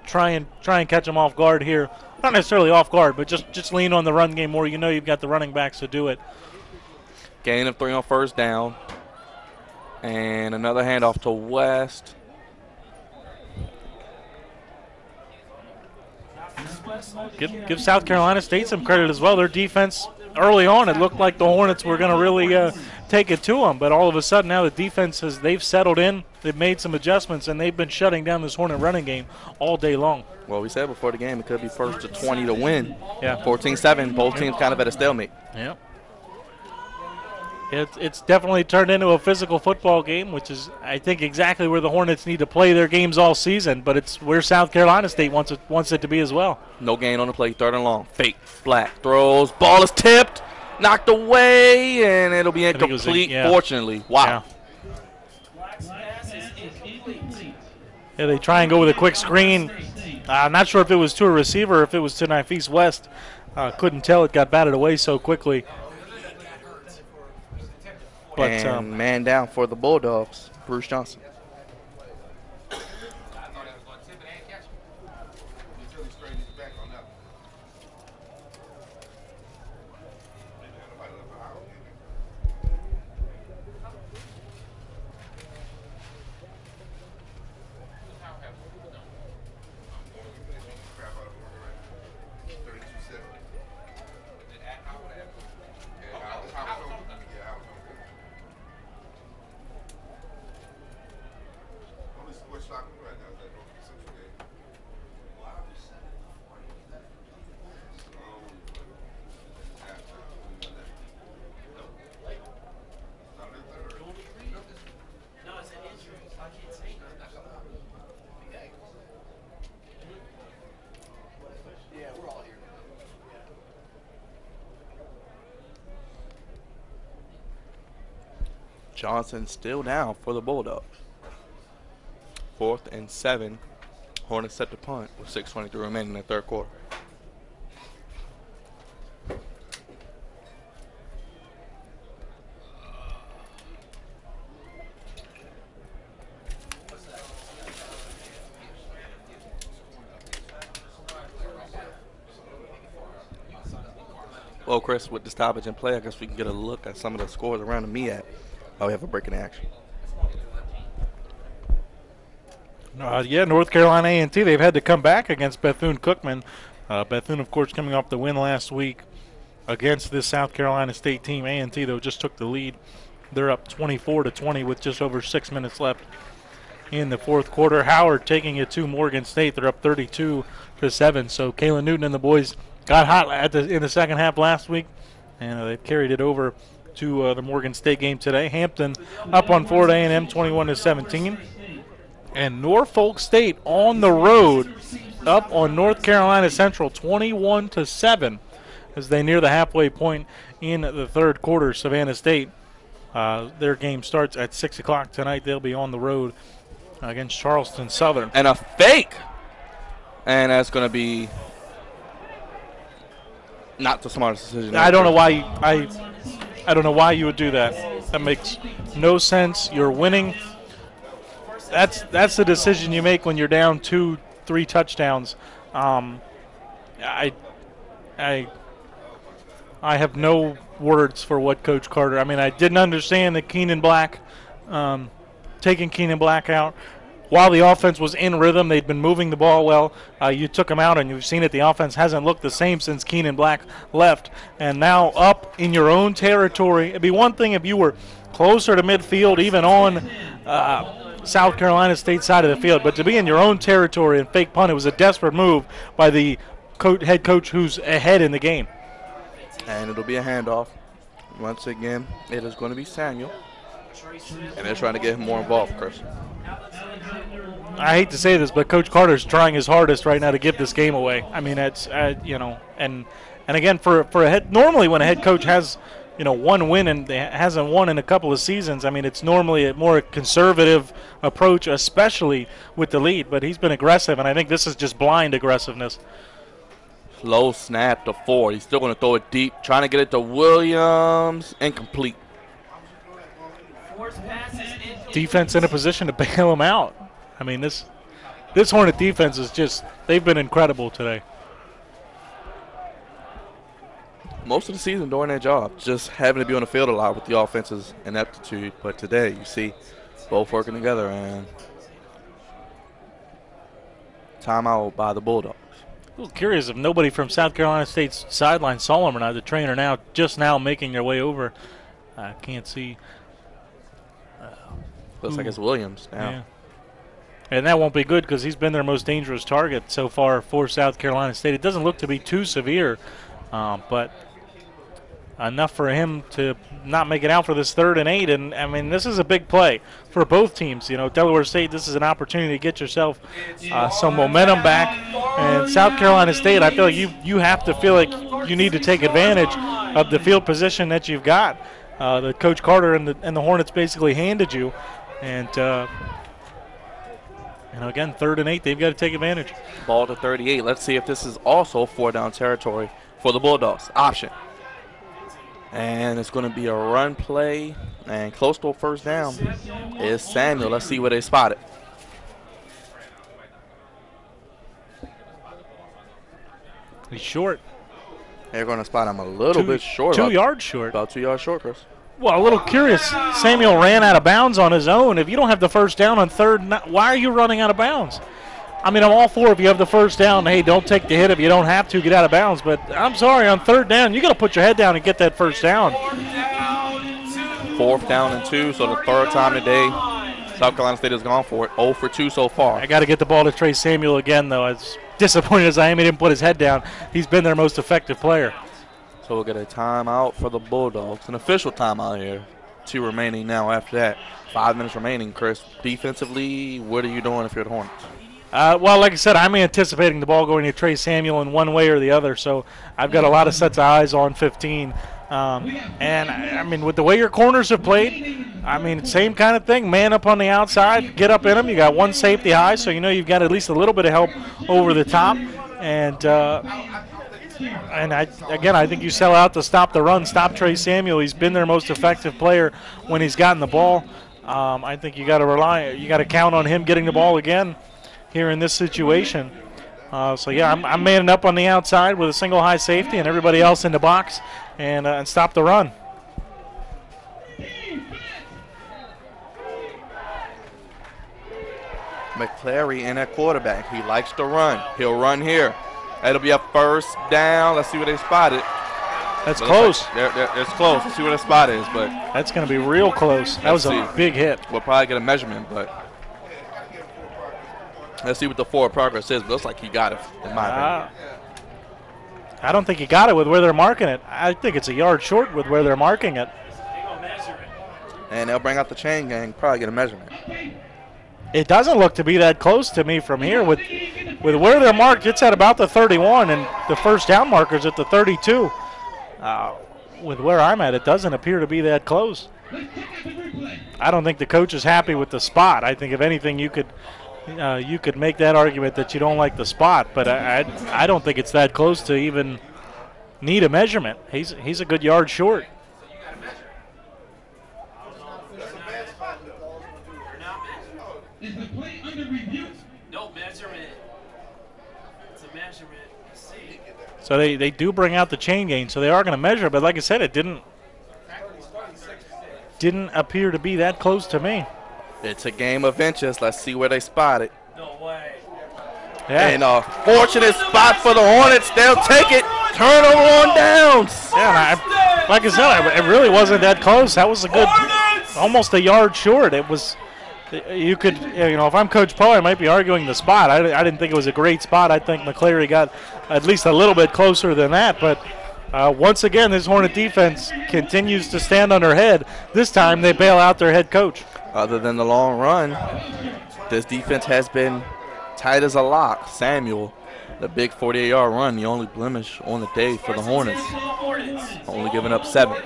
try and catch them off guard here. Not necessarily off guard, but just lean on the run game more. You know you've got the running backs to do it. Gain of 3 on 1st down. And another handoff to West. Give South Carolina State some credit as well. Their defense, early on, it looked like the Hornets were going to really take it to them. But all of a sudden now the defense they've settled in. They've made some adjustments, and they've been shutting down this Hornet running game all day long. Well, we said before the game it could be 1st to 20 to win. Yeah. 14-7. Both teams kind of at a stalemate. Yeah. It's definitely turned into a physical football game, which is, I think, exactly where the Hornets need to play their games all season. But it's where South Carolina State wants it to be as well. No gain on the play. 3rd and long. Fake. Black throws. Ball is tipped. Knocked away, and it'll be incomplete, fortunately. Wow. Yeah, they try and go with a quick screen. I'm not sure if it was to a receiver or if it was to Nafis West. Couldn't tell. It got batted away so quickly. But and man down for the Bulldogs, Bruce Johnson. Johnson still down for the Bulldogs. 4th and 7. Hornets set the punt with 6:23 remaining in the third quarter. Well, Chris, with the stoppage in play, I guess we can get a look at some of the scores around the MEAC. Oh, we have a break in action. Yeah, North Carolina A&T, they've had to come back against Bethune-Cookman. Bethune, of course, coming off the win last week against this South Carolina State team. A&T, though, just took the lead. They're up 24-20 with just over 6 minutes left in the fourth quarter. Howard taking it to Morgan State. They're up 32-7. So Kalen Newton and the boys got hot in the second half last week, and they've carried it over to the Morgan State game today. Hampton up on Florida A&M 21-17. And Norfolk State on the road up on North Carolina Central 21-7 as they near the halfway point in the third quarter. Savannah State, their game starts at 6 o'clock tonight. They'll be on the road against Charleston Southern. And a fake. And that's going to be not the smartest decision. I don't know why I don't know why you would do that. That makes no sense. You're winning. That's the decision you make when you're down 2-3 touchdowns. I have no words for what Coach Carter. I mean, I didn't understand that Keenan Black, taking Keenan Black out. While the offense was in rhythm, they'd been moving the ball well. You took him out, and you've seen it. The offense hasn't looked the same since Keenan Black left. And now up in your own territory. It'd be one thing if you were closer to midfield, even on South Carolina State side of the field. But to be in your own territory and fake punt, it was a desperate move by the head coach who's ahead in the game. And it'll be a handoff. Once again, it is going to be Samuel. And they're trying to get him more involved, Chris. I hate to say this, but Coach Carter's trying his hardest right now to give this game away. I mean, it's and again for a head. Normally, when a head coach has one win and hasn't won in a couple of seasons, I mean, it's normally a more conservative approach, especially with the lead. But he's been aggressive, and I think this is just blind aggressiveness. Low snap to 4. He's still going to throw it deep, trying to get it to Williams. Incomplete. Defense in a position to bail him out. I mean, this Hornet defense is they've been incredible today. Most of the season doing their job, just having to be on the field a lot with the offense's ineptitude. But today, you see both working together, and timeout by the Bulldogs. A little curious if nobody from South Carolina State's sideline saw him or not. The trainer just now making their way over. I can't see. Looks like it's Williams now. Yeah. And that won't be good because he's been their most dangerous target so far for South Carolina State. It doesn't look to be too severe, but enough for him to not make it out for this 3rd and 8. And, I mean, this is a big play for both teams. Delaware State, this is an opportunity to get yourself some momentum back. And South Carolina State, I feel like you have to feel like you need to take advantage of the field position that you've got. That Coach Carter and the Hornets basically handed you. And again, 3rd and 8, they've got to take advantage. Ball to 38. Let's see if this is also 4-down territory for the Bulldogs. Option. And it's going to be a run play. And close to a first down is Samuel. Let's see where they spot it. He's short. They're going to spot him a little bit short. 2 yards short. About 2 yards short, Chris. Well, a little curious. Samuel ran out of bounds on his own. If you don't have the first down on 3rd, why are you running out of bounds? I mean, I'm all for if you have the first down, hey, don't take the hit. If you don't have to, get out of bounds. But I'm sorry, on 3rd down, you got to put your head down and get that first down. 4th down and 2, so the 3rd time today, South Carolina State has gone for it. 0 for 2 so far. I got to get the ball to Trey Samuel again, though. As disappointed as I am, he didn't put his head down. He's been their most effective player. So we'll get a timeout for the Bulldogs, an official timeout here 2 remaining now after that. 5 minutes remaining, Chris. Defensively, what are you doing if you're the Hornets? Well, like I said, I'm anticipating the ball going to Trey Samuel in one way or the other, so I've got a lot of sets of eyes on 15. And, I mean, with the way your corners have played, I mean, same kind of thing. Man up on the outside, get up in them. You got one safety high, so you know you've got at least a little bit of help over the top. And I think you sell out to stop the run, stop Trey Samuel. He's been their most effective player when he's gotten the ball. I think you got to count on him getting the ball again here in this situation. So yeah, I'm manning up on the outside with a single high safety and everybody else in the box, and stop the run. McClary in at quarterback. He likes to run. He'll run here. It'll be a first down. Let's see where they spot it. That's close. It's close. Let's see where the spot is, but that's going to be real close. That was a big hit. We'll probably get a measurement, but let's see what the forward progress is. But it looks like he got it, in my opinion. I don't think he got it with where they're marking it. I think it's a yard short with where they're marking it. And they'll bring out the chain gang, probably get a measurement. It doesn't look to be that close to me from here. With where they're marked, it's at about the 31, and the first down marker's at the 32. With where I'm at, it doesn't appear to be that close. I don't think the coach is happy with the spot. I think if anything, you could make that argument that you don't like the spot, but I don't think it's that close to even need a measurement. He's a good yard short. Is the play under review? No measurement. It's a measurement. So they do bring out the chain gain, so they are going to measure, but like I said, it didn't appear to be that close to me. It's a game of inches. Let's see where they spot it. No way. Yeah. And a fortunate spot for the Hornets. They'll take it. Turnover on downs. Yeah, like I said, it really wasn't that close. That was a good, almost a yard short. It was. You could, if I'm Coach Poe, I might be arguing the spot. I didn't think it was a great spot. I think McClary got at least a little bit closer than that. But once again, this Hornet defense continues to stand on their head. This time they bail out their head coach. Other than the long run, this defense has been tight as a lock. Samuel, the big 48-yard run, the only blemish on the day for the Hornets. Only giving up 7.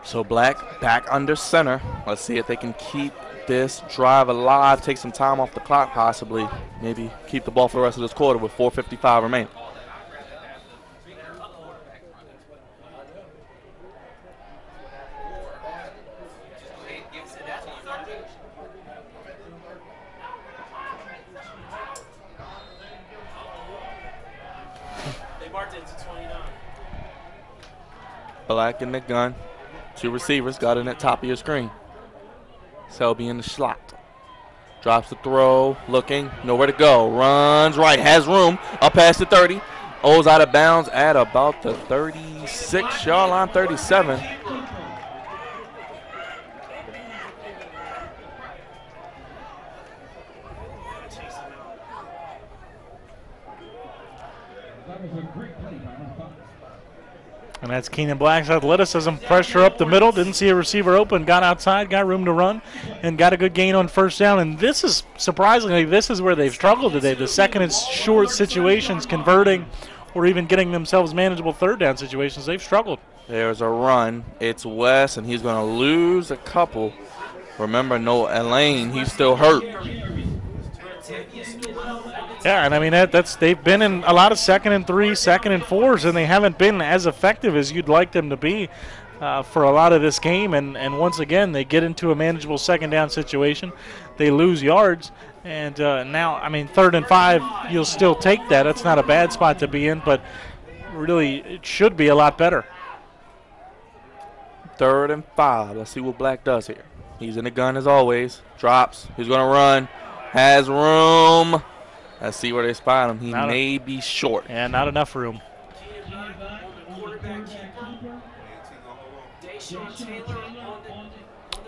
So Black back under center. Let's see if they can keep this drive alive, take some time off the clock possibly. Maybe keep the ball for the rest of this quarter with 4:55 remaining. Black in the gun. 2 receivers got in at top of your screen. Selby in the slot. Drops the throw, looking, nowhere to go. Runs right, has room, up past the 30. O's out of bounds at about the 36-yard line, 37. And that's Keenan Black's athleticism. Pressure up the middle. Didn't see a receiver open. Got outside. Got room to run. And got a good gain on first down. And this is, surprisingly, this is where they've struggled today. The second and short situations, converting or even getting themselves manageable third down situations, they've struggled. There's a run. It's Wes, and he's going to lose a couple. Remember, no Elaine. He's still hurt. Yeah, and I mean they've been in a lot of 2nd and 3, 2nd and 4s, and they haven't been as effective as you'd like them to be for a lot of this game. And once again, they get into a manageable 2nd down situation, they lose yards, and now I mean 3rd and 5, you'll still take that. It's not a bad spot to be in, but really it should be a lot better. 3rd and 5. Let's see what Black does here. He's in the gun as always. Drops. He's going to run. Has room. Let's see where they spot him. He may be short. Yeah, not enough room.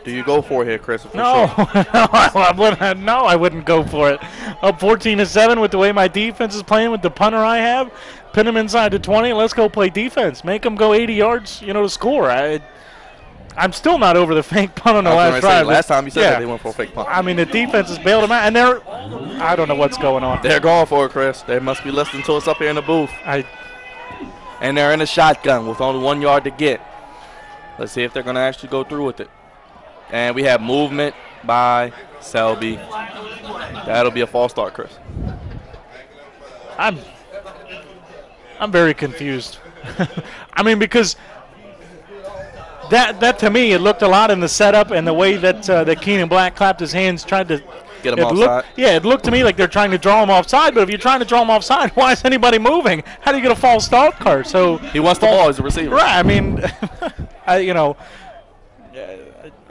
Do you go for it here, Chris? No, I wouldn't go for it. Up 14-7 with the way my defense is playing with the punter I have. Pin him inside the 20. Let's go play defense. Make them go 80 yards, to score. I'm still not over the fake punt on the last drive. Last time you said that they went for a fake punt. I mean, the defense has bailed them out, and I don't know what's going on. They're going for it, Chris. They must be listening to us up here in the booth. And they're in a shotgun with only 1 yard to get. Let's see if they're going to actually go through with it. And we have movement by Selby. That'll be a false start, Chris. I'm very confused. I mean, because that to me, it looked a lot in the setup and the way that Keenan Black clapped his hands, tried to get him offside. It looked to me like they're trying to draw him offside. But if you're trying to draw him offside, why is anybody moving? How do you get a false start card? So he wants the ball as a receiver. Right. I mean,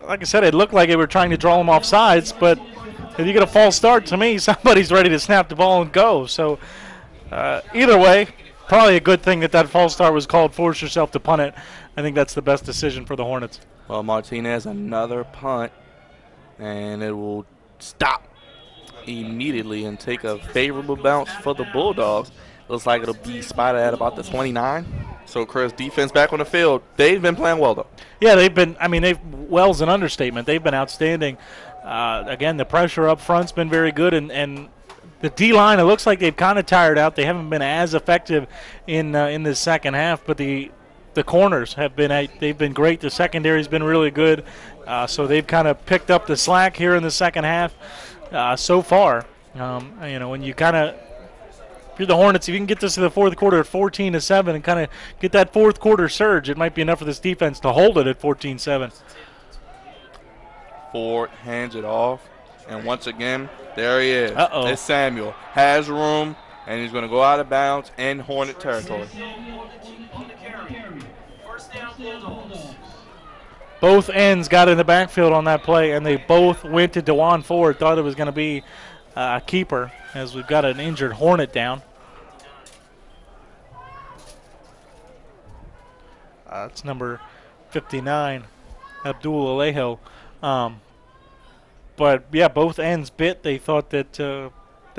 like I said, it looked like they were trying to draw him off sides. But if you get a false start, to me, somebody's ready to snap the ball and go. So either way, probably a good thing that false start was called. Force yourself to punt it. I think that's the best decision for the Hornets. Well, Martinez, another punt, and it will stop immediately and take a favorable bounce for the Bulldogs. Looks like it'll be spotted at about the 29. So, Chris, defense back on the field. They've been playing well, though. Yeah, well's an understatement. They've been outstanding. Again, the pressure up front's been very good, and the D-line, it looks like they've kind of tired out. They haven't been as effective in the second half, but the corners they've been great. The secondary's been really good. So they've kind of picked up the slack here in the second half so far. When you kind of, if you're the Hornets, if you can get this to the fourth quarter at 14-7 and kind of get that fourth quarter surge, it might be enough for this defense to hold it at 14-7. Ford hands it off, and once again, there he is. Uh-oh. It's Samuel. Has room, and he's going to go out of bounds in Hornet territory. Both ends got in the backfield on that play, and they both went to DeJuan Ford. Thought it was going to be a keeper, as we've got an injured Hornet down. That's number 59, Abdul Alejo. But yeah, both ends bit. They thought that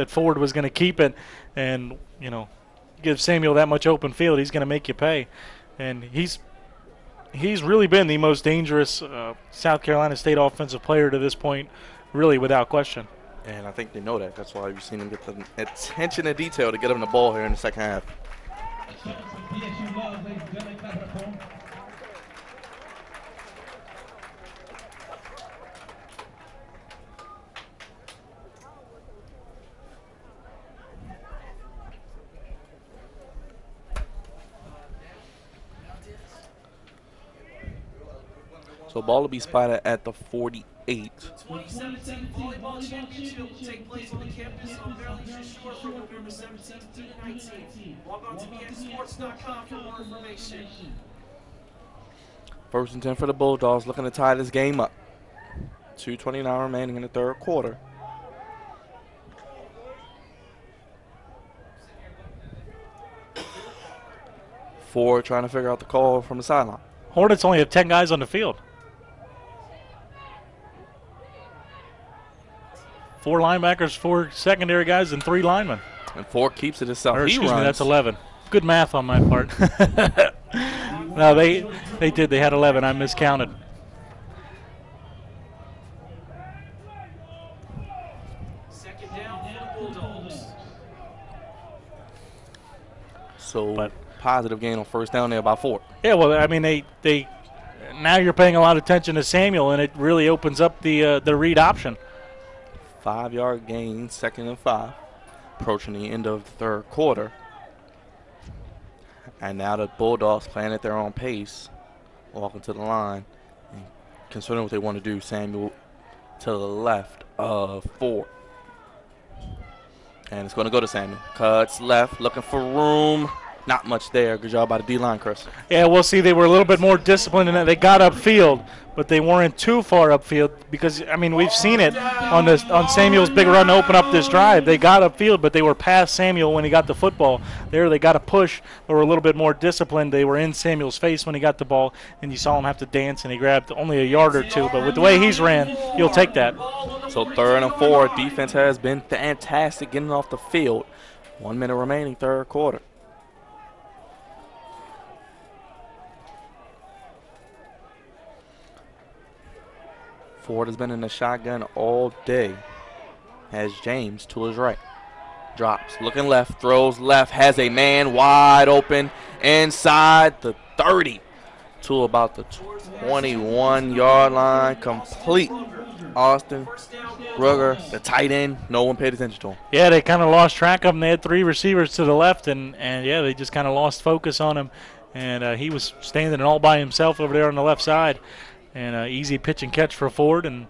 Ford was going to keep it, and give Samuel that much open field, he's going to make you pay. And he's really been the most dangerous South Carolina State offensive player to this point, really without question. And I think they know that. That's why you've seen them get the attention to detail to get them the ball here in the second half. So ball will be spotted at the 48. 2017 Volleyball Championship will take place on the campus of Maryland Shore from November 17th to 19th. Log on to bxsports.com for more information. First and 10 for the Bulldogs, looking to tie this game up. 2:29 remaining in the third quarter. Ford trying to figure out the call from the sideline. Hornets only have 10 guys on the field. 4 linebackers, 4 secondary guys, and 3 linemen. And Ford keeps it himself. Excuse me, that's 11. Good math on my part. No, they did. They had 11. I miscounted. Second down for the Bulldogs. So positive gain on first down there by Ford. Yeah, well, I mean, they now you're paying a lot of attention to Samuel, and it really opens up the read option. 5-yard gain, 2nd and 5. Approaching the end of the third quarter. And now the Bulldogs playing at their own pace, walking to the line. And considering what they want to do, Samuel to the left of Ford. And it's going to go to Samuel. Cuts left, looking for room. Not much there. Good job by the D-line, Chris. Yeah, we'll see. They were a little bit more disciplined in that. They got upfield, but they weren't too far upfield because, I mean, we've seen it on Samuel's big run to open up this drive. They got upfield, but they were past Samuel when he got the football. There they got a push. They were a little bit more disciplined. They were in Samuel's face when he got the ball, and you saw him have to dance, and he grabbed only a yard or two. But with the way he's ran, you'll take that. So 3rd and 4. Defense has been fantastic getting off the field. 1 minute remaining, third quarter. Ford has been in the shotgun all day. Has James to his right. Drops, looking left, throws left, has a man wide open inside the 30 to about the 21-yard line. Complete. Austin Ruger, the tight end, no one paid attention to him. Yeah, they kind of lost track of him. They had 3 receivers to the left, and yeah, they just kind of lost focus on him. And he was standing all by himself over there on the left side. And easy pitch and catch for Ford, and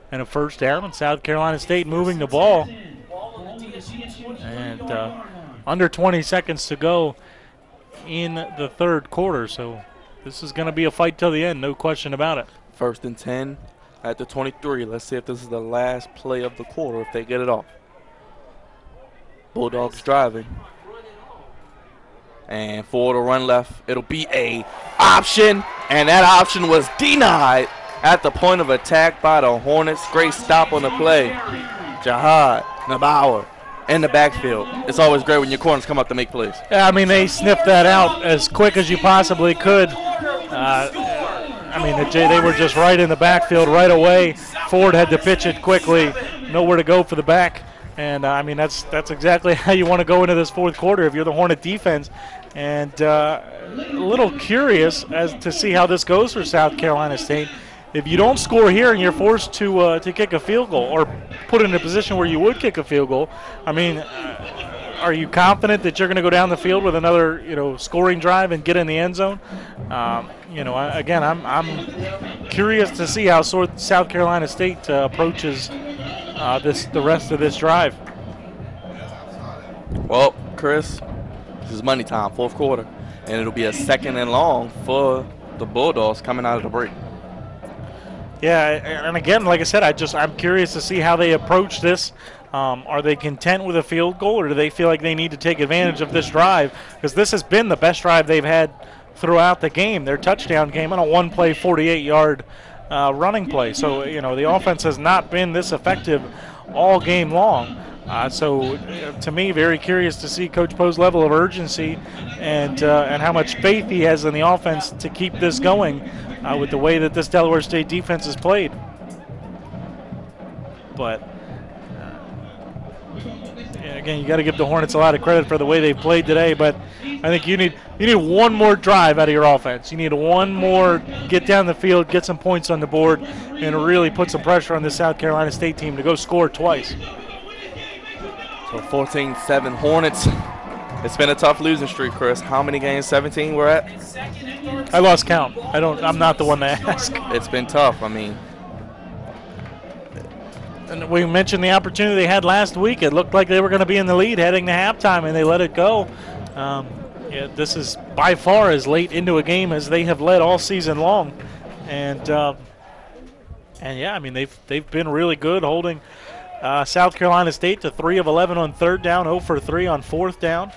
a first down. And South Carolina State moving the ball. And under 20 seconds to go in the third quarter. So this is going to be a fight till the end, no question about it. 1st and 10 at the 23. Let's see if this is the last play of the quarter, if they get it off. Bulldogs driving. And Ford will run left. It'll be a option, and that option was denied at the point of attack by the Hornets. Great stop on the play. Jihad Nabauer in the backfield. It's always great when your corners come up to make plays. Yeah, I mean, they sniffed that out as quick as you possibly could. I mean, they were just right in the backfield right away. Ford had to pitch it quickly, nowhere to go for the back. And, I mean, that's exactly how you want to go into this fourth quarter if you're the Hornet defense. And a little curious as to see how this goes for South Carolina State. If you don't score here and you're forced to kick a field goal or put in a position where you would kick a field goal, I mean, are you confident that you're going to go down the field with another, scoring drive and get in the end zone? Again, I'm curious to see how South Carolina State approaches the rest of this drive. Well, Chris, this is money time, fourth quarter, and it'll be a 2nd and long for the Bulldogs coming out of the break. Yeah, and again, like I said, I'm curious to see how they approach this. Are they content with a field goal, or do they feel like they need to take advantage of this drive? Because this has been the best drive they've had throughout the game. Their touchdown came on a one-play, 48-yard running play. So, the offense has not been this effective all game long. So, to me, very curious to see Coach Poe's level of urgency and how much faith he has in the offense to keep this going with the way that this Delaware State defense has played. But, again, you got to give the Hornets a lot of credit for the way they played today. But I think you need one more drive out of your offense. You need one more get down the field, get some points on the board, and really put some pressure on the South Carolina State team to go score twice. So 14-7 Hornets. It's been a tough losing streak, Chris. How many games? 17 we're at? I lost count. I'm not the one to ask. It's been tough. I mean, and we mentioned the opportunity they had last week. It looked like they were going to be in the lead heading to halftime, and they let it go. This is by far as late into a game as they have led all season long. And yeah, I mean, they've been really good holding South Carolina State to 3 of 11 on third down, 0 for 3 on fourth down.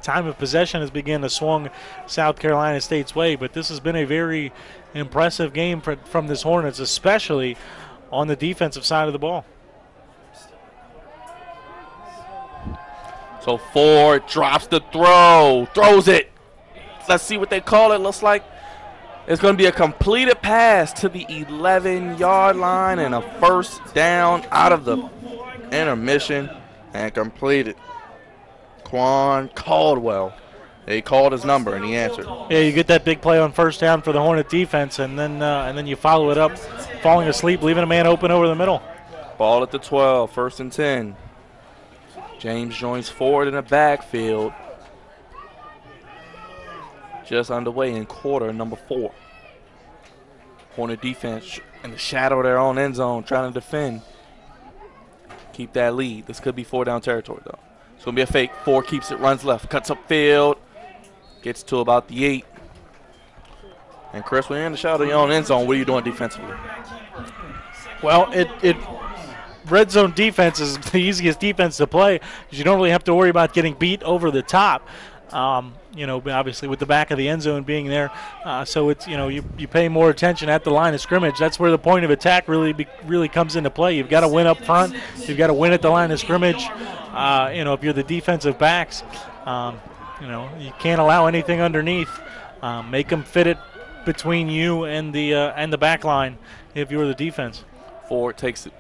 Time of possession has begun to swing South Carolina State's way, but this has been a very impressive game from this Hornets, especially on the defensive side of the ball. So Ford drops the throw, throws it. Let's see what they call it. Looks like it's going to be a completed pass to the 11-yard line and a first down out of the intermission and completed. Quan Caldwell. They called his number and he answered. Yeah, you get that big play on first down for the Hornet defense, and then you follow it up, falling asleep, leaving a man open over the middle. Ball at the 12, 1st and 10. James joins Ford in the backfield. Just underway in quarter number 4. Hornet defense in the shadow of their own end zone trying to defend. Keep that lead. This could be 4-down territory, though. It's going to be a fake. Ford keeps it, runs left, cuts upfield, gets to about the 8. And, Chris, when you're in the shadow of your own end zone, what are you doing defensively? Well, red zone defense is the easiest defense to play because you don't really have to worry about getting beat over the top. Obviously with the back of the end zone being there. So it's, you pay more attention at the line of scrimmage. That's where the point of attack really comes into play. You've got to win up front. You've got to win at the line of scrimmage. If you're the defensive backs, you can't allow anything underneath. Make them fit it between you and the back line, if you're the defense. Ford takes it.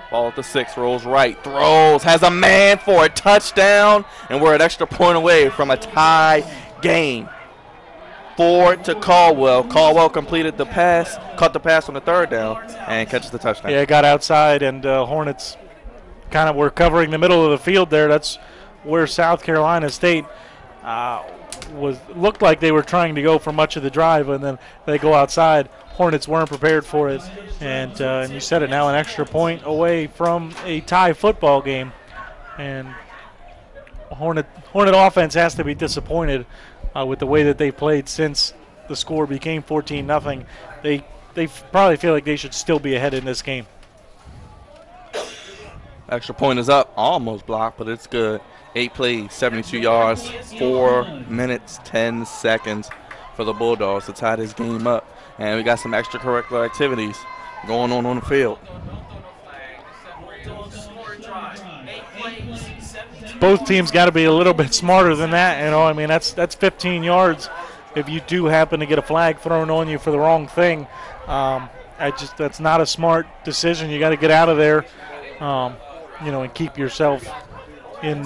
Ball at the 6, rolls right, throws, has a man for a touchdown, and we're an extra point away from a tie game. Ford to Caldwell. Caldwell completed the pass, caught the pass on the 3rd down, and catches the touchdown. Yeah, it got outside, and Hornets kind of were covering the middle of the field there. That's where South Carolina State looked like they were trying to go for much of the drive, and then they go outside. Hornets weren't prepared for it, and you said it now, an extra point away from a tie football game, and Hornet offense has to be disappointed with the way that they played since the score became 14-0. They probably feel like they should still be ahead in this game. Extra point is up, almost blocked, but it's good. 8 plays, 72 yards, 4 minutes, 10 seconds for the Bulldogs to tie this game up. And we got some extracurricular activities going on the field. Both teams got to be a little bit smarter than that. You know, I mean, that's 15 yards. If you do happen to get a flag thrown on you for the wrong thing, that's not a smart decision. You got to get out of there, and keep yourself in,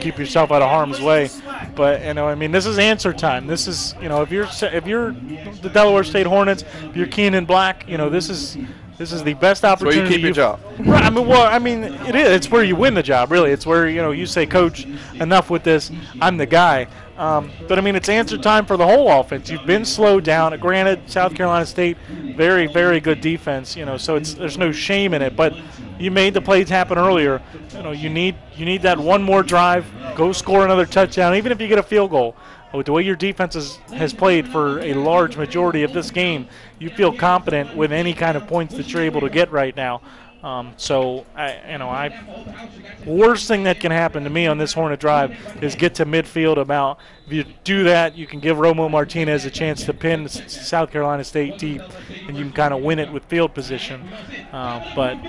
keep yourself out of harm's way. But I mean, this is answer time. This is, if you're the Delaware State Hornets, if you're Keenan Black, this is the best opportunity. Where you keep your job. Right. I mean, it is. It's where you win the job, really. It's where you say, Coach, enough with this. I'm the guy. But I mean, it's answer time for the whole offense. You've been slowed down. Granted, South Carolina State, very, very good defense. So there's no shame in it. But you made the plays happen earlier. You need that one more drive. Go score another touchdown, even if you get a field goal. With the way your defense has played for a large majority of this game, you feel confident with any kind of points that you're able to get right now. Worst thing that can happen to me on this Hornet drive is get to midfield about. If you do that, you can give Romo Martinez a chance to pin South Carolina State deep, and you can kind of win it with field position. But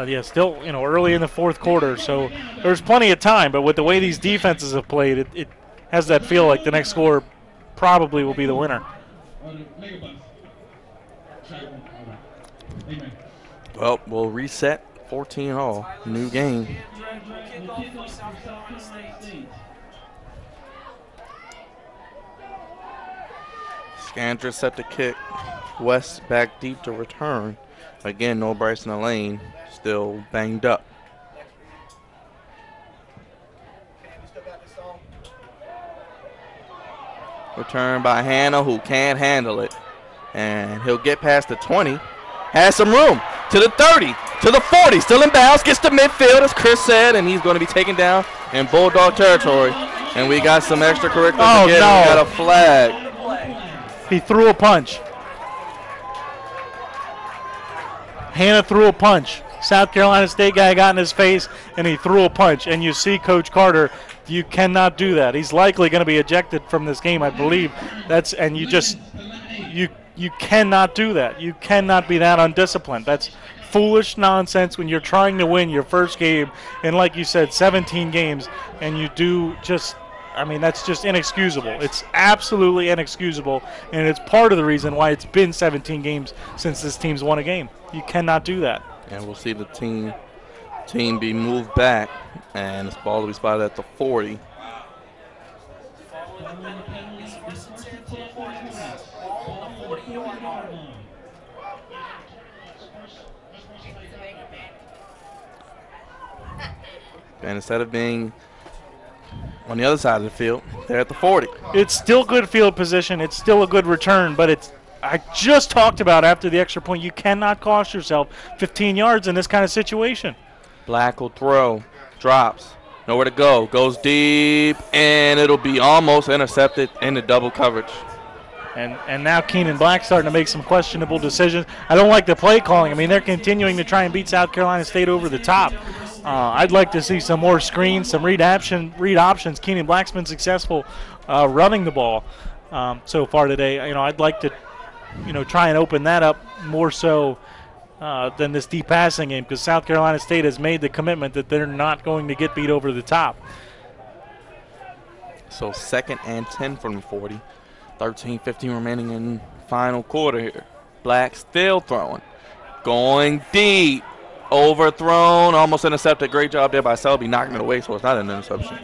yeah, still, early in the 4th quarter, so there's plenty of time. But with the way these defenses have played, it has that feel like the next score probably will be the winner. Well, we'll reset 14-all. New game. Scandra set the kick. West back deep to return. Again, no Bryce in the lane. Still banged up. Return by Hannah, who can't handle it. And he'll get past the 20. Has some room. To the 30. To the 40. Still in bounds. Gets to midfield, as Chris said. And he's going to be taken down in Bulldog territory. And we got some extracurriculars again. We got a flag. He threw a punch. Hannah threw a punch. South Carolina State guy got in his face, and he threw a punch. And you see Coach Carter, you cannot do that. He's likely going to be ejected from this game, I believe. You cannot do that. You cannot be that undisciplined. That's foolish nonsense when you're trying to win your first game in, like you said, 17 games, and you do just – that's just inexcusable. It's absolutely inexcusable, and it's part of the reason why it's been 17 games since this team's won a game. You cannot do that. And we'll see the team be moved back, and this ball will be spotted at the 40. And instead of being on the other side of the field, they're at the 40. It's still good field position. It's still a good return, but I just talked about after the extra point, you cannot cost yourself 15 yards in this kind of situation. Black will throw, drops, nowhere to go, goes deep, and it'll be almost intercepted into double coverage. And now Keenan Black starting to make some questionable decisions. I don't like the play calling. They're continuing to try and beat South Carolina State over the top. I'd like to see some more screens, some read options. Keenan Black's been successful running the ball so far today. I'd like to, try and open that up more so than this deep passing game, because South Carolina State has made the commitment that they're not going to get beat over the top. So 2nd and 10 from the 40. 13-15 remaining in final quarter here. Black still throwing. Going deep. Overthrown. Almost intercepted. Great job there by Selby, knocking it away, so it's not an interception.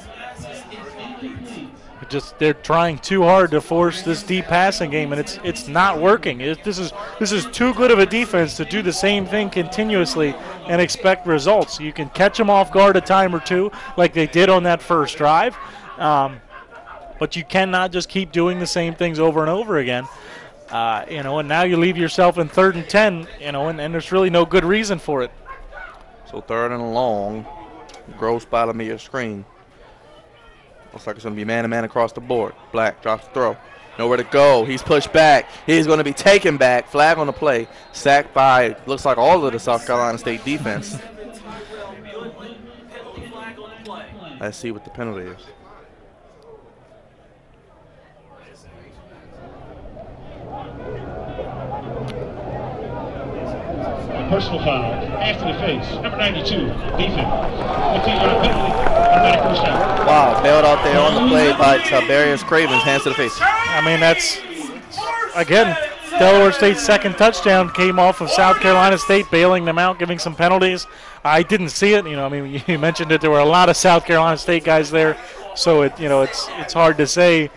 They're trying too hard to force this deep passing game, and it's not working. This is too good of a defense to do the same thing continuously and expect results. You can catch them off guard a time or two, like they did on that first drive, but you cannot just keep doing the same things over and over again. And now you leave yourself in 3rd and 10, and there's really no good reason for it. So 3rd and long. Gross bottom of your screen. Looks like it's going to be man-to-man across the board. Black drops the throw. Nowhere to go. He's pushed back. He's going to be taken back. Flag on the play. Sacked by, looks like all of the South Carolina State defense. Let's see what the penalty is. Personal foul, pass to the face, number 92, defense. Automatic first down. Wow, bailed out there on the play by Tiberius Cravens, hands to the face. I mean, that's, again, Delaware State's 2nd touchdown came off of South Carolina State bailing them out, giving some penalties. I didn't see it. You mentioned that there were a lot of South Carolina State guys there, so it's hard to say.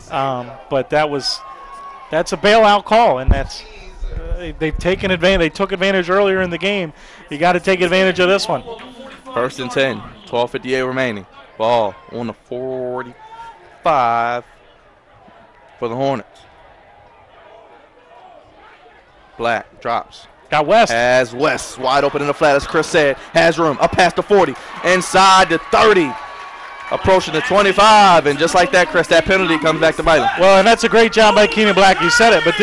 But that's a bailout call, and that's. They've taken advantage. They took advantage earlier in the game. You got to take advantage of this one. 1st and 10, 12:58 remaining. Ball on the 45 for the Hornets. Black drops. Got West. Has West wide open in the flat, as Chris said. Has room. Up past the 40. Inside the 30. Approaching the 25, and just like that, Chris, that penalty comes back to bite him. Well, and that's a great job by Keenan Black. You said it, but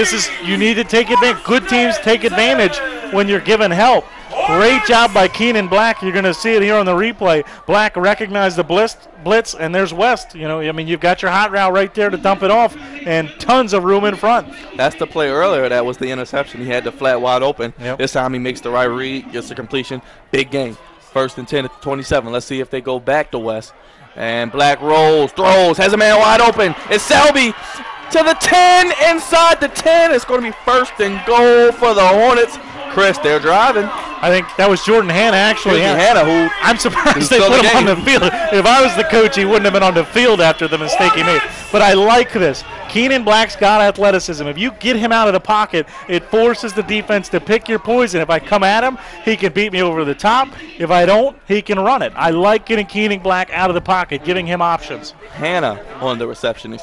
you need to take advantage. Good teams take advantage when you're given help. Great job by Keenan Black. You're going to see it here on the replay. Black recognized the blitz, and there's West. You've got your hot route right there to dump it off, and tons of room in front. That's the play earlier. That was the interception. He had the flat wide open. Yep. This time he makes the right read, gets the completion. Big game. 1st and 10 at the 27. Let's see if they go back to West. And Black rolls, throws, has a man wide open. It's Selby to the 10, inside the 10. It's going to be 1st and goal for the Hornets. Chris, they're driving. I think that was Jordan Hanna, actually. Hanna, who I'm surprised they put him on the field. If I was the coach, he wouldn't have been on the field after the mistake he made. But I like this. Keenan Black's got athleticism. If you get him out of the pocket, it forces the defense to pick your poison. If I come at him, he can beat me over the top. If I don't, he can run it. I like getting Keenan Black out of the pocket, giving him options. Hanna on the reception,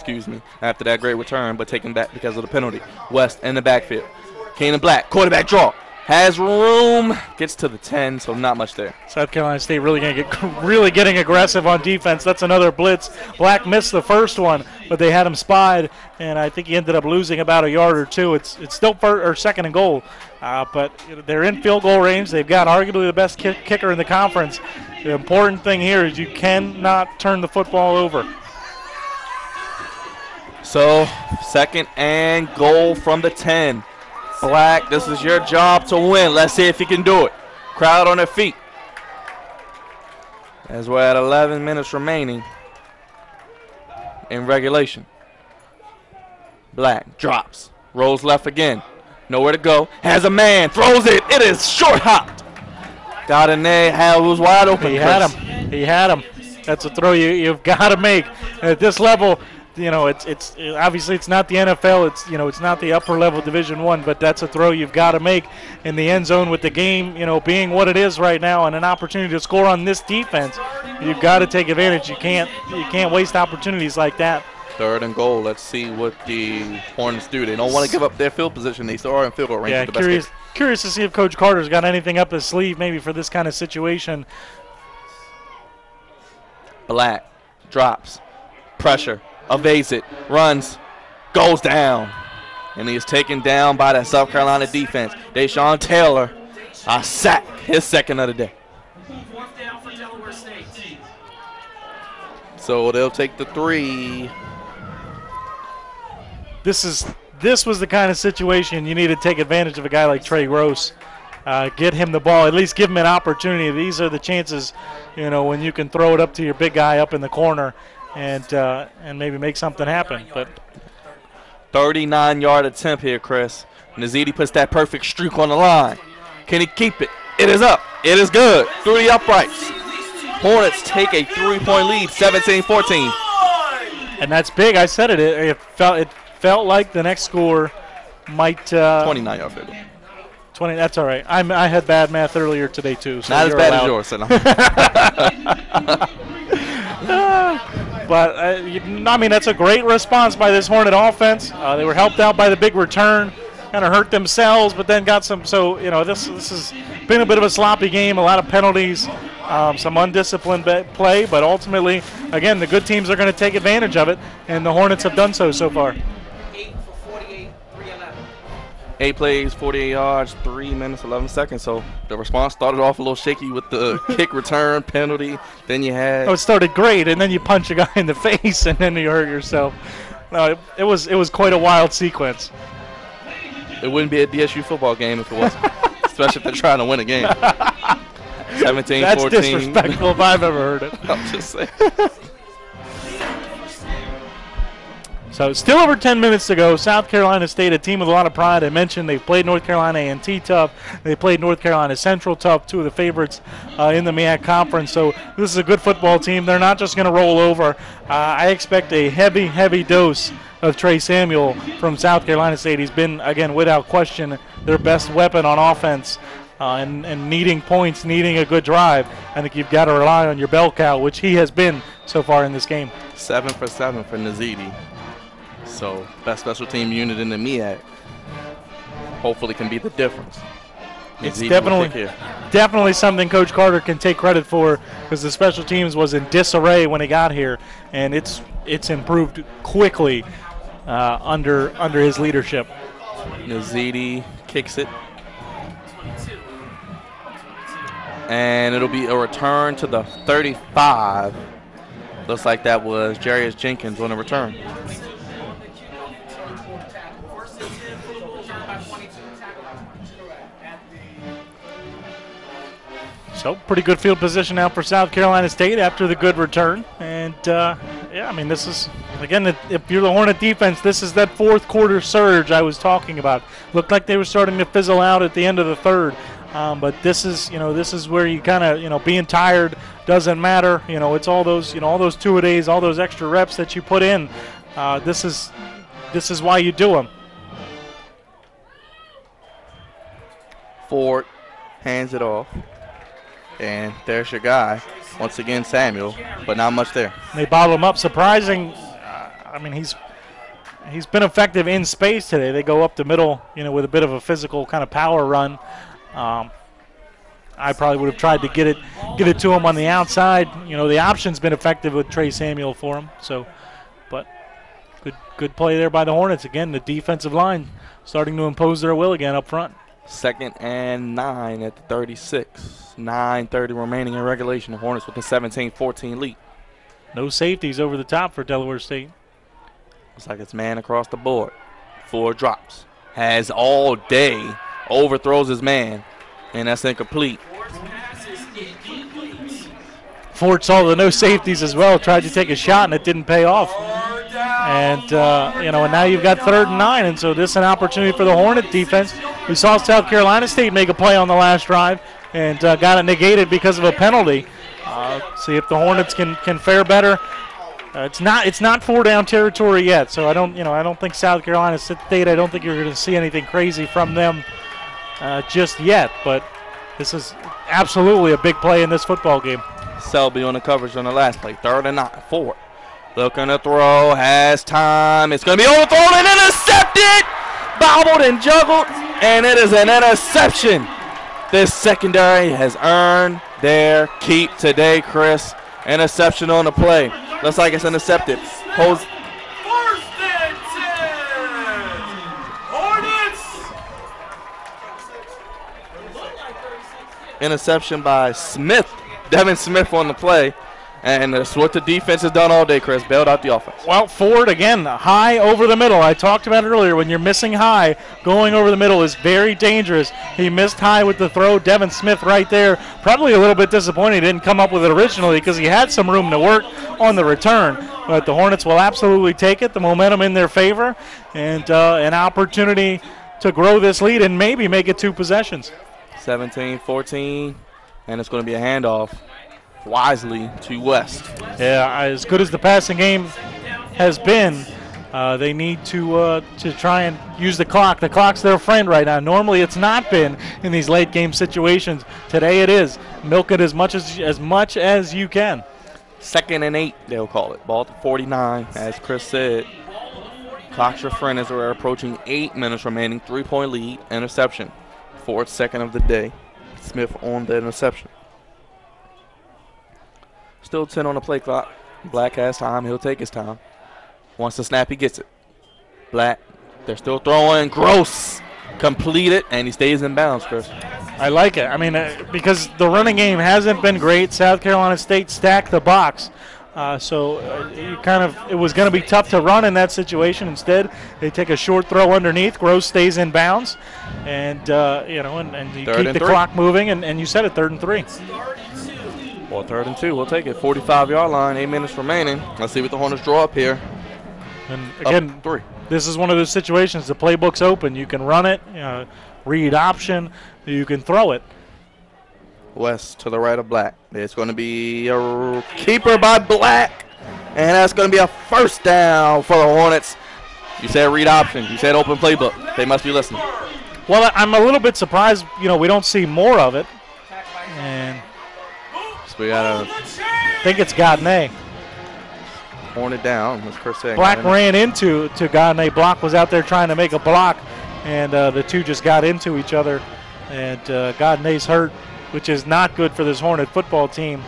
after that great return, but taken back because of the penalty. West in the backfield. Keenan Black, quarterback draw. Has room, gets to the 10, so not much there. South Carolina State really getting aggressive on defense. That's another blitz. Black missed the first one, but they had him spied, and I think he ended up losing about a yard or two. It's still 2nd and goal, but they're in field goal range. They've got arguably the best kicker in the conference. The important thing here is you cannot turn the football over. So 2nd and goal from the 10. Black, this is your job to win. Let's see if you can do it. Crowd on their feet. As we're at 11 minutes remaining in regulation. Black drops. Rolls left again. Nowhere to go. Has a man. Throws it. It is short hopped. Got in there. Was wide open. He had him. He had him. That's a throw you've got to make. At this level, it's obviously it's not the NFL. It's not the upper level Division I, but that's a throw you've got to make in the end zone with the game, being what it is right now, and an opportunity to score on this defense. You've got to take advantage. You can't waste opportunities like that. 3rd and goal. Let's see what the Hornets do. They don't want to give up their field position. They still are in field goal range. Yeah, curious to see if Coach Carter's got anything up his sleeve maybe for this kind of situation. Black drops. Pressure. Evades it, runs, goes down, and he is taken down by that South Carolina defense. Deshaun Taylor, a sack, his 2nd of the day. 4th down for Delaware State. So they'll take the 3. This was the kind of situation you need to take advantage of a guy like Trey Gross. Get him the ball, at least give him an opportunity. These are the chances, when you can throw it up to your big guy up in the corner. And maybe make something happen. But 39-yard attempt here, Chris. Nazidi puts that perfect streak on the line. Can he keep it? It is up. It is good. Through the uprights. Hornets take a 3-point lead, 17-14. And that's big. I said it. It felt like the next score might 29-yard field goal. 20. That's all right. I had bad math earlier today too. So not as bad as yours. But I mean, that's a great response by this Hornet offense. They were helped out by the big return. Kind of hurt themselves, but then got some. So this has been a bit of a sloppy game. A lot of penalties, some undisciplined play, but ultimately, again, the good teams are going to take advantage of it, and the Hornets have done so far. 8 for 48, 311. 8 plays, 48 yards, 3 minutes, 11 seconds. So the response started off a little shaky with the kick return penalty. Then you had. Oh, it started great, and then you punch a guy in the face, and then you hurt yourself. No, it was quite a wild sequence. It wouldn't be a DSU football game if it wasn't, especially if they're trying to win a game. 17-14. That's disrespectful if I've ever heard it. I'm just saying. So still over 10 minutes to go. South Carolina State, a team with a lot of pride. I mentioned they've played North Carolina A&T tough. They played North Carolina Central tough, two of the favorites in the MEAC conference. So this is a good football team. They're not just going to roll over. I expect a heavy, heavy dose of Trey Samuel from South Carolina State. He's been, again, without question, their best weapon on offense. And needing points, needing a good drive, I think you've got to rely on your bell cow, which he has been so far in this game. 7 for 7 for Nazidi. So best special team unit in the MEAC. Hopefully can be the difference. It's definitely something Coach Carter can take credit for, because the special teams was in disarray when he got here, and it's improved quickly under his leadership. Nazidi kicks it. And it'll be a return to the 35. Looks like that was Jarius Jenkins on the return. So pretty good field position now for South Carolina State after the good return. And, yeah, I mean, this is, again, if you're the Hornet defense, this is that fourth quarter surge I was talking about. Looked like they were starting to fizzle out at the end of the third. But this is where you kind of, being tired doesn't matter. It's all those, all those two-a-days, all those extra reps that you put in. This is why you do them. Ford hands it off. And there's your guy. Once again, Samuel, but not much there. They bottle him up. Surprising. I mean, he's been effective in space today. They go up the middle, with a bit of a physical kind of power run. I probably would have tried to get it to him on the outside. The option's been effective with Trey Samuel for him. So, but good play there by the Hornets. Again, the defensive line starting to impose their will again up front. 2nd and 9 at the 36. 9:30 remaining in regulation. The Hornets with the 17-14 lead. No safeties over the top for Delaware State. Looks like it's man across the board. 4 drops. Has all day. Overthrows his man. And that's incomplete. Ford saw the no safeties as well. Tried to take a shot and it didn't pay off. And, and now you've got 3rd and 9. And so this is an opportunity for the Hornet defense. We saw South Carolina State make a play on the last drive and got it negated because of a penalty. See if the Hornets can fare better. It's not 4-down territory yet. So I don't think South Carolina State, I don't think you're going to see anything crazy from them just yet. But this is absolutely a big play in this football game. Selby on the coverage on the last play. 3rd and 9. Ford looking to throw. Has time. It's going to be overthrown and intercepted. Bobbled and juggled. And it is an interception. This secondary has earned their keep today, Chris. Interception on the play. Looks like it's intercepted. Holds. 1st and 10. Hornets. Interception by Smith. Devin Smith on the play. And that's what the defense has done all day, Chris. Bailed out the offense. Well, Ford, again, high over the middle. I talked about it earlier. When you're missing high, going over the middle is very dangerous. He missed high with the throw. Devin Smith right there. Probably a little bit disappointed he didn't come up with it originally because he had some room to work on the return. But the Hornets will absolutely take it. The momentum in their favor. And an opportunity to grow this lead and maybe make it 2 possessions. 17-14, and it's going to be a handoff wisely to West. Yeah, as good as the passing game has been, they need to try and use the clock. The clock's their friend right now. Normally it's not been in these late game situations. Today it is. Milk it as much as you can. 2nd and 8, they'll call it. Ball to 49, as Chris said. Clock's your friend as we're approaching 8 minutes remaining. 3-point lead, interception. 4th second of the day. Smith on the interception. Still 10 on the play clock. Black has time. He'll take his time. Once the snap, he gets it. Black, they're still throwing. Gross. Completed, and he stays in bounds, Chris. I like it. I mean, because the running game hasn't been great. South Carolina State stacked the box. It was going to be tough to run in that situation. Instead, they take a short throw underneath. Gross stays in bounds, and you keep the clock moving. And you said it, 3rd and 3. Well, 3rd and 2. We'll take it. 45-yard line. 8 minutes remaining. Let's see what the Hornets draw up here. And again, up 3. This is one of those situations. The playbook's open. You can run it, read option. You can throw it. West to the right of Black. It's going to be a keeper by Black, and that's going to be a 1st down for the Hornets. You said read option. You said open playbook. They must be listening. Well, I'm a little bit surprised, we don't see more of it. And so we got I think it's Godney. Hornet down, as Chris said. Black ran into Godney. Block was out there trying to make a block, and the two just got into each other. And Godney's hurt, which is not good for this Hornet football team.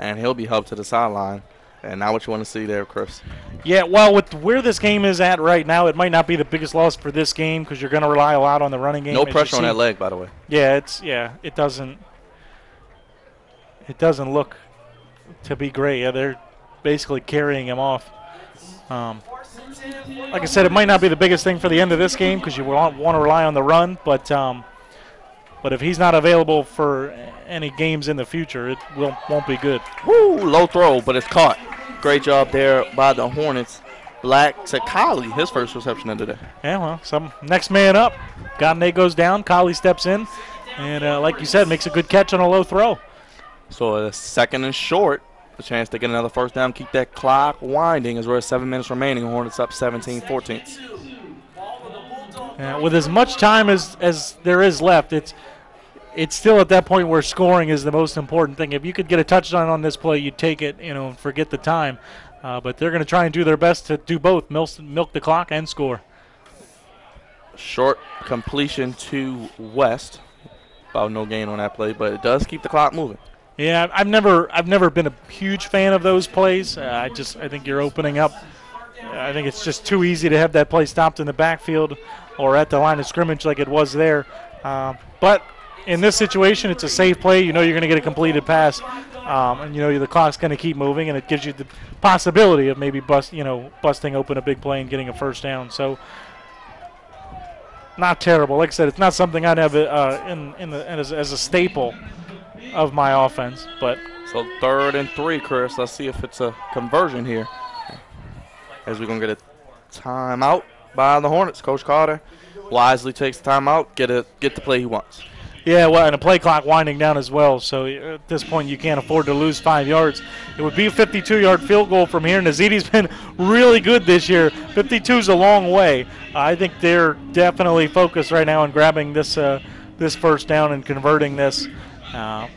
And he'll be helped to the sideline. And now what you want to see there, Chris? Yeah, well, with where this game is at right now, it might not be the biggest loss for this game because you're going to rely a lot on the running game. No pressure on that leg, by the way. Yeah, it doesn't look to be great. Yeah, they're basically carrying him off. Like I said, it might not be the biggest thing for the end of this game because you want to rely on the run, but if he's not available for any games in the future, it won't be good. Woo, low throw, but it's caught. Great job there by the Hornets. Black to Collie, his first reception of the day. Yeah, well, some next man up. Godney goes down. Collie steps in, and like you said, makes a good catch on a low throw. So a 2nd and short, a chance to get another 1st down, keep that clock winding as we're at 7 minutes remaining. Hornets up 17-14. With as much time as there is left, it's still at that point where scoring is the most important thing. If you could get a touchdown on this play, you'd take it, and forget the time. But they're going to try and do their best to do both, milk the clock and score. Short completion to West. About no gain on that play, but it does keep the clock moving. Yeah, I've never been a huge fan of those plays. I think you're opening up. I think it's just too easy to have that play stopped in the backfield or at the line of scrimmage like it was there. But in this situation, it's a safe play. You're going to get a completed pass, and the clock's going to keep moving, and it gives you the possibility of maybe busting open a big play and getting a 1st down. So, not terrible. Like I said, it's not something I'd have as a staple of my offense. But so 3rd and 3, Chris. Let's see if it's a conversion here. As we're going to get a timeout by the Hornets. Coach Carter wisely takes the timeout, get the play he wants. Yeah, well, and a play clock winding down as well. So at this point, you can't afford to lose 5 yards. It would be a 52-yard field goal from here. Nazidi's been really good this year. 52 is a long way. I think they're definitely focused right now on grabbing this 1st down and converting this. But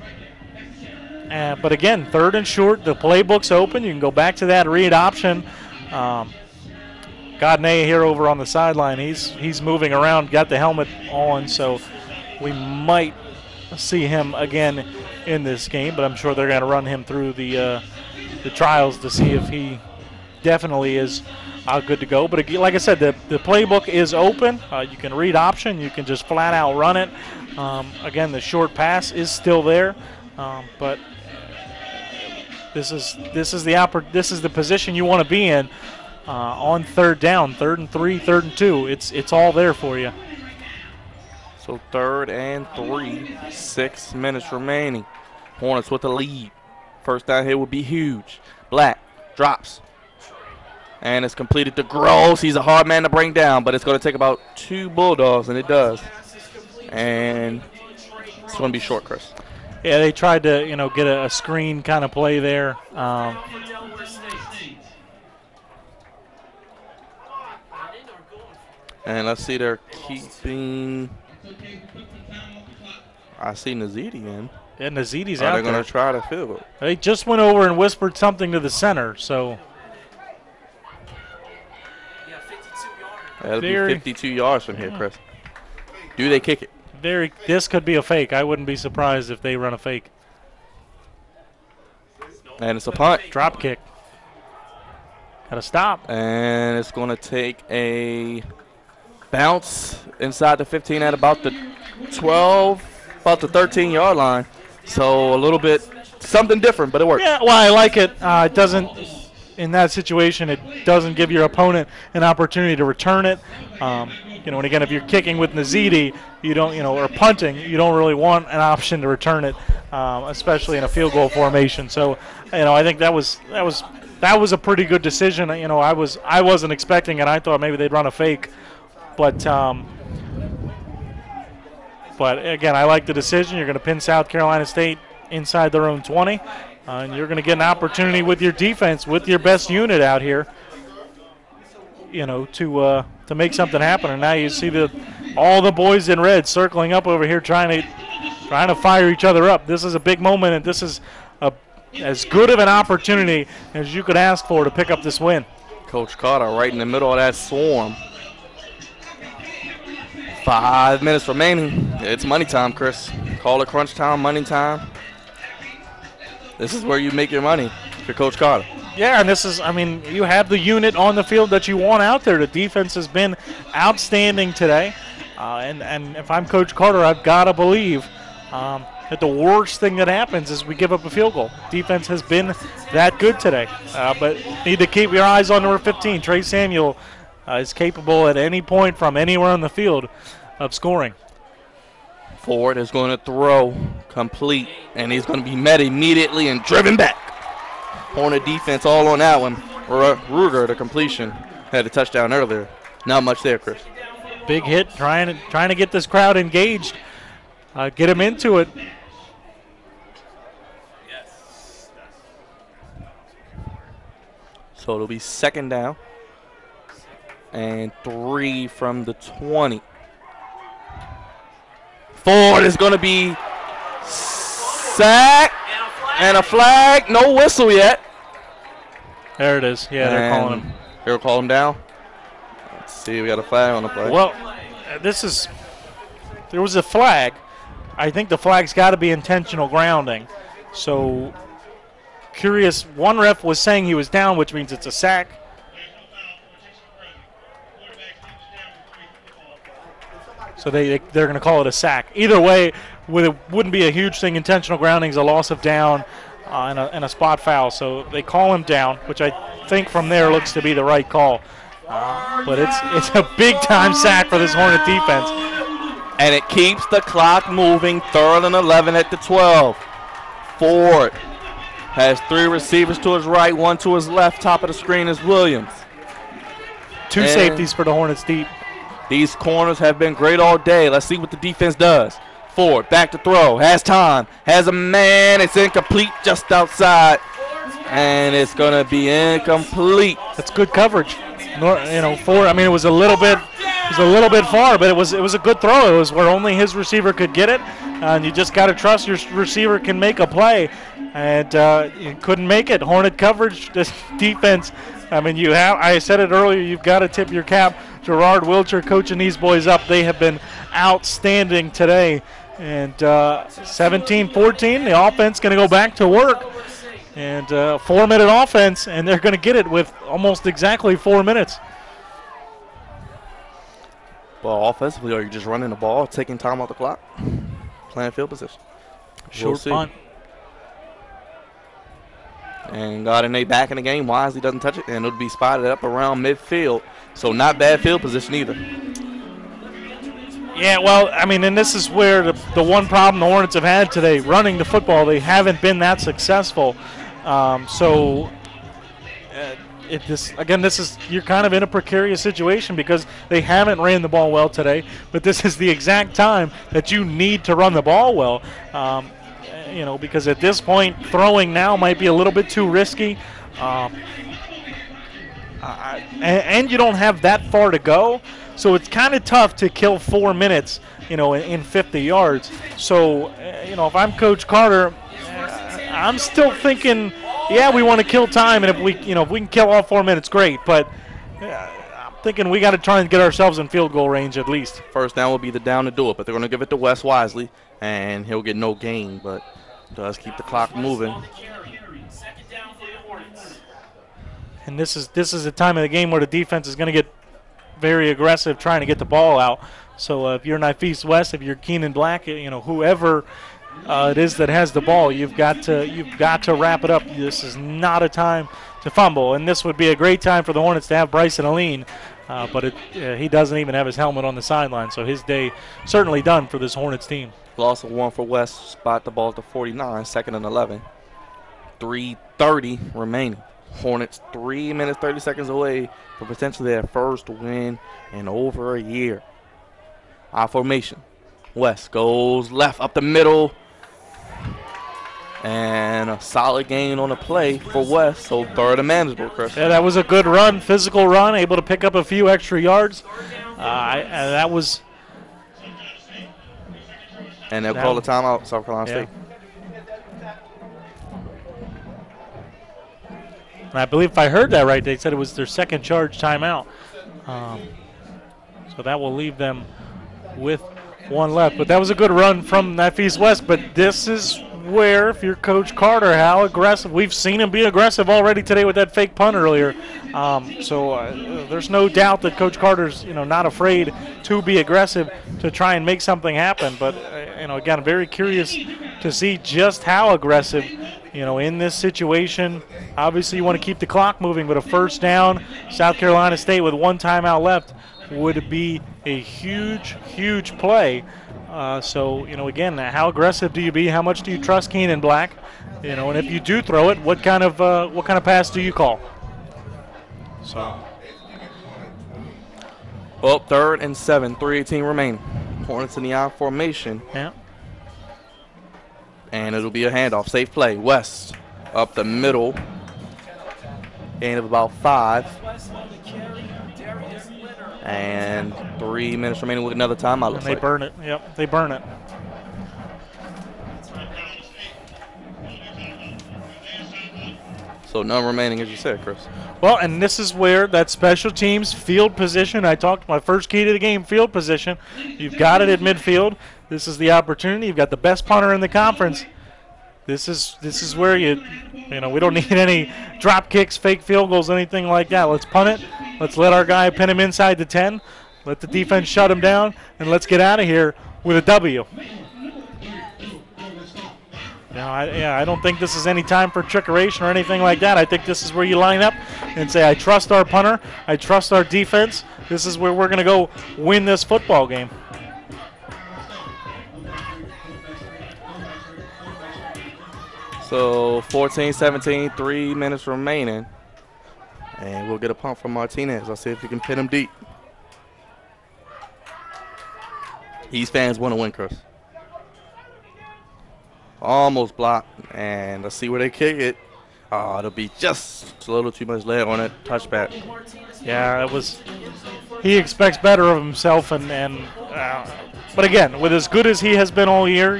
again, 3rd and short. The playbook's open. You can go back to that read option. Godney here over on the sideline. He's moving around, got the helmet on, so we might see him again in this game, but I'm sure they're going to run him through the trials to see if he definitely is good to go. But like I said, the playbook is open. You can read option. You can just flat out run it. Again, the short pass is still there, but this is the position you want to be in on 3rd down, 3rd and 3, 3rd and 2. It's all there for you. So 3rd and 3, 6 minutes remaining. Hornets with the lead. First down here would be huge. Black drops. And it's completed to Gross. He's a hard man to bring down, but it's going to take about 2 Bulldogs, and it does. And it's going to be short, Chris. Yeah, they tried to, get a screen kind of play there. And let's see, they're keeping. I see Nazidi in. Yeah, Nazidi's out there. They're going to try to field goal. They just went over and whispered something to the center, so. That'll be 52 yards from here, Chris. Do they kick it? This could be a fake. I wouldn't be surprised if they run a fake. And it's a punt. Drop kick. Got to stop. And it's going to take a bounce inside the 15 at about the 12, about the 13-yard line. So a little bit something different, but it works. Yeah, well, I like it. It doesn't, in that situation, it doesn't give your opponent an opportunity to return it. And again, if you're kicking with Nazidi, you don't, or punting, you don't really want an option to return it, especially in a field goal formation. So, I think that was a pretty good decision. I wasn't expecting it. I thought maybe they'd run a fake, but again, I like the decision. You're going to pin South Carolina State inside their own 20, and you're going to get an opportunity with your defense, with your best unit out here, to make something happen. And now you see all the boys in red circling up over here trying to fire each other up. This is a big moment, and this is as good of an opportunity as you could ask for to pick up this win. Coach Carter right in the middle of that swarm. 5 minutes remaining. It's money time, Chris. Call it crunch time, money time. This is where you make your money for Coach Carter. Yeah, and this is, you have the unit on the field that you want out there. The defense has been outstanding today. And if I'm Coach Carter, I've got to believe that the worst thing that happens is we give up a field goal. Defense has been that good today. But need to keep your eyes on number 15. Trey Samuel is capable at any point from anywhere on the field of scoring. Ford is going to throw complete, and he's going to be met immediately and driven back. Hornet defense all on that one. Ruger, the completion, had a touchdown earlier. Not much there, Chris. Big hit, trying to get this crowd engaged, get them into it. So it'll be 2nd down and 3 from the 20. Ford is going to be sacked and a flag. No whistle yet. There it is. Yeah, they're calling him. They'll call him down. Let's see. We got a flag on the play. Well, there was a flag. I think the flag's got to be intentional grounding. So, curious. One ref was saying he was down, which means it's a sack. So they're going to call it a sack. Either way, it wouldn't be a huge thing. Intentional grounding is a loss of down and a spot foul. So they call him down, which I think from there looks to be the right call. But it's a big-time sack for this Hornet defense. And it keeps the clock moving. 3rd and 11 at the 12. Ford has 3 receivers to his right, 1 to his left. Top of the screen is Williams. 2 safeties for the Hornets deep. These corners have been great all day. Let's see what the defense does. Ford back to throw. Has time. Has a man. It's incomplete just outside. And it's going to be incomplete. That's good coverage. Ford, it was a little bit far, but it was a good throw. It was where only his receiver could get it. And you just got to trust your receiver can make a play. And you couldn't make it. Hornet coverage, this defense. I said it earlier, you've got to tip your cap. Gerard Wilcher coaching these boys up. They have been outstanding today. And 17-14, the offense going to go back to work. And 4-minute offense, and they're going to get it with almost exactly 4 minutes. Well, offensively, are you just running the ball, taking time off the clock, playing field position? Short punt. And Gardner back in the game. Wisely doesn't touch it, and it'll be spotted up around midfield. So not bad field position either. Yeah, well, I mean, and this is where the one problem the Hornets have had today, running the football. They haven't been that successful. This is you're kind of in a precarious situation because they haven't ran the ball well today. But this is the exact time that you need to run the ball well. Because at this point, throwing now might be a little bit too risky. And you don't have that far to go. So it's kind of tough to kill 4 minutes, in 50 yards. So, if I'm Coach Carter, I'm still thinking, yeah, we want to kill time, and if we can kill all 4 minutes, great. But I'm thinking we got to try and get ourselves in field goal range at least. First down will be the down to do it, but they're going to give it to Wes wisely, and he'll get no gain, but does keep the clock moving. And this is the time of the game where the defense is going to get very aggressive trying to get the ball out. So if you're Nafis West, if you're Keenan Black, whoever it is that has the ball, you've got to wrap it up. This is not a time to fumble, and this would be a great time for the Hornets to have Bryson Aline, but he doesn't even have his helmet on the sideline, so his day certainly done for this Hornets team. Loss of 1 for West. Spot the ball at the 49, 2nd and 11. 3:30 remaining. Hornets 3 minutes, 30 seconds away from potentially their first win in over a year. I formation. West goes left up the middle. And a solid gain on the play for West, so 3rd and manageable, Chris. Yeah, that was a good run, physical run, able to pick up a few extra yards. That was. And they'll call the timeout, South Carolina State. And I believe if I heard that right, they said it was their second charge timeout. So that will leave them with 1 left. But that was a good run from Nafis West. But this is where, if you're Coach Carter, how aggressive. We've seen him be aggressive already today with that fake punt earlier. There's no doubt that Coach Carter's not afraid to be aggressive to try and make something happen. But again, I'm very curious to see just how aggressive. In this situation, obviously you want to keep the clock moving, but a first down, South Carolina State with 1 timeout left would be a huge, huge play. Again, how aggressive do you be? How much do you trust Keenan Black? And if you do throw it, what kind of pass do you call? Well, 3rd and 7, 3:18 remaining. Hornets in the I formation. Yeah. And it'll be a handoff. Safe play. West up the middle. Gain of about 5. And 3 minutes remaining with another timeout. And they burn it. Yep, they burn it. So none remaining, as you said, Chris. Well, and this is where that special teams field position, I talked my first key to the game, field position. You've got it at midfield. This is the opportunity. You've got the best punter in the conference. This is where we don't need any drop kicks, fake field goals, anything like that. Let's punt it. Let's let our guy pin him inside the 10. Let the defense shut him down, and let's get out of here with a W. I don't think this is any time for trickeration or anything like that. I think this is where you line up and say, I trust our punter. I trust our defense. This is where we're going to go win this football game. So 14-17, 3 minutes remaining. And we'll get a punt from Martinez. I'll see if he can pin him deep. East fans want to win, Chris. Almost blocked. And let's see where they kick it. Oh, it'll be just a little too much leg on it. Touchback. Yeah, it was. He expects better of himself, but again, with as good as he has been all year,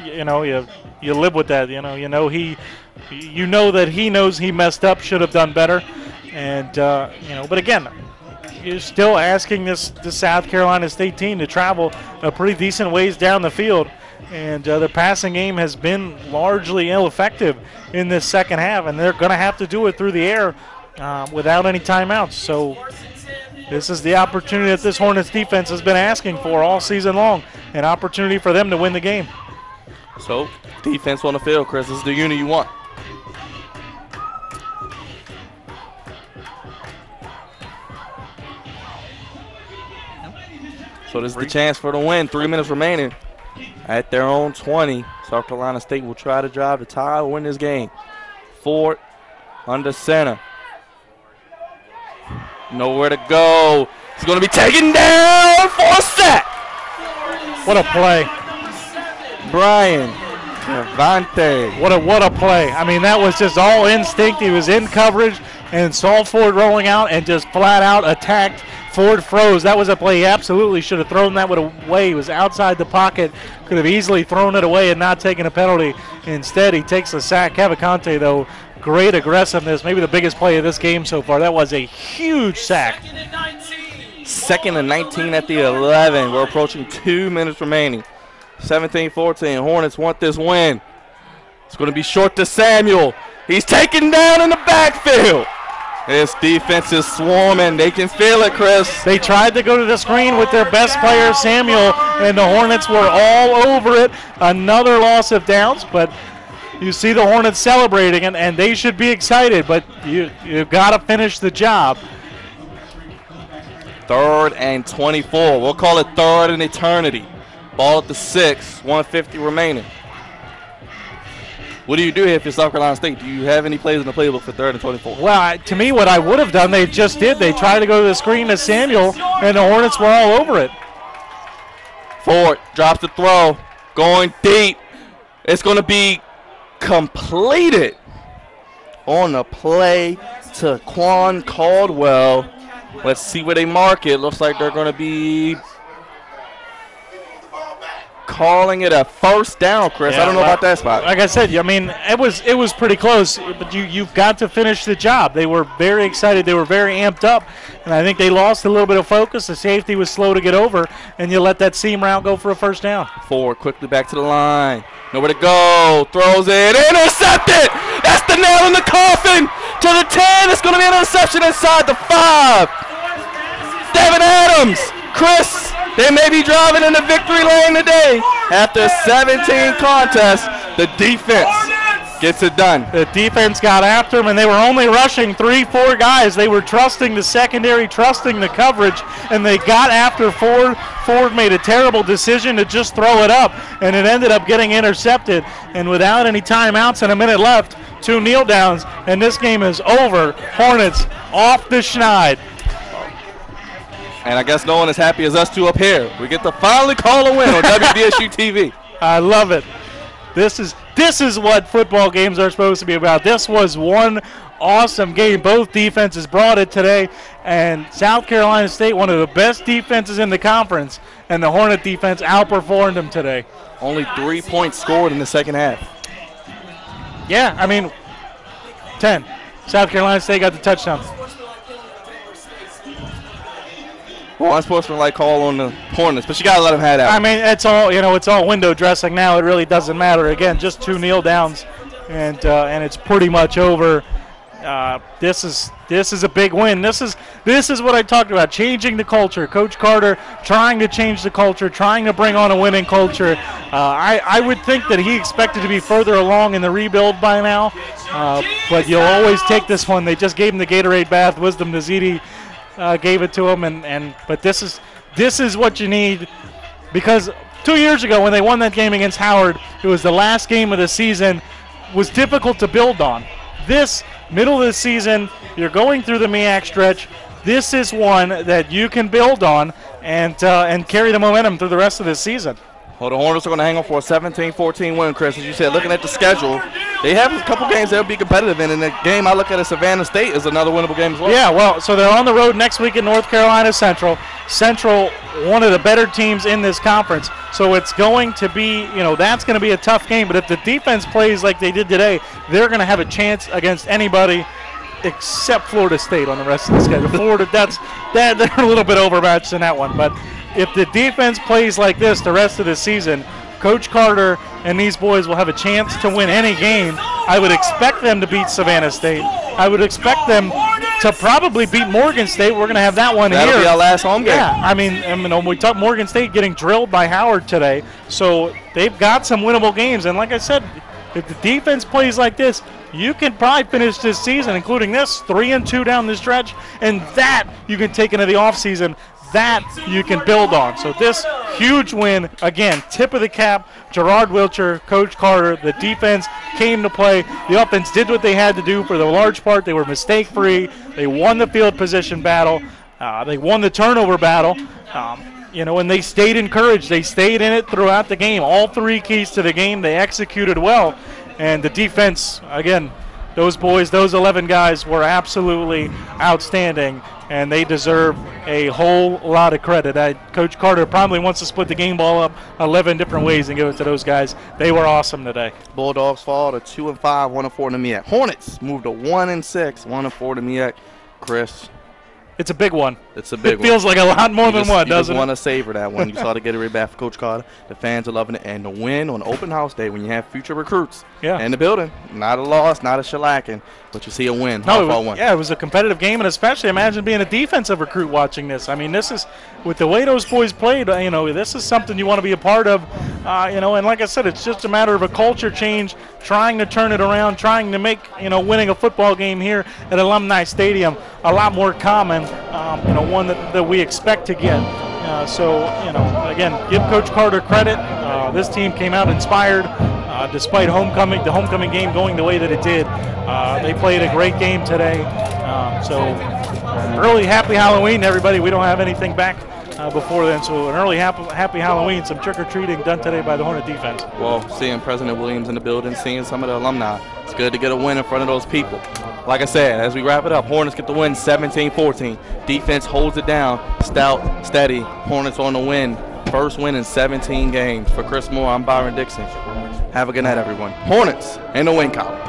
you live with that. You know that he knows he messed up, should have done better, and But again, you're still asking this South Carolina State team to travel a pretty decent ways down the field, and the passing game has been largely ineffective in this second half, and they're going to have to do it through the air without any timeouts. So this is the opportunity that this Hornets defense has been asking for all season long, an opportunity for them to win the game. So defense on the field, Chris. This is the unit you want. So this is the chance for the win. 3 minutes remaining at their own 20. South Carolina State will try to drive the tie or win this game. Ford under center. Nowhere to go. He's going to be taken down for a sack. What a play. Brian Cavante. What a play. I mean, that was just all instinct. He was in coverage and saw Ford rolling out and just flat out attacked. Ford froze. That was a play he absolutely should have thrown that away. He was outside the pocket. Could have easily thrown it away and not taken a penalty. Instead, he takes a sack. Cavacante, though, great aggressiveness. Maybe the biggest play of this game so far. That was a huge sack. 2nd and 19 at the 11. We're approaching 2 minutes remaining. 17-14. Hornets want this win. It's going to be short to Samuel. He's taken down in the backfield. This defense is swarming. They can feel it, Chris. They tried to go to the screen with their best player, Samuel, and the Hornets were all over it. Another loss of downs, but you see the Hornets celebrating, and they should be excited, but you've got to finish the job. 3rd and 24. We'll call it 3rd and eternity. Ball at the 6, 150 remaining. What do you do here if you're South Carolina State? Do you have any plays in the playbook for 3rd and 24? Well, to me, what I would have done, they just did. They tried to go to the screen to Samuel, and the Hornets were all over it. Ford drops the throw, going deep. It's going to be completed on the play to Quan Caldwell. Let's see where they mark it. Looks like they're going to be calling it a first down, Chris. I don't know about that spot. Like I said, I mean, it was pretty close, but you've got to finish the job. They were very excited. They were very amped up, and I think they lost a little bit of focus. The safety was slow to get over, and you let that seam route go for a first down. Ford quickly back to the line. Nowhere to go. Throws it. Intercepted. That's the nail in the coffin. To the 10. It's going to be an interception inside the 5. Devin Adams. Chris, they may be driving in the victory lane today. After 17 contests, the defense gets it done. The defense got after them, and they were only rushing 3-4 guys. They were trusting the secondary, trusting the coverage, and they got after Ford. Ford made a terrible decision to just throw it up, and it ended up getting intercepted. And without any timeouts and a minute left, 2 kneel downs, and this game is over. Hornets off the schneid. And I guess no one is happy as us two up here. We get to finally call a win on WDSU-TV. I love it. This is what football games are supposed to be about. This was one awesome game. Both defenses brought it today, and South Carolina State, one of the best defenses in the conference, and the Hornet defense outperformed them today. Only 3 points scored in the second half. Yeah, I mean, 10. South Carolina State got the touchdown. Well, unsportsmanlike call on the Hornets, but you got to let them have that. I mean, it's all window dressing now. It really doesn't matter. Again, just 2 kneel downs, and it's pretty much over. This is a big win. This is what I talked about, changing the culture. Coach Carter trying to change the culture, trying to bring on a winning culture. I would think that he expected to be further along in the rebuild by now, but you'll always take this one. They just gave him the Gatorade bath. Wisdom Nazidi gave it to him, but this is what you need, because 2 years ago when they won that game against Howard, it was the last game of the season, was difficult to build on. This middle of the season, you're going through the MEAC stretch. This is one that you can build on and carry the momentum through the rest of this season. Well, the Hornets are going to hang on for a 17-14 win, Chris. As you said, looking at the schedule, they have a couple games they'll be competitive in, and the game I look at Savannah State is another winnable game as well. Yeah, well, so they're on the road next week in North Carolina Central. Central, one of the better teams in this conference. So it's going to be, that's going to be a tough game. But if the defense plays like they did today, they're going to have a chance against anybody except Florida State on the rest of the schedule. Florida, they're a little bit overmatched in that one. But if the defense plays like this the rest of the season, Coach Carter and these boys will have a chance to win any game. I would expect them to beat Savannah State. I would expect them to probably beat Morgan State. We're going to have that one here. That'll be our last home game. Yeah, I mean, we talked Morgan State getting drilled by Howard today, so they've got some winnable games. And like I said, if the defense plays like this, you can probably finish this season, including this, 3-2 down the stretch, and that you can take into the offseason. that you can build on. So this huge win, again, tip of the cap, Gerard Wiltshire, Coach Carter. The defense came to play. The offense did what they had to do for the large part. They were mistake-free. They won the field position battle. They won the turnover battle. And they stayed encouraged. They stayed in it throughout the game. All three keys to the game, they executed well. And the defense, again, those boys, those 11 guys were absolutely outstanding, and they deserve a whole lot of credit. Coach Carter probably wants to split the game ball up 11 different ways and give it to those guys. They were awesome today. Bulldogs fall to 2-5, 1-4 to MEAC. Hornets moved to 1-6, 1-4 to MEAC. Chris. It's a big one. It's a big one. It feels like a lot more than one, doesn't it? You just want to savor that one. You saw the get it back for Coach Carter. The fans are loving it. And the win on open house day when you have future recruits in the building. Not a loss, not a shellacking, but you see a win. It was a competitive game, and especially imagine being a defensive recruit watching this. I mean, this is, with the way those boys played, this is something you want to be a part of. And like I said, it's just a matter of a culture change, trying to turn it around, trying to make, winning a football game here at Alumni Stadium a lot more common, one that we expect to get. Again, give Coach Carter credit. This team came out inspired despite the homecoming game going the way that it did. They played a great game today. Early happy Halloween, everybody. We don't have anything back before then, so an early happy Halloween, some trick-or-treating done today by the Hornet defense. Well, seeing President Williams in the building, seeing some of the alumni, it's good to get a win in front of those people. Like I said, as we wrap it up, Hornets get the win 17-14. Defense holds it down, stout, steady. Hornets on the win. First win in 17 games. For Chris Moore, I'm Byron Dixon. Have a good night, everyone. Hornets in the win column.